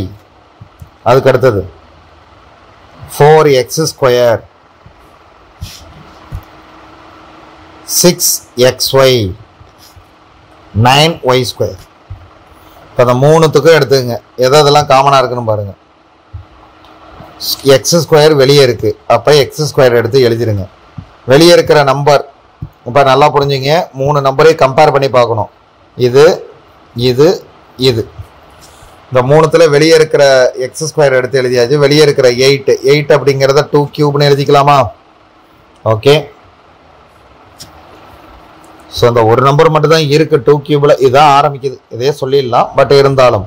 அதுக்கு அடுத்தது 4x square 6xy 9y square. இப்போ அந்த மூணுத்துக்கு எடுத்துங்க எதெல்லாம் காமனாக இருக்குன்னு பாருங்க. எக்ஸ் ஸ்கொயர் வெளியே இருக்கு, அப்போ எக்ஸ் ஸ்கொயர் எடுத்து எழுதிருங்க. வெளியே இருக்கிற நம்பர் இப்போ நல்லா புரிஞ்சுங்க, 3 நம்பரையும் கம்பேர் பண்ணி பார்க்கணும். இது இது இது இந்த மூணுத்தில் வெளியே இருக்கிற எக்ஸ் ஸ்கொயர் எடுத்து எழுதியாச்சு. வெளியே இருக்கிற 8 அப்படிங்கிறத 2 கியூப்னு எழுதிக்கலாமா? ஓகே. ஸோ அந்த ஒரு நம்பர் மட்டும் தான் இருக்குது 2 கியூபில், இதான் ஆரம்பிக்குது, இதே சொல்லிடலாம். பட் இருந்தாலும்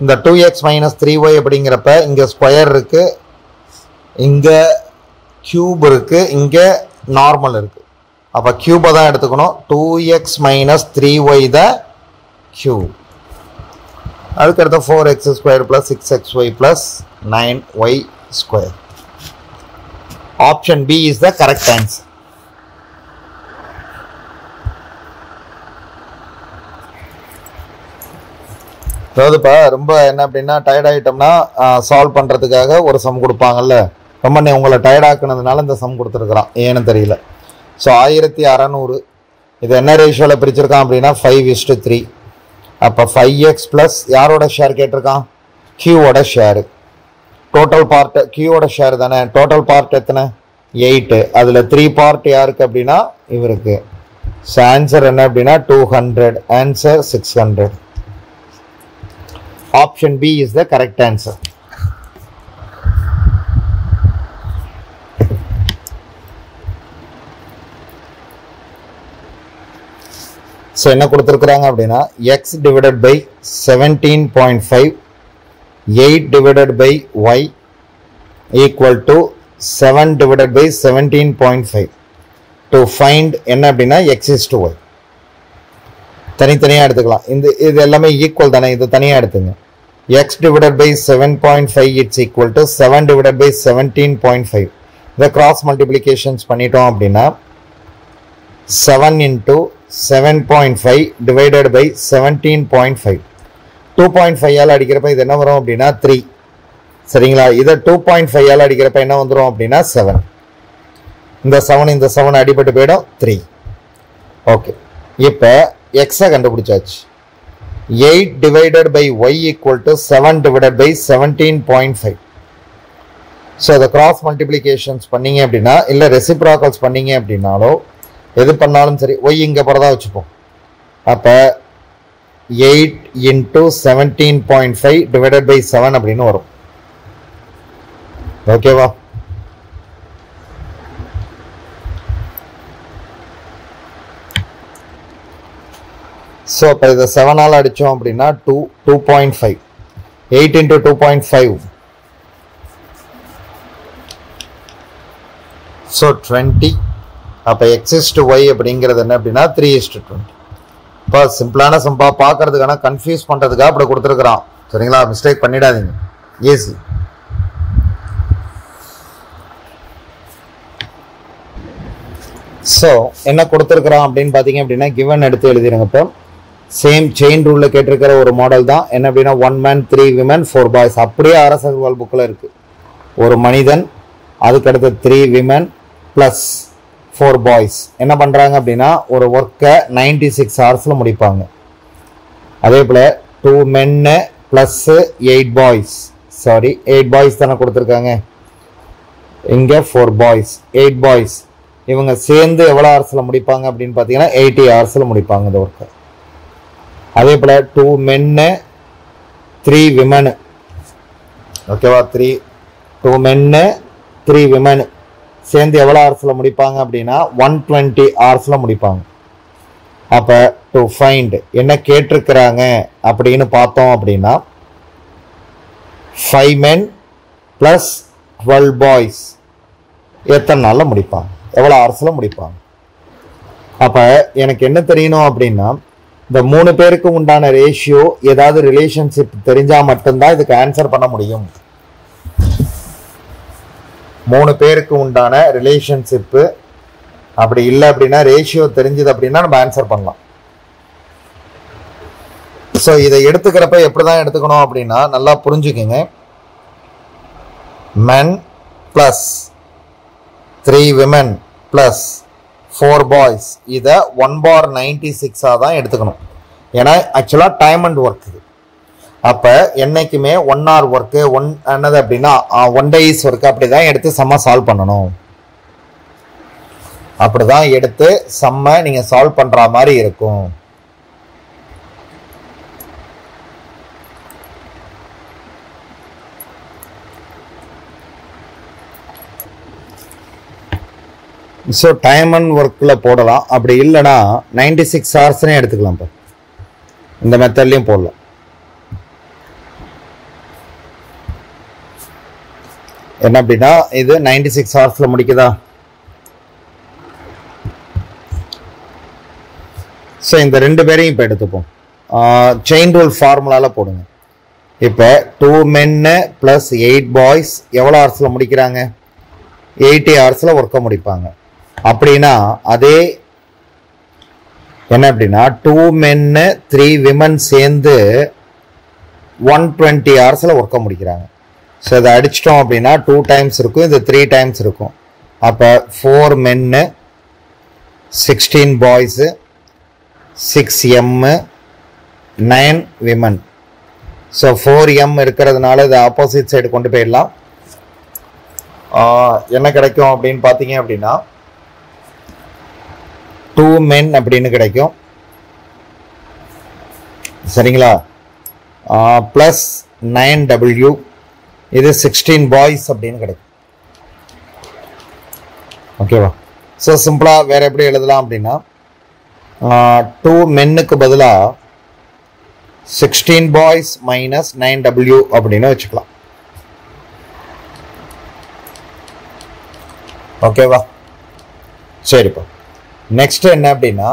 இந்த 2x மைனஸ் 3y அப்படிங்கிறப்ப இங்கே ஸ்கொயர் இருக்குது, இங்கே கியூப் இருக்குது, இங்கே நார்மல் இருக்குது. அப்போ கியூபை தான் எடுத்துக்கணும். 2x மைனஸ் 3y தான் கியூப். அதுக்கடுத்து 4x square plus 6xy plus 9y square. Option B is the correct answer. அதாவதுப்பா ரொம்ப என்ன அப்படின்னா டயர்ட் ஆகிட்டோம்னா சால்வ் பண்ணுறதுக்காக ஒரு சம் கொடுப்பாங்கல்ல, ரொம்ப உங்களை டயர்டாக்குனதுனால இந்த சம் கொடுத்துருக்குறான், ஏன்னு தெரியல. ஸோ 1600 இது என்ன ரேஷியோவில் பிரிச்சிருக்கான் அப்படின்னா 5:3. அப்போ 5x ப்ளஸ் யாரோட ஷேர் கேட்டிருக்கான்? கியூவோட ஷேரு. டோட்டல் பார்ட் கியூவோட ஷேர் தானே. டோட்டல் பார்ட் எத்தனை? 8. அதில் 3 பார்ட் யாருக்கு அப்படின்னா இவருக்கு. ஸோ ஆன்சர் என்ன அப்படின்னா 200. Answer 600. Option B is the correct answer. So என்ன கொடுத்திருக்காங்க அப்படினா x divided by 17.5 8 divided by y equal to 7 divided by 17.5 to find என்ன அப்படினா x is to y. தனித்தனியாக எடுத்துக்கலாம். இது எல்லாமே ஈக்குவல் தானே, இது தனியாக எடுத்துங்க. x divided by 7.5 it's equal to 7 divided by 17.5. இதை கிராஸ் மல்டிப்ளிகேஷன்ஸ் பண்ணிட்டோம் அப்படின்னா 7 into 7.5 divided by 17.5. 2.5 ஆல் அடிக்கிறப்ப இது என்ன வரும் அப்படின்னா 3. சரிங்களா? இதை 2.5 ஆல் அடிக்கிறப்ப என்ன வந்துடும் அப்படின்னா 7. இந்த 7 அடிபட்டு போயிடும் 3. ஓகே, இப்போ எக்ஸை கண்டுபிடிச்சாச்சு. 8 divided by y equal to 7 divided by 17.5. So அதை கிராஸ் மல்டிப்ளிகேஷன்ஸ் பண்ணீங்க அப்படின்னா, இல்லை ரெசிப்ராக்கல்ஸ் பண்ணீங்க அப்படின்னாலோ எது பண்ணாலும் சரி, y இங்கே போகிறதா வச்சுப்போம். அப்போ 8 into 17.5 divided by 7 அப்படின்னு வரும். ஓகேவா? ஸோ இப்போ இதை 7 ஆல் அடித்தோம் அப்படின்னா 2.5. 8 into 2.5. ஸோ 20. அப்போ x is to y அப்படிங்கிறது என்ன அப்படின்னா 3:20. இப்போ சிம்பிளான சம்பா பார்க்கறதுக்கான கன்ஃபியூஸ் பண்ணுறதுக்காக அப்படி கொடுத்துருக்குறான். சரிங்களா? மிஸ்டேக் பண்ணிடாதீங்க. ஈஸி. ஸோ என்ன கொடுத்துருக்குறான் அப்படின்னு பார்த்தீங்க அப்படின்னா கிவன் எடுத்து எழுதிடுங்க. இப்போ சேம் செயின் ரூலில் கேட்டிருக்கிற ஒரு மாடல் தான். என்ன அப்படின்னா 1 man 3 women 4 boys. அப்படியே ஆர்எஸ் அகர்வால் புக்கில் இருக்குது. ஒரு மனிதன், அதுக்கடுத்து 3 women ப்ளஸ் 4 boys என்ன பண்ணுறாங்க அப்படின்னா ஒரு ஒர்க்கை 96 ஹவர்ஸில் முடிப்பாங்க. அதே போல் 2 men plus 8 boys. Sorry 8 boys தானே கொடுத்துருக்காங்க. இங்கே 4 boys 8 boys. இவங்க சேர்ந்து எவ்வளோ ஹவர்ஸில் முடிப்பாங்க அப்படின்னு பார்த்தீங்கன்னா 80 ஹவர்ஸில் முடிப்பாங்க இந்த ஒர்க்கை. அதே போல் 2 men 3 women. ஓகேவா? 2 men 3 women சேர்ந்து எவ்வளோ ஹவர்ஸில் முடிப்பாங்க அப்படின்னா 120 ஹவர்ஸில் முடிப்பாங்க. அப்போ டு ஃபைண்ட் என்ன கேட்டிருக்கிறாங்க அப்படின்னு பார்த்தோம் அப்படின்னா 5 men + 12 boys எத்தனை நாளில் முடிப்பாங்க, எவ்வளோ ஹவர்ஸில் முடிப்பாங்க. அப்போ எனக்கு என்ன தெரியணும் அப்படின்னா இந்த 3 பேருக்கு உண்டான ரேஷியோ ஏதாவது ரிலேஷன்ஷிப் தெரிஞ்சால் மட்டும்தான் இதுக்கு ஆன்சர் பண்ண முடியும். 3 பேருக்கு உண்டான ரிலேஷன்ஷிப்பு அப்படி இல்லை அப்படின்னா ரேஷியோ தெரிஞ்சது அப்படின்னா நம்ம ஆன்சர் பண்ணலாம். ஸோ இதை எடுத்துக்கிறப்ப எப்படி தான் எடுத்துக்கணும் அப்படின்னா நல்லா புரிஞ்சுக்குங்க. men + 3 women + 4 boys இதை 1/96 தான் எடுத்துக்கணும். ஏன்னா ஆக்சுவலாக டைம் அண்ட் ஒர்க் இது. அப்போ என்றைக்குமே 1 hour ஒர்க்கு என்னது அப்படின்னா 1 days ஒர்க்கு அப்படி தான் எடுத்து செம்ம சால்வ் பண்ணணும். அப்படி தான் எடுத்து செம்ம நீங்கள் சால்வ் பண்ணுற மாதிரி இருக்கும். ஸோ டைம் அண்ட் ஒர்க்கில் போடலாம். அப்படி இல்லைனா 96 hours எடுத்துக்கலாம். இப்போ இந்த மெத்தட்லையும் போடலாம். என்ன அப்படின்னா இது 96 hours முடிக்குதா? ஸோ இந்த 2 பேரையும் இப்போ எடுத்துப்போம். செயின் ரூல் ஃபார்முலாவில் போடுங்க. இப்போ 2 men + 8 boys எவ்வளோ ஹவர்ஸில் முடிக்கிறாங்க? 80 hours ஒர்க்கை முடிப்பாங்க. அப்படின்னா அதே என்ன அப்படின்னா 2 men 3 women சேர்ந்து 120 hours ஒர்க்கை முடிக்கிறாங்க. ஸோ இதை அடிச்சிட்டோம் அப்படின்னா 2 times இருக்கும், இது 3 times இருக்கும். அப்போ 4 men 16 boys 6 m 9 women. So 4m இருக்கிறதுனால இது ஆப்போசிட் சைடு கொண்டு போயிடலாம். என்ன கிடைக்கும் அப்படின்னு பார்த்தீங்க அப்படின்னா 2 men அப்படின்னு கிடைக்கும். சரிங்களா? ப்ளஸ் 9w இது 16 boys அப்படின்னு கிடைக்கும். ஓகேவா? ஸோ சிம்பிளாக வேறு எப்படி எழுதலாம் அப்படின்னா 2 menக்கு பதிலாக 16 boys - 9w அப்படின்னு வச்சுக்கலாம். ஓகேவா? சரிப்பா. நெக்ஸ்ட் என்ன அப்படின்னா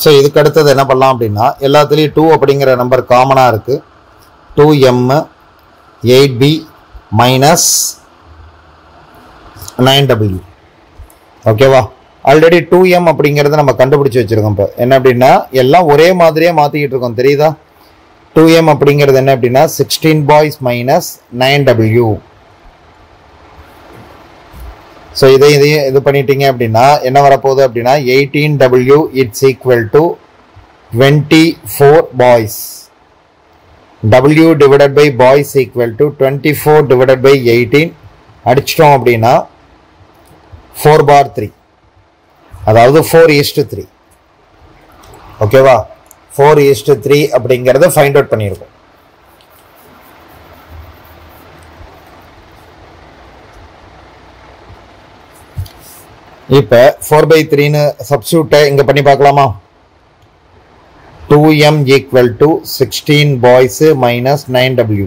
ஸோ இதுக்கு அடுத்தது என்ன பண்ணலாம் அப்படின்னா எல்லாத்துலேயும் 2 அப்படிங்கிற நம்பர் காமனாக இருக்குது. 2m 8b - 9w. ஓகேவா? ஆல்ரெடி 2m அப்படிங்கிறத நம்ம கண்டுபிடிச்சி வச்சுருக்கோம். இப்போ என்ன அப்படின்னா எல்லாம் ஒரே மாதிரியே மாற்றிக்கிட்டு இருக்கோம். தெரியுதா? 2m அப்படிங்கிறது என்ன அப்படின்னா 16 boys - 9w. ஸோ இதையும் இது பண்ணிட்டீங்க அப்படின்னா என்ன வரப்போகுது அப்படின்னா 18w it's equal to 24 boys. w divided by boys equal to 24 divided by 18 அடிச்சிட்டோம் அப்படின்னா 4/3, அதாவது 4:3. ஓகேவா? 4:3 அப்படிங்கிறத ஃபைண்ட் அவுட் பண்ணியிருக்கோம். இப்போ 4/3ன்னு சப்ஸ்டியூட்டை இங்கே பண்ணி பார்க்கலாமா? 2m equal to 16 boys - 9w.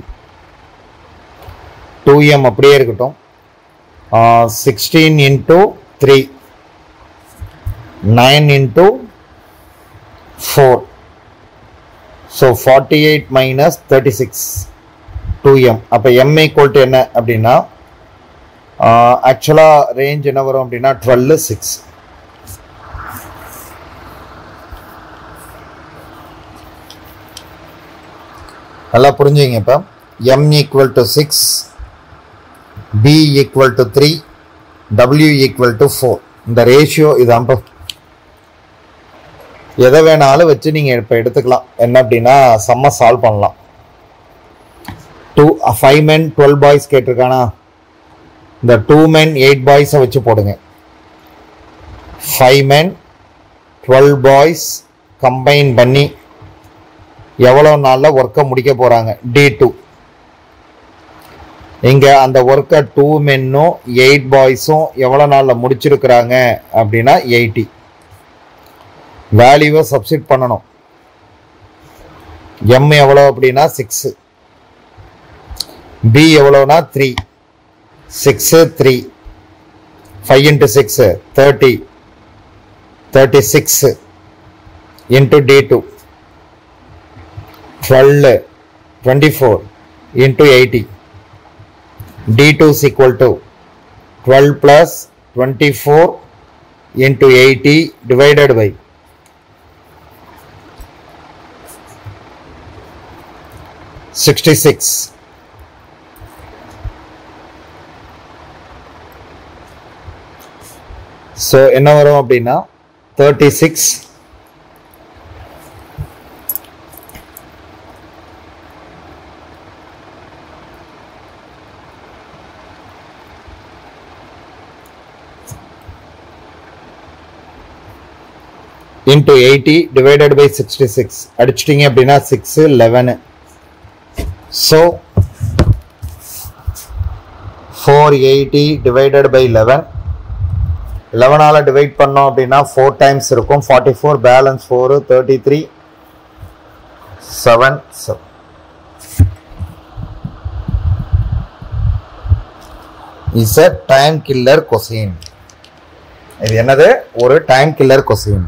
2m அப்படியே இருக்கட்டும். 16 into 3, 9 into 4. So 48 minus 36, 2m. அப்போ m equal to என்ன அப்படின்னா ஆக்சுவலாக ரேஞ்ச் என்ன வரும் அப்படின்னா 12, 6. நல்லா புரிஞ்சுங்க. இப்போ m equal to 6, b equal to 3, w equal to 4. இந்த ரேஷியோ இதான். எதை வேணாலும் வச்சு நீங்கள் இப்போ எடுத்துக்கலாம். என்ன அப்படின்னா சம்ம சால்வ் பண்ணலாம். 5 men 12 boys கேட்டிருக்கானா, இந்த 2 men 8 boys வச்சு போடுங்க. 5 men 12 boys கம்பைன் பண்ணி எவ்வளோ நாளில் ஒர்க்கை முடிக்க போகிறாங்க, D2. இங்கே அந்த ஒர்க்கை 2 menனும் 8 boysம் எவ்வளோ நாளில் முடிச்சிருக்கிறாங்க அப்படின்னா 80. வேல்யூவை சப்ஸ்டிட் பண்ணணும். m எவ்வளோ அப்படின்னா 6, b எவ்வளோனா 3, 6, 3, 5 into 6, 30, 36 into D2, 12, 24 into 80. D2 is equal to 12 plus 24 into 80 divided by 66. So என்ன வரும் அப்படின்னா 36 into 80 divided by 66. அடிச்சிட்டிங்க அப்படின்னா 6, 11. So 480 divided by 11. 11ஆல் டிவைட் பண்ணோம் அப்படின்னா 4 டைம்ஸ் இருக்கும். 44 balance 4, 33, 7, 7. Is a time killer question. இது என்னது, ஒரு டைம் கில்லர் கொஸ்டின்.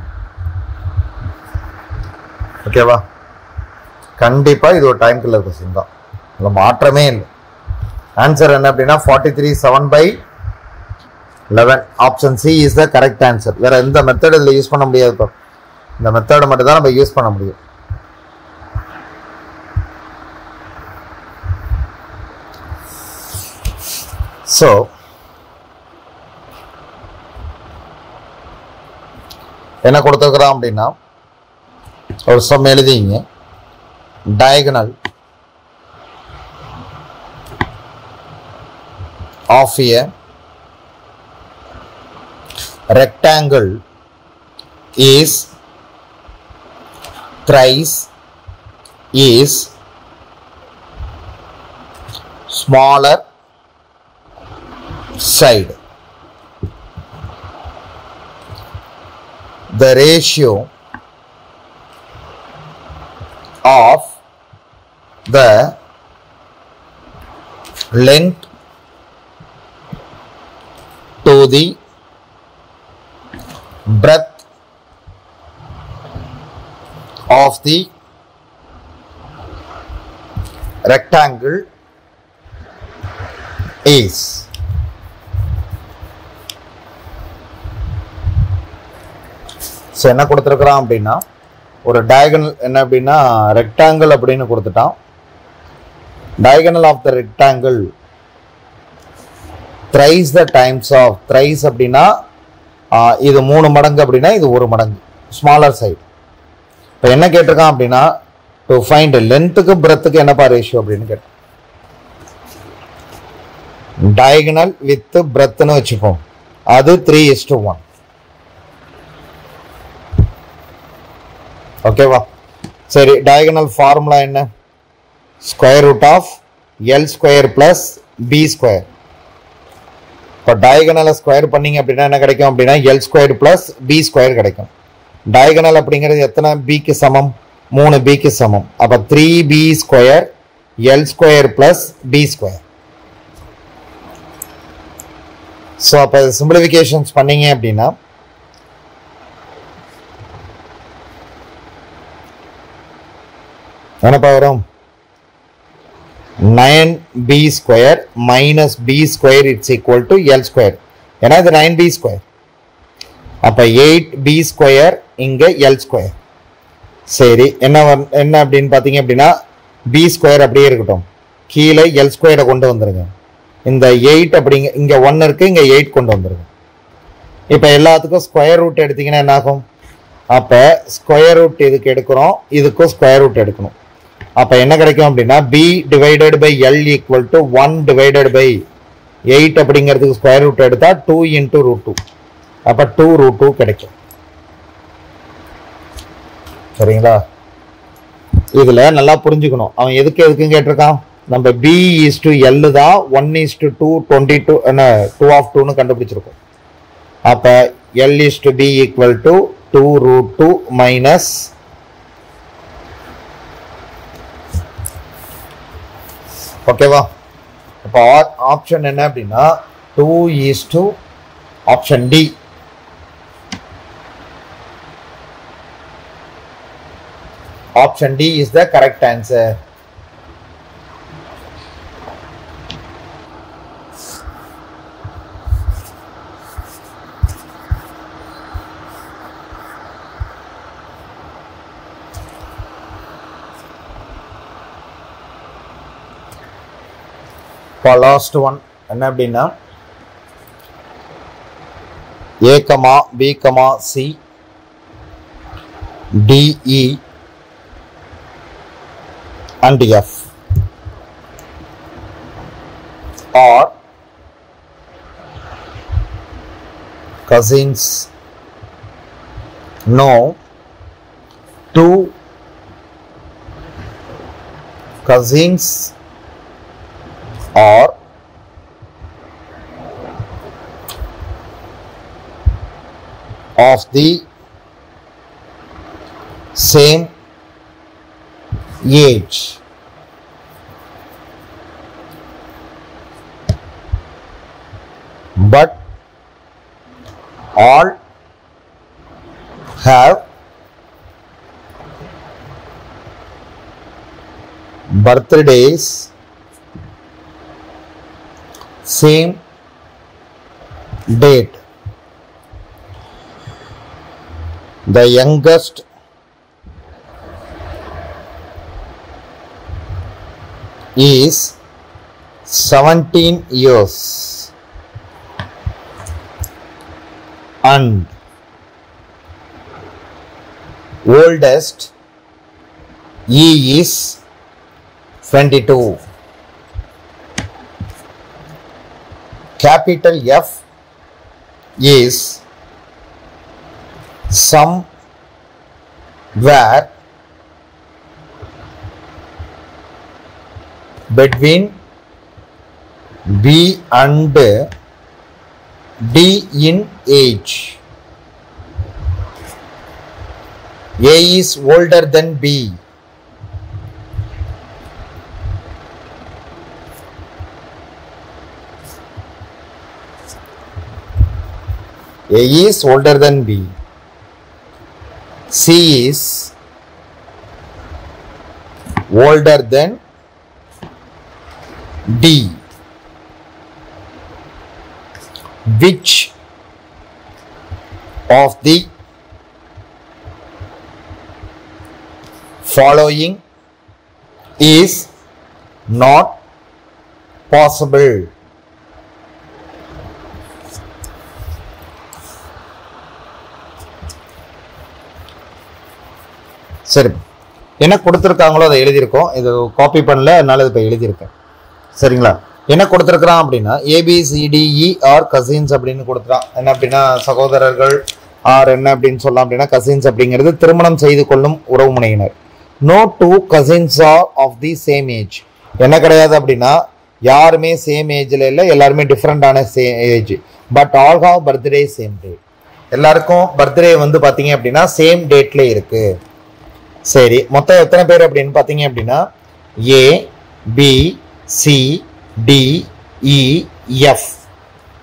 ஓகேவா? கண்டிப்பாக இது ஒரு டைம் கில்லர் கொஸ்டின் தான், அதில் மாற்றமே இல்லை. ஆன்சர் என்ன அப்படின்னா 43, 7/11. Option C is the correct answer. வேற எந்த மெத்தட் இதில் யூஸ் பண்ண முடியாது. இப்போ இந்த மெத்தடை மட்டும் தான் நம்ம யூஸ் பண்ண முடியும். ஸோ என்ன கொடுத்துருக்குறோம் அப்படின்னா ஒரு சம் எழுதிங்க. diagonal of a rectangle is thrice is smaller side. The ratio of the length to the breadth of the rectangle is. So என்ன கொடுத்துருக்குறான் அப்படின்னா ஒரு டயகனல் என்ன அப்படின்னா ரெக்டாங்கிள் அப்படின்னு கொடுத்துட்டான். Diagonal of the rectangle thrice the times of, thrice அப்படின்னா இது 3 மடங்கு அப்படின்னா இது 1 மடங்கு, ஸ்மாலர் சைடு. இப்போ என்ன கேட்டிருக்கான் அப்படின்னா டு ஃபைண்ட் லென்த்துக்கு பிரெத்துக்கு என்னப்பா ரேஷியோ அப்படின்னு கேட்டேன். டயகனல் வித் பிரெத்துன்னு வச்சுப்போம், அது 3:1. ஓகேவா? சரி, டயகனல் ஃபார்முலா என்ன? Square root of L square plus B square. இப்போ டயகனலை ஸ்கொயர் பண்ணீங்க அப்படின்னா என்ன கிடைக்கும் அப்படின்னா L square plus B square கிடைக்கும். டயகனல் அப்படிங்கிறது எத்தனை பிக்கு சமம்? 3 பிக்கு சமம். அப்போ 3b square L square plus B square. So அப்போ சிம்பிளிஃபிகேஷன்ஸ் பண்ணீங்க அப்படின்னா என்னப்பா வரும்? 9b square minus b square it's equal to l square. ஏன்னா இது 9b ஸ்கொயர். அப்போ 8b ஸ்கொயர் இங்கே l ஸ்கொயர். சரி, என்ன அப்படின்னு பார்த்தீங்க அப்படின்னா b ஸ்கொயர் அப்படியே இருக்கட்டும், கீழே l ஸ்கொயரை கொண்டு வந்துருங்க. இந்த 8 அப்படிங்க இங்கே 1 இருக்குது, இங்கே 8 கொண்டு வந்துருங்க. இப்போ எல்லாத்துக்கும் ஸ்கொயர் ரூட் எடுத்திங்கன்னா என்ன ஆகும்? அப்போ ஸ்கொயர் ரூட் இதுக்கு எடுக்கிறோம், இதுக்கும் ஸ்கொயர் ரூட் எடுக்கணும். அப்போ என்ன கிடைக்கும் அப்படின்னா b divided by l equal to 1 divided by 8 அப்படிங்கிறதுக்கு ஸ்கொயர் ரூட் எடுத்தால் 2 இன்ட்டு √2. அப்போ 2√2 கிடைக்கும். சரிங்களா? இதில் நல்லா புரிஞ்சுக்கணும், அவன் எதுக்கும் கேட்டிருக்கான். நம்ம b இஸ் டு l தான் 1:2 22 2 of 2ன்னு கண்டுபிடிச்சிருக்கோம். அப்போ l is to b equal to 2√2 minus ஓகேவா? இப்போ ஆப்ஷன் என்ன அப்படின்னா 2 is to option D. Option D is the correct answer. For last one என்ன அப்படின்னா A, B, C, D, E and F are cousins. No, 2 cousins are of the same age. But all have birthdays same date. The youngest is 17 years and oldest E is 22. Capital F is somewhere between B and D in age. A is older than B. A is older than B. C is older than D. Which of the following is not possible? சரி, என்ன கொடுத்துருக்காங்களோ அதை எழுதியிருக்கோம். இது copy பண்ணல, அதனால இது இப்போ எழுதியிருக்கேன். சரிங்களா? என்ன கொடுத்துருக்குறான் அப்படின்னா ABCDE ஆர் கசின்ஸ் அப்படின்னு கொடுத்துறான். என்ன அப்படின்னா சகோதரர்கள், ஆர் என்ன அப்படின்னு சொல்லலாம் அப்படின்னா கசின்ஸ் அப்படிங்கிறது திருமணம் செய்து கொள்ளும் உறவு முனையினர். No 2 cousins are of the same age. என்ன கிடையாது அப்படின்னா யாருமே சேம் ஏஜில் இல்லை, எல்லாருமே டிஃப்ரெண்டான age. But all have birthday same date. எல்லாருக்கும் பர்த்டே வந்து பார்த்தீங்க அப்படின்னா சேம் டேட்ல இருக்கு. சரி, மொத்தம் எத்தனை பேர் அப்படின்னு பார்த்தீங்க அப்படின்னா A, B, C, D, E, F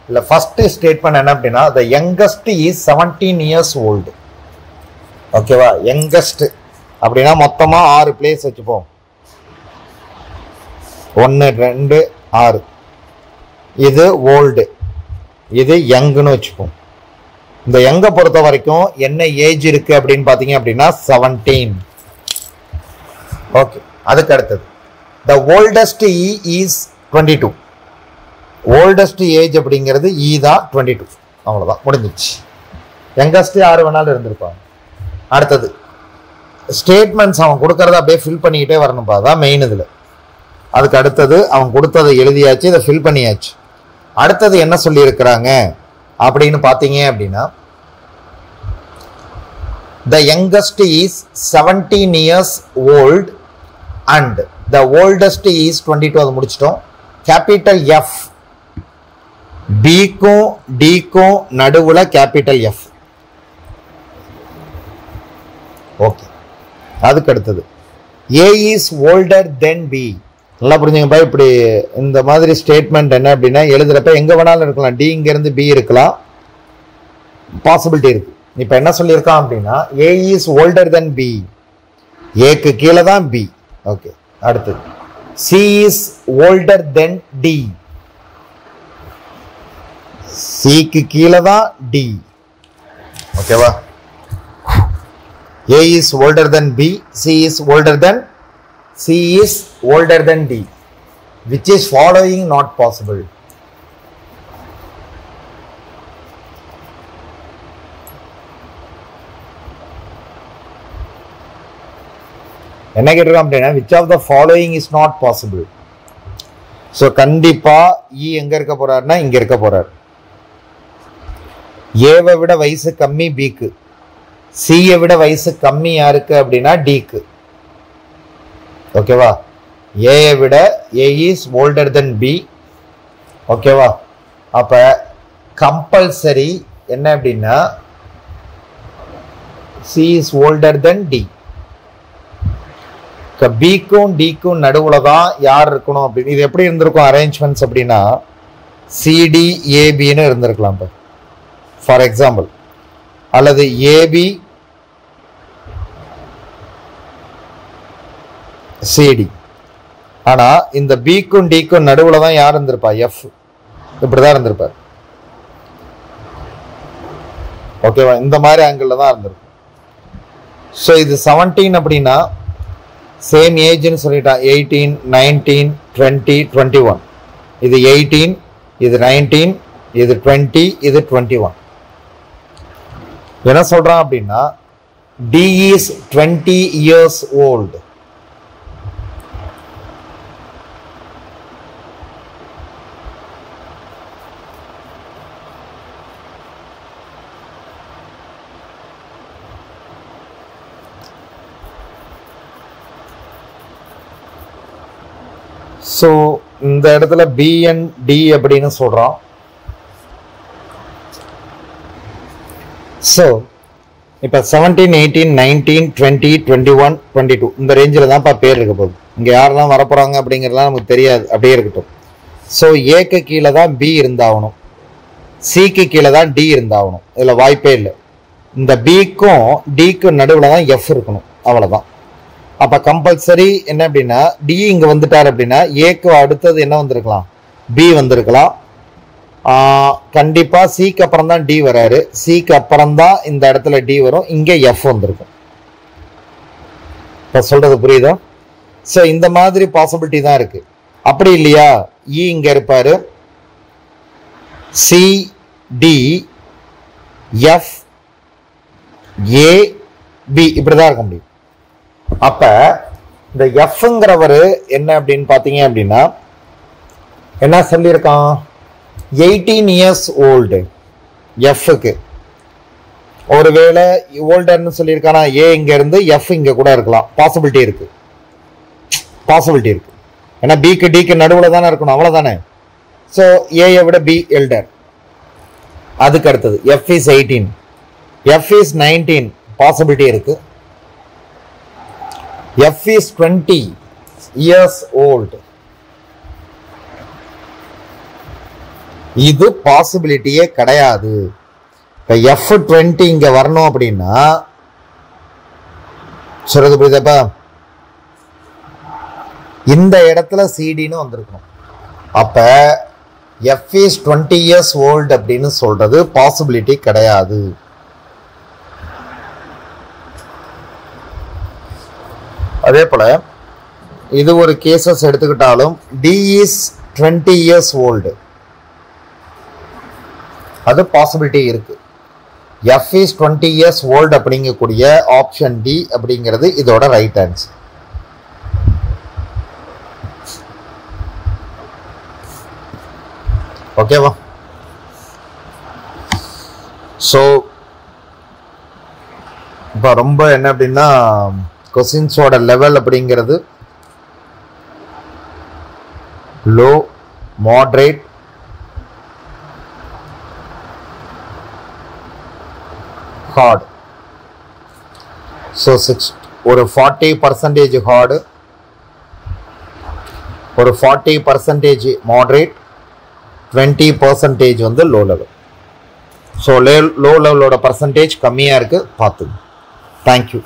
இல்ல ஃபர்ஸ்ட் ஸ்டேட்மெண்ட் என்ன அப்படின்னா the youngest is 17 years old. ஓகேவா? youngest அப்படின்னா மொத்தமா 6 பிளேஸ் வச்சுப்போம். 1 2 6. இது ஓல்டு, இது யங்னு வச்சுப்போம். இந்த யங்கை பொறுத்த வரைக்கும் என்ன ஏஜ் இருக்கு அப்படின்னு பாத்தீங்க அப்படின்னா 17. ஓகே, அதுக்கு அடுத்தது the oldest is 22. Oldest age அப்படிங்கிறது இ தான் 22. அவ்வளோதான், முடிஞ்சிச்சு. யங்கஸ்ட் யார் வேணாலும் இருந்திருப்பாங்க. அடுத்தது ஸ்டேட்மெண்ட்ஸ் அவன் கொடுக்கறத அப்படியே ஃபில் பண்ணிக்கிட்டே வரணும்ப்பா, அதான் மெயின் இதில். அதுக்கு அடுத்தது அவன் கொடுத்ததை எழுதியாச்சு, இதை ஃபில் பண்ணியாச்சு. அடுத்தது என்ன சொல்லியிருக்கிறாங்க அப்படின்னு பார்த்தீங்க அப்படின்னா the youngest is 17 years old and the oldest is 22. அது முடிச்சிட்டோம். கேபிட்டல் எஃப், பிக்கும் டிக்கும் நடுவுல கேபிட்டல் எஃப். ஓகே, அதுக்கு அடுத்தது ஏ இஸ் ஓல்டர் தென் பி. நல்லா புரிஞ்சுங்கப்பா. இப்படி இந்த மாதிரி ஸ்டேட்மெண்ட் என்ன அப்படின்னா எழுதுறப்ப எங்க வேணாலும் இருக்கலாம். டி இங்க இருந்து பி இருக்கலாம், பாசிபிலிட்டி இருக்கு. இப்ப என்ன சொல்லியிருக்கான் அப்படின்னா A is older than B, ஏக்கு கீழே தான் பி. ஓகே, அடுத்தது C is older than D, சிக்கு கீழே தான் டி. ஓகேவா? A is older than B, C is older than D. Which is following not possible? என்ன கேட்டிருக்கோம் அப்படின்னா which of the following is not possible? So கண்டிப்பா E எங்க இருக்க போறாருன்னா இங்க இருக்க போறாரு. ஏவை விட வயசு கம்மி பிக்கு, சியை விட வயசு கம்மி யாருக்கு அப்படின்னா டிக்கு. ஓகேவா? ஏயை விட A is older than B. ஓகேவா? அப்ப கம்பல்சரி என்ன அப்படின்னா C is older than D. பிக்கும் டிக்கும் நடுவுல தான் யார் இருக்கணும் அப்படின்னு இது எப்படி இருந்திருக்கும் அரேஞ்ச்மெண்ட்ஸ் அப்படின்னா சிடி ஏபின்னு இருந்திருக்கலாம் ஃபார் எக்ஸாம்பிள், அல்லது ஏபி சிடி. ஆனா இந்த பிக்கும் டிக்கும் நடுவுல தான் யார் இருந்திருப்பா? எஃப். இப்படிதான் இருந்திருப்பார். ஓகேவா? இந்த மாதிரி ஆங்கிள் தான் இருந்திருக்கும். ஸோ இது 17 அப்படின்னா சேம் ஏஜ்னு சொல்லிட்டான். 18, 19, 20, 21. இது 18, இது 19, இது 20, இது 21. என்ன சொல்றான் அப்படின்னா D is 20 years old. So இந்த இடத்துல பிஎன்டி அப்படின்னு சொல்றான். ஸோ இப்போ 17, 18, 19, 20, 21, 22 இந்த ரேஞ்சில் தான்ப்பா பேர் இருக்க போகுது. இங்கே யாரெல்லாம் வரப்போறாங்க அப்படிங்கிறதுலாம் நமக்கு தெரியாது, அப்படியே இருக்கட்டும். ஸோ ஏக்கு கீழே தான் பி இருந்தாகணும், சிக்கு கீழே தான் டி இருந்தாகணும். இதில் வாய்ப்பே இல்லை. இந்த பிக்கும் டிக்கும் நடுவில் தான் எஃப் இருக்கணும், அவ்வளோதான். அப்போ கம்பல்சரி என்ன அப்படின்னா டி இங்கே வந்துட்டார் அப்படின்னா ஏக்கு அடுத்தது என்ன வந்திருக்கலாம்? பி வந்திருக்கலாம். கண்டிப்பா சிக்கு அப்புறம் தான் டி வராரு, சிக்கு அப்புறம் தான் இந்த இடத்துல டி வரும், இங்க எஃப் வந்திருக்கும். இப்ப சொல்றது புரியுதா? சோ இந்த மாதிரி பாசிபிலிட்டி தான் இருக்கு. அப்படி இல்லையா இ இங்க இருப்பாரு, C D F A B இப்படிதான் இருக்க முடியும். அப்ப இந்த எஃப்ங்கிறவரு என்ன அப்படின்னு பாத்தீங்க அப்படின்னா என்ன சொல்லியிருக்கான்? 18 years old. எஃப்க்கு ஒருவேளை ஓல்டர்னு சொல்லியிருக்கானா ஏ இங்க இருந்து எஃப் இங்க கூட இருக்கலாம், பாசிபிலிட்டி இருக்கு, பாசிபிலிட்டி இருக்கு. ஏன்னா பிக்கு டிக்கு நடுவுல தானே இருக்கணும், அவ்வளவுதானே. ஸோ ஏயை விட பி எல்டர். அதுக்கு அடுத்தது F is 18, F is 19, possibility இருக்கு. எஃப் இஸ் 20 years old, இது பாசிபிலிட்டியே கிடையாது. இப்போ F20 இங்கே வரணும் அப்படின்னா சொல்றது புரியுதாப்பா? இந்த இடத்துல சிடின்னு வந்திருக்கும். அப்போ F is 20 years old அப்படின்னு சொல்றது பாசிபிலிட்டி கிடையாது. அதே போல இது ஒரு கேசஸ் எடுத்துக்கிட்டாலும் D is 20 years old, அது பாசிபிலிட்டி இருக்கு. F is 20 years old அப்படிங்கக்கூடிய ஆப்ஷன் D அப்படிங்கிறது இதோட ரைட் ஆன்சர். ஓகேவா? ஸோ இப்போ ரொம்ப என்ன அப்படின்னா கொஸ்டின்ஸோட லெவல் அப்படிங்கிறது லோ, மாட்ரேட், ஹார்டு. ஸோ ஒரு 40% ஹார்டு, ஒரு 40% மாட்ரேட், 20% வந்து லோ லெவல். ஸோ லோ லெவலோட பர்சன்டேஜ் கம்மியாக இருக்குது, பார்த்துங்க. தேங்க்யூ.